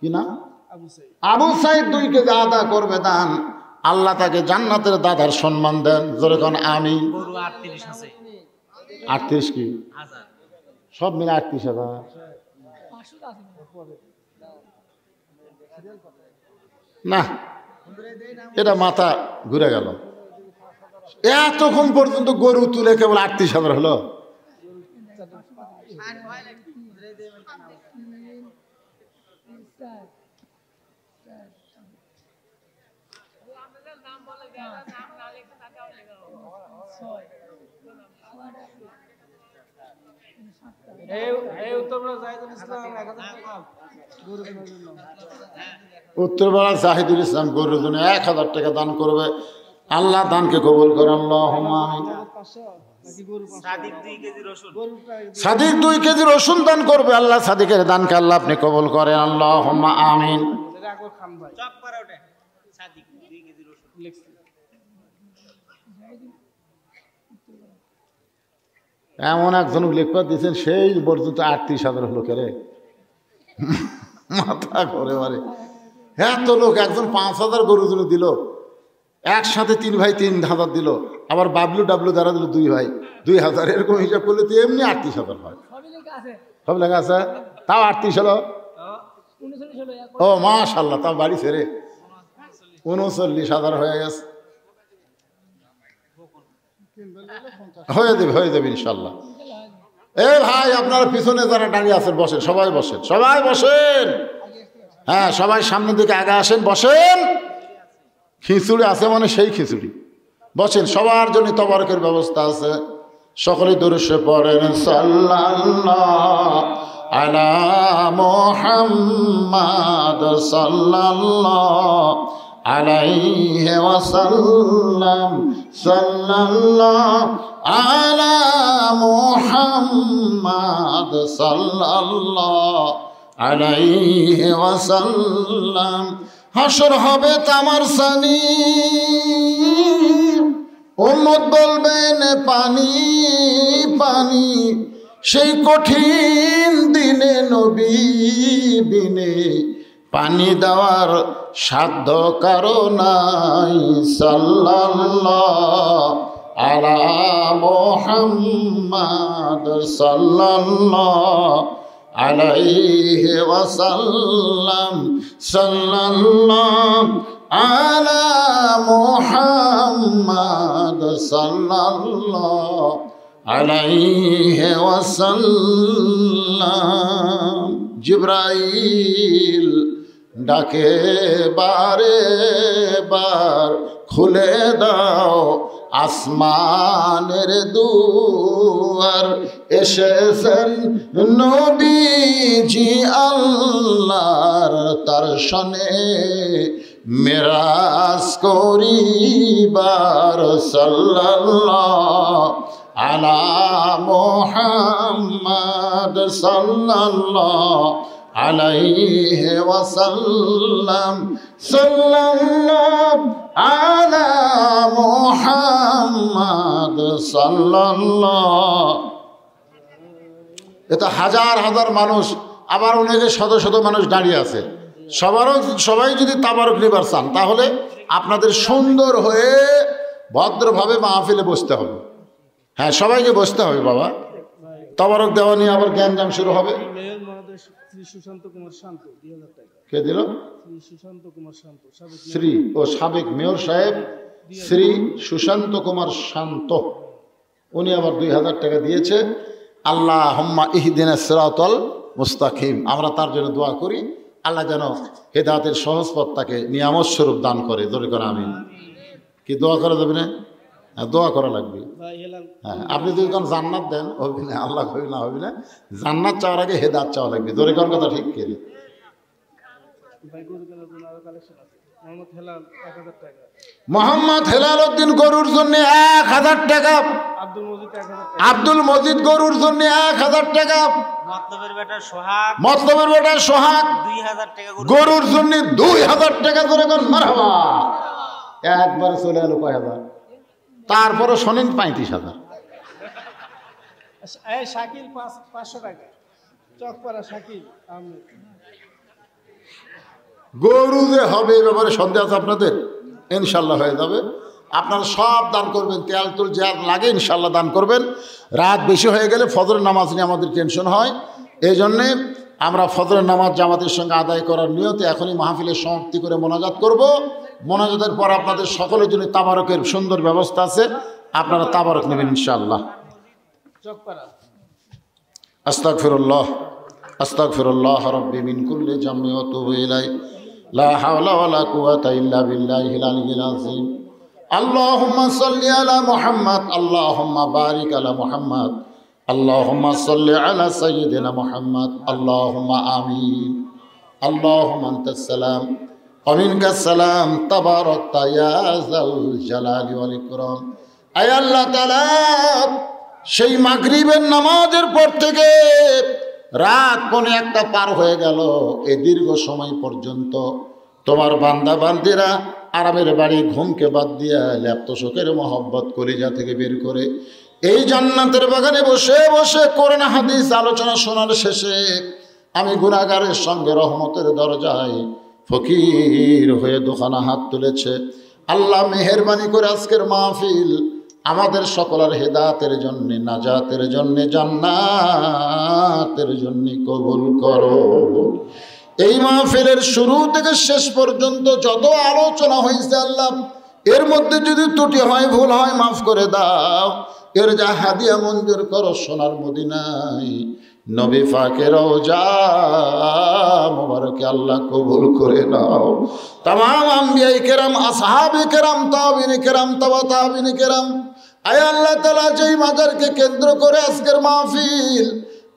কি না আবু সাইদ 2 কেজি আদা করবে দান, আল্লাহ তাকে জান্নাতের দাদার সম্মান দেন। জোরে কোন আমিন। গরু 38 আছে। 38 কি হাজার সব মিলে 38,000? না, এটা মাথা ঘুরে গেল। এতক্ষণ পর্যন্ত গরু তুলে কেবল 38,000 হলো। উত্তরপাড়া জাহিদুল ইসলাম গরুর জন্য 1,000 টাকা দান করবে। আল্লাহ দানকে কবুল করেন। আল্লাহুম্মা আমিন। সাদিক 2 কেজি রসুন। সাদিক 2 কেজি রসুন দান করবে। আল্লাহ সাদিকের দানকে আল্লাহ আপনি কবুল করেন। আল্লাহুম্মা আমিন। চক পারা ওঠে। সাদিক 2 কেজি রসুন। এমন একজন লেখা দিয়েছেন, সেই পর্যন্ত 38,000 হলো কেরে, মাথা করে মারে। এত লোক, একজন 5,000 গরুর জন্য দিল, একসাথে 3 ভাই 3,000 দিল, আবার বাবলু ডাবলু দ্বারা দিল 2 ভাই 2,000। এরকম হিসাব করলে তো এমনি 38,000 হয়। সব লেখা আছে, তাও 38 হলো। ও মাশাআল্লাহ, তাও বাড়ি ছেড়ে 39,000 হয়ে গেছে। হয়ে যাবে ইনশাল্লাহ। এ ভাই, আপনারা পিছনে যারা দাঁড়িয়ে আছেন বসেন, সবাই বসেন, সবাই বসেন। হ্যাঁ, সবাই সামনের দিকে আগে আসেন, বসেন। খিচুড়ি আছে মানে সেই খিচুড়ি, বসেন। সবার জন্য তবারকের ব্যবস্থা আছে। সকলে দরুদে পড়েন, সাল্লাল্লাহু আলা মুহাম্মাদ সাল্লাল্লাহু আলাইহি ওয়াসাল্লাম, সাল্লাল্লাহু আলা মুহাম্মাদ সাল্লাল্লাহু আলাইহি ওয়াসাল্লাম। হাসর হবে তামার সানি, উম্মত বলবেন পানি পানি। সেই কঠিন দিনে নবী বিনে পানি দেওয়ার সাধ্য কারো নাই। সাল্লাল্লাহু আলা মুহাম্মাদ সাল্লাল্লাহু আলাইহি ওয়াসাল্লাম, সাল্লাল্লাহু আলা মুহাম্মাদ সাল্লাল্লাহু আলাইহি ওয়াসাল্লাম। জিবরাইল ডাকে বারে বার, খুলে দাও আসমানের দুয়ার। এসেছেন নবীজি আল্লাহর তার শনে মেরাজ করিবার। সাল্লাল্লাহু আলা মুহাম্মাদ সাল্লাল্লাহু আলাইহি ওয়াসাল্লাম, সাল্লাল্লাহু আলা মুহাম্মাদ সাল্লাল্লাহু। এটা হাজার হাজার মানুষ, আবার অনেকে শত শত মানুষ দাঁড়িয়ে আছে। সবাই যদি তাবারক নিবার চান, তাহলে আপনাদের সুন্দর হয়ে ভদ্রভাবে মাহফিলে বসতে হবে। হ্যাঁ, সবাইকে বসতে হবে বাবা। তাবারক দেওয়া নিয়ে আবার জ্ঞানজাম শুরু হবে। শ্রী সুশান্ত কুমার শান্ত 2000 টাকা। কে দিল? শ্রী সুশান্ত কুমার শান্ত, সাবেক শ্রী ও সাবেক মেয়র সাহেব শ্রী সুশান্ত কুমার শান্ত, উনি আবার 2000 টাকা দিয়েছে। আল্লাহুম্মা ইহদিনাস সিরাতাল মুস্তাকিম, আমরা তার জন্য দোয়া করি আল্লাহ যেন হেদায়েতের সহজ পথ তাকে নিয়ামত স্বরূপ দান করে। জোরে করে আমিন। কি দোয়া করা যাবে না? হ্যাঁ, দোয়া করা লাগবে। ভাই হেলাল হ্যাঁ, আপনি যদি কোন জান্নাত দেন হবে না, আল্লাহ হবে না, হবে না। জান্নাত চাওয়ার আগে হেদায়েত চাওয়া লাগবে। জোরে কোন কথা ঠিক কে? ভাই গরু কেনার জন্য আরো কালেকশন আছে। মোহাম্মদ হেলাল 1000 টাকা। মোহাম্মদ হেলাল উদ্দিন গরুর জন্য 1000 টাকা। আব্দুল মজিদ 1000 টাকা। আব্দুল মজিদ গরুর জন্য 1000 টাকা। মতলবের বেটা সোহাগ মতলবের বেটা সোহাগ 2000 টাকা গরুর জন্য 2000 টাকা করে কোন মারহাবা। একবারে চলে এলো কয় হাজার, তারপরে শোনেন 35,000। এই শাকিল 500 টাকা। চকপাড়া শাকিল আহমেদ। গরু যে হবে এই ব্যাপারে সন্দেহ আছে আপনাদের? ইনশাল্লাহ হয়ে যাবে। আপনারা সব দান করবেন, তেল তুল যা লাগে ইনশাল্লাহ দান করবেন। রাত বেশি হয়ে গেলে ফজরের নামাজ নিয়ে আমাদের টেনশন হয়, এই জন্যে আমরা ফজরের নামাজ জামাতের সঙ্গে আদায় করার নিয়তে এখনই মাহফিলের সমাপ্তি করে মোনাজাত করব। মোনাজাতের পর আপনাদের সকলের জন্য তাবারকের সুন্দর ব্যবস্থা আছে, আপনারা তাবারক নেবেন ইনশাআল্লাহ। চকপাড়া আস্তাগফিরুল্লাহ আস্তাগফিরুল্লাহ রাব্বি মিন কুল্লি জামমি ওয়া তুবু ইলাই লা হাওলা ওয়ালা কুওয়াতা ইল্লা বিল্লাহিল আলিয়্যিল আযীম। আল্লাহুম্মা সাল্লি আলা মুহাম্মাদ, আল্লাহুম্মা বারিক আলা মুহাম্মাদ, আল্লাহুম্মা সাল্লি আলা সাইয়্যিদিনা মুহাম্মাদ, আল্লাহুম্মা আমিন। আল্লাহুম্মা আনতাস সালাম ওয়া মিনকাস সালাম, তাবারাকতা ইয়া যাল জালালি ওয়াল ইকরাম। আয় আল্লাহ তাআলা, সেই মাগরিবের নামাজের পর থেকে রাত 1:15 পার হয়ে গেল, এই দীর্ঘ সময় পর্যন্ত তোমার বান্দা বান্দিরা আরামের বাড়ি ঘুমকে বাদ দিয়া ল্যাপ্ত শোকের মহব্বত কলিজা থেকে বের করে এই জান্নাতের বাগানে বসে বসে কোরআন হাদিস আলোচনা শোনার শেষে আমি গুনাহগারের সঙ্গে রহমতের দরজায় ফকির হয়ে দোকানা হাত তুলেছে। আল্লাহ মেহেরবানি করে আজকের মাহফিল আমাদের সকলের হেদায়েতের জন্য, নাজাতের জন্য, জান্নাতের জন্য কবুল করো। এই মাহফিলের শুরু থেকে শেষ পর্যন্ত যত আলোচনা হয়েছে আল্লাহ, এর মধ্যে যদি ত্রুটি হয়, ভুল হয়, মাফ করে দাও। এর যা হাদিয়া মঞ্জুর করো সোনার মদিনায় নবী পাকের রওজা মোবারকে আল্লাহ কবুল করে নাও। তামাম আম্বিয়ায়ে কেরাম, আসহাবে কেরাম, তাবিঈনে কেরাম, তাবা তাবিঈনে কেরাম, আয় আল্লাহ তাআলা যেই মাজারকে কেন্দ্র করে আজকের মাহফিল,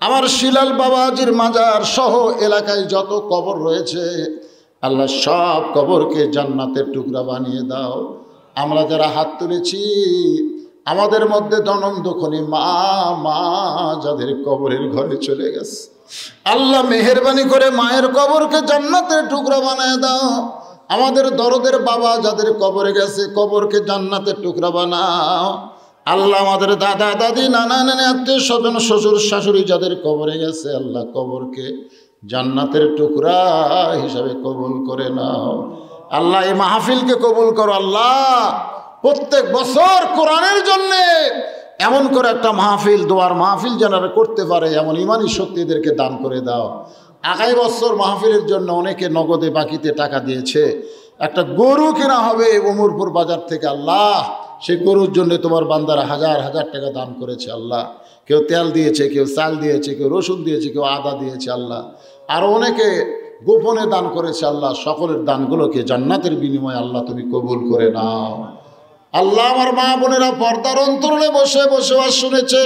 আমার শিলাল বাবাজির মাজার সহ এলাকায় যত কবর রয়েছে আল্লাহ সব কবরকে জান্নাতের টুকরা বানিয়ে দাও। আমরা যারা হাত তুলেছি আমাদের মধ্যে দনন্দখনি মা যাদের কবরের ঘরে চলে গেছে, আল্লাহ মেহেরবানি করে মায়ের কবরকে জান্নাতের টুকরা বানিয়ে দাও। আমাদের দরদের বাবা যাদের কবরে গেছে কবরকে জান্নাতের টুকরা বানাও। আল্লাহ আমাদের দাদা দাদি নানা নানি আত্মীয় স্বজন শ্বশুর শাশুড়ি যাদের কবরে গেছে আল্লাহ কবরকে জান্নাতের টুকরা হিসাবে কবুল করে নাও। আল্লাহ এই মাহফিলকে কবুল করো। আল্লাহ প্রত্যেক বছর কোরআনের জন্যে এমন করে একটা মাহফিল, দোয়ার মাহফিল যারা করতে পারে এমন ইমানি শক্তি এদেরকে দান করে দাও। আগামী বছর মাহফিলের জন্য অনেকে নগদে বাকিতে টাকা দিয়েছে, একটা গরু কেনা হবে ওমরপুর বাজার থেকে। আল্লাহ সেই গরুর জন্য তোমার বান্দারা হাজার হাজার টাকা দান করেছে। আল্লাহ কেউ তেল দিয়েছে, কেউ চাল দিয়েছে, কেউ রসুন দিয়েছে, কেউ আদা দিয়েছে। আল্লাহ আরও অনেকে গোপনে দান করেছে। আল্লাহ সকলের দানগুলোকে জান্নাতের বিনিময়ে আল্লাহ তুমি কবুল করে নাও। আল্লাহ আমার মা বোনেরা পর্দার অন্তরে বসে বসে শুনেছে,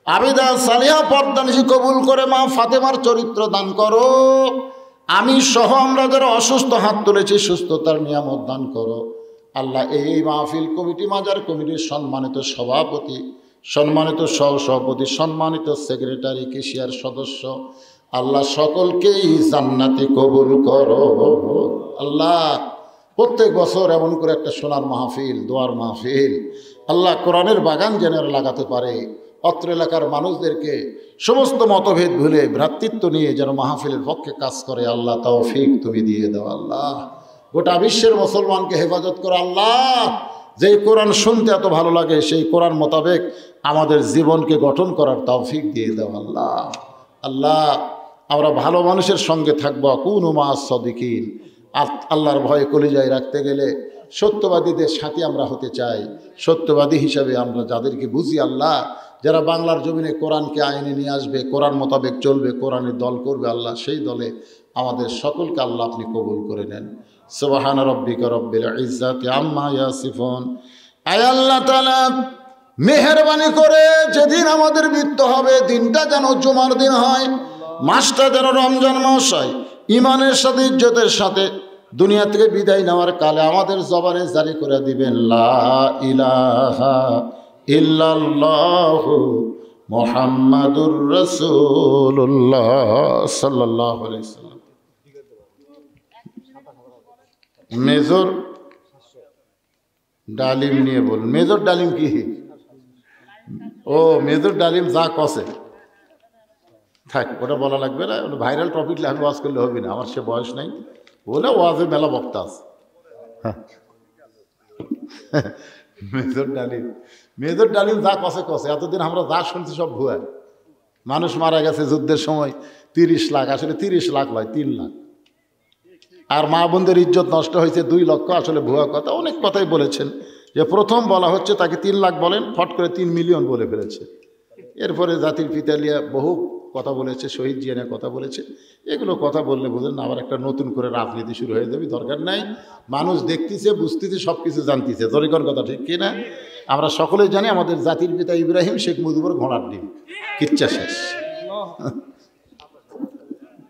আবিদা সালিহা পর্দা নিশি কবুল করে মা ফাতেমার চরিত্র দান করো। আমি সহ আমরা যারা অসুস্থ হাত তুলেছি সুস্থতার নিয়ামত দান করো। আল্লাহ এই মাহফিল কমিটি, মাজার কমিটির সম্মানিত সভাপতি, সম্মানিত সহসভাপতি, সম্মানিত সেক্রেটারি, কেশিয়ার সদস্য, আল্লাহ সকলকেই জান্নাতে কবুল করো। আল্লাহ প্রত্যেক বছর এমন করে একটা সোনার মাহফিল, দোয়ার মাহফিল আল্লাহ কোরআনের বাগান যেন লাগাতে পারে, অত্র এলাকার মানুষদেরকে সমস্ত মতভেদ ভুলে ভ্রাতৃত্ব নিয়ে যেন মাহফিলের পক্ষে কাজ করে। আল্লাহ তৌফিক তুমি দিয়ে দাও। আল্লাহ গোটা বিশ্বের মুসলমানকে হেফাজত করো। আল্লাহ যেই কোরআন শুনতে এত ভালো লাগে সেই কোরআন মোতাবেক আমাদের জীবনকে গঠন করার তৌফিক দিয়ে দাও। আল্লাহ আল্লাহ আমরা ভালো মানুষের সঙ্গে থাকবো, কুনু মা সাদিকিন। আল্লাহর ভয়ে কলিজায় রাখতে গেলে সত্যবাদীদের সাথে আমরা হতে চাই। সত্যবাদী হিসাবে আমরা যাদেরকে বুঝি, আল্লাহ যারা বাংলার জমিনে কোরআনকে আইনে নিয়ে আসবে, কোরআন মোতাবেক চলবে, কোরআনের দল করবে, আল্লাহ সেই দলে আমাদের সকলকে আল্লাহ আপনি কবুল করে নেন। সুবহান রাব্বিকা রব্বিল ইজ্জাতি আম্মা ইয়াসিফুন। আয় আল্লাহ তাআলা মেহেরবানি করে যেদিন আমাদের মৃত্যু হবে, দিনটা যেন জুমার দিন হয়, মাসটা যেন রমজান মাস হয়। ইমানের সাথে, ইজ্জতের সাথে দুনিয়া থেকে বিদায় নেওয়ার কালে আমাদের জবানে জারি করে দিবেন লা ইলাহা ইল্লাল্লাহু মুহাম্মাদুর রাসূলুল্লাহ সাল্লাল্লাহু আলাইহি ওয়াসাল্লাম। মেজর ডালিম নিয়ে বল। মেজর ডালিম কি? ও মেজর ডালিম যা কসে থাক, ওটা বলা লাগবে না। ভাইরাল টপিক আমি ওয়াজ করলে হবে না, আমার সে বয়স নাই। বলে ওয়াজে মেলা বক্তা আছে। মেজর ডালিম, মেজর ডালিম যা কসে কসে। এতদিন আমরা যা শুনছি সব ভুয়া। মানুষ মারা গেছে যুদ্ধের সময় 30 লাখ, আসলে 30 লাখ নয়, 3 লাখ। আর মা বোনদের ইজ্জত নষ্ট হয়েছে 2 লক্ষ, আসলে ভুয়া কথা। অনেক কথাই বলেছেন, যে প্রথম বলা হচ্ছে তাকে 3 লাখ বলেন, ফট করে 3 মিলিয়ন বলে ফেলেছে। এরপরে জাতির পিতা লিয়া বহু কথা বলেছে, শহীদ জিয়ানের কথা বলেছে। এগুলো কথা বললে বুঝেন না, আবার একটা নতুন করে রাজনীতি শুরু হয়ে যাবে, দরকার নাই। মানুষ দেখতেছে, বুঝতেছে, সব কিছু জানতেছে। তরিকর কথা ঠিক কিনা? আমরা সকলেই জানি আমাদের জাতির পিতা ইব্রাহিম শেখ মুজিবুর ঘোড়ার ডিম, কিচ্ছা শেষ।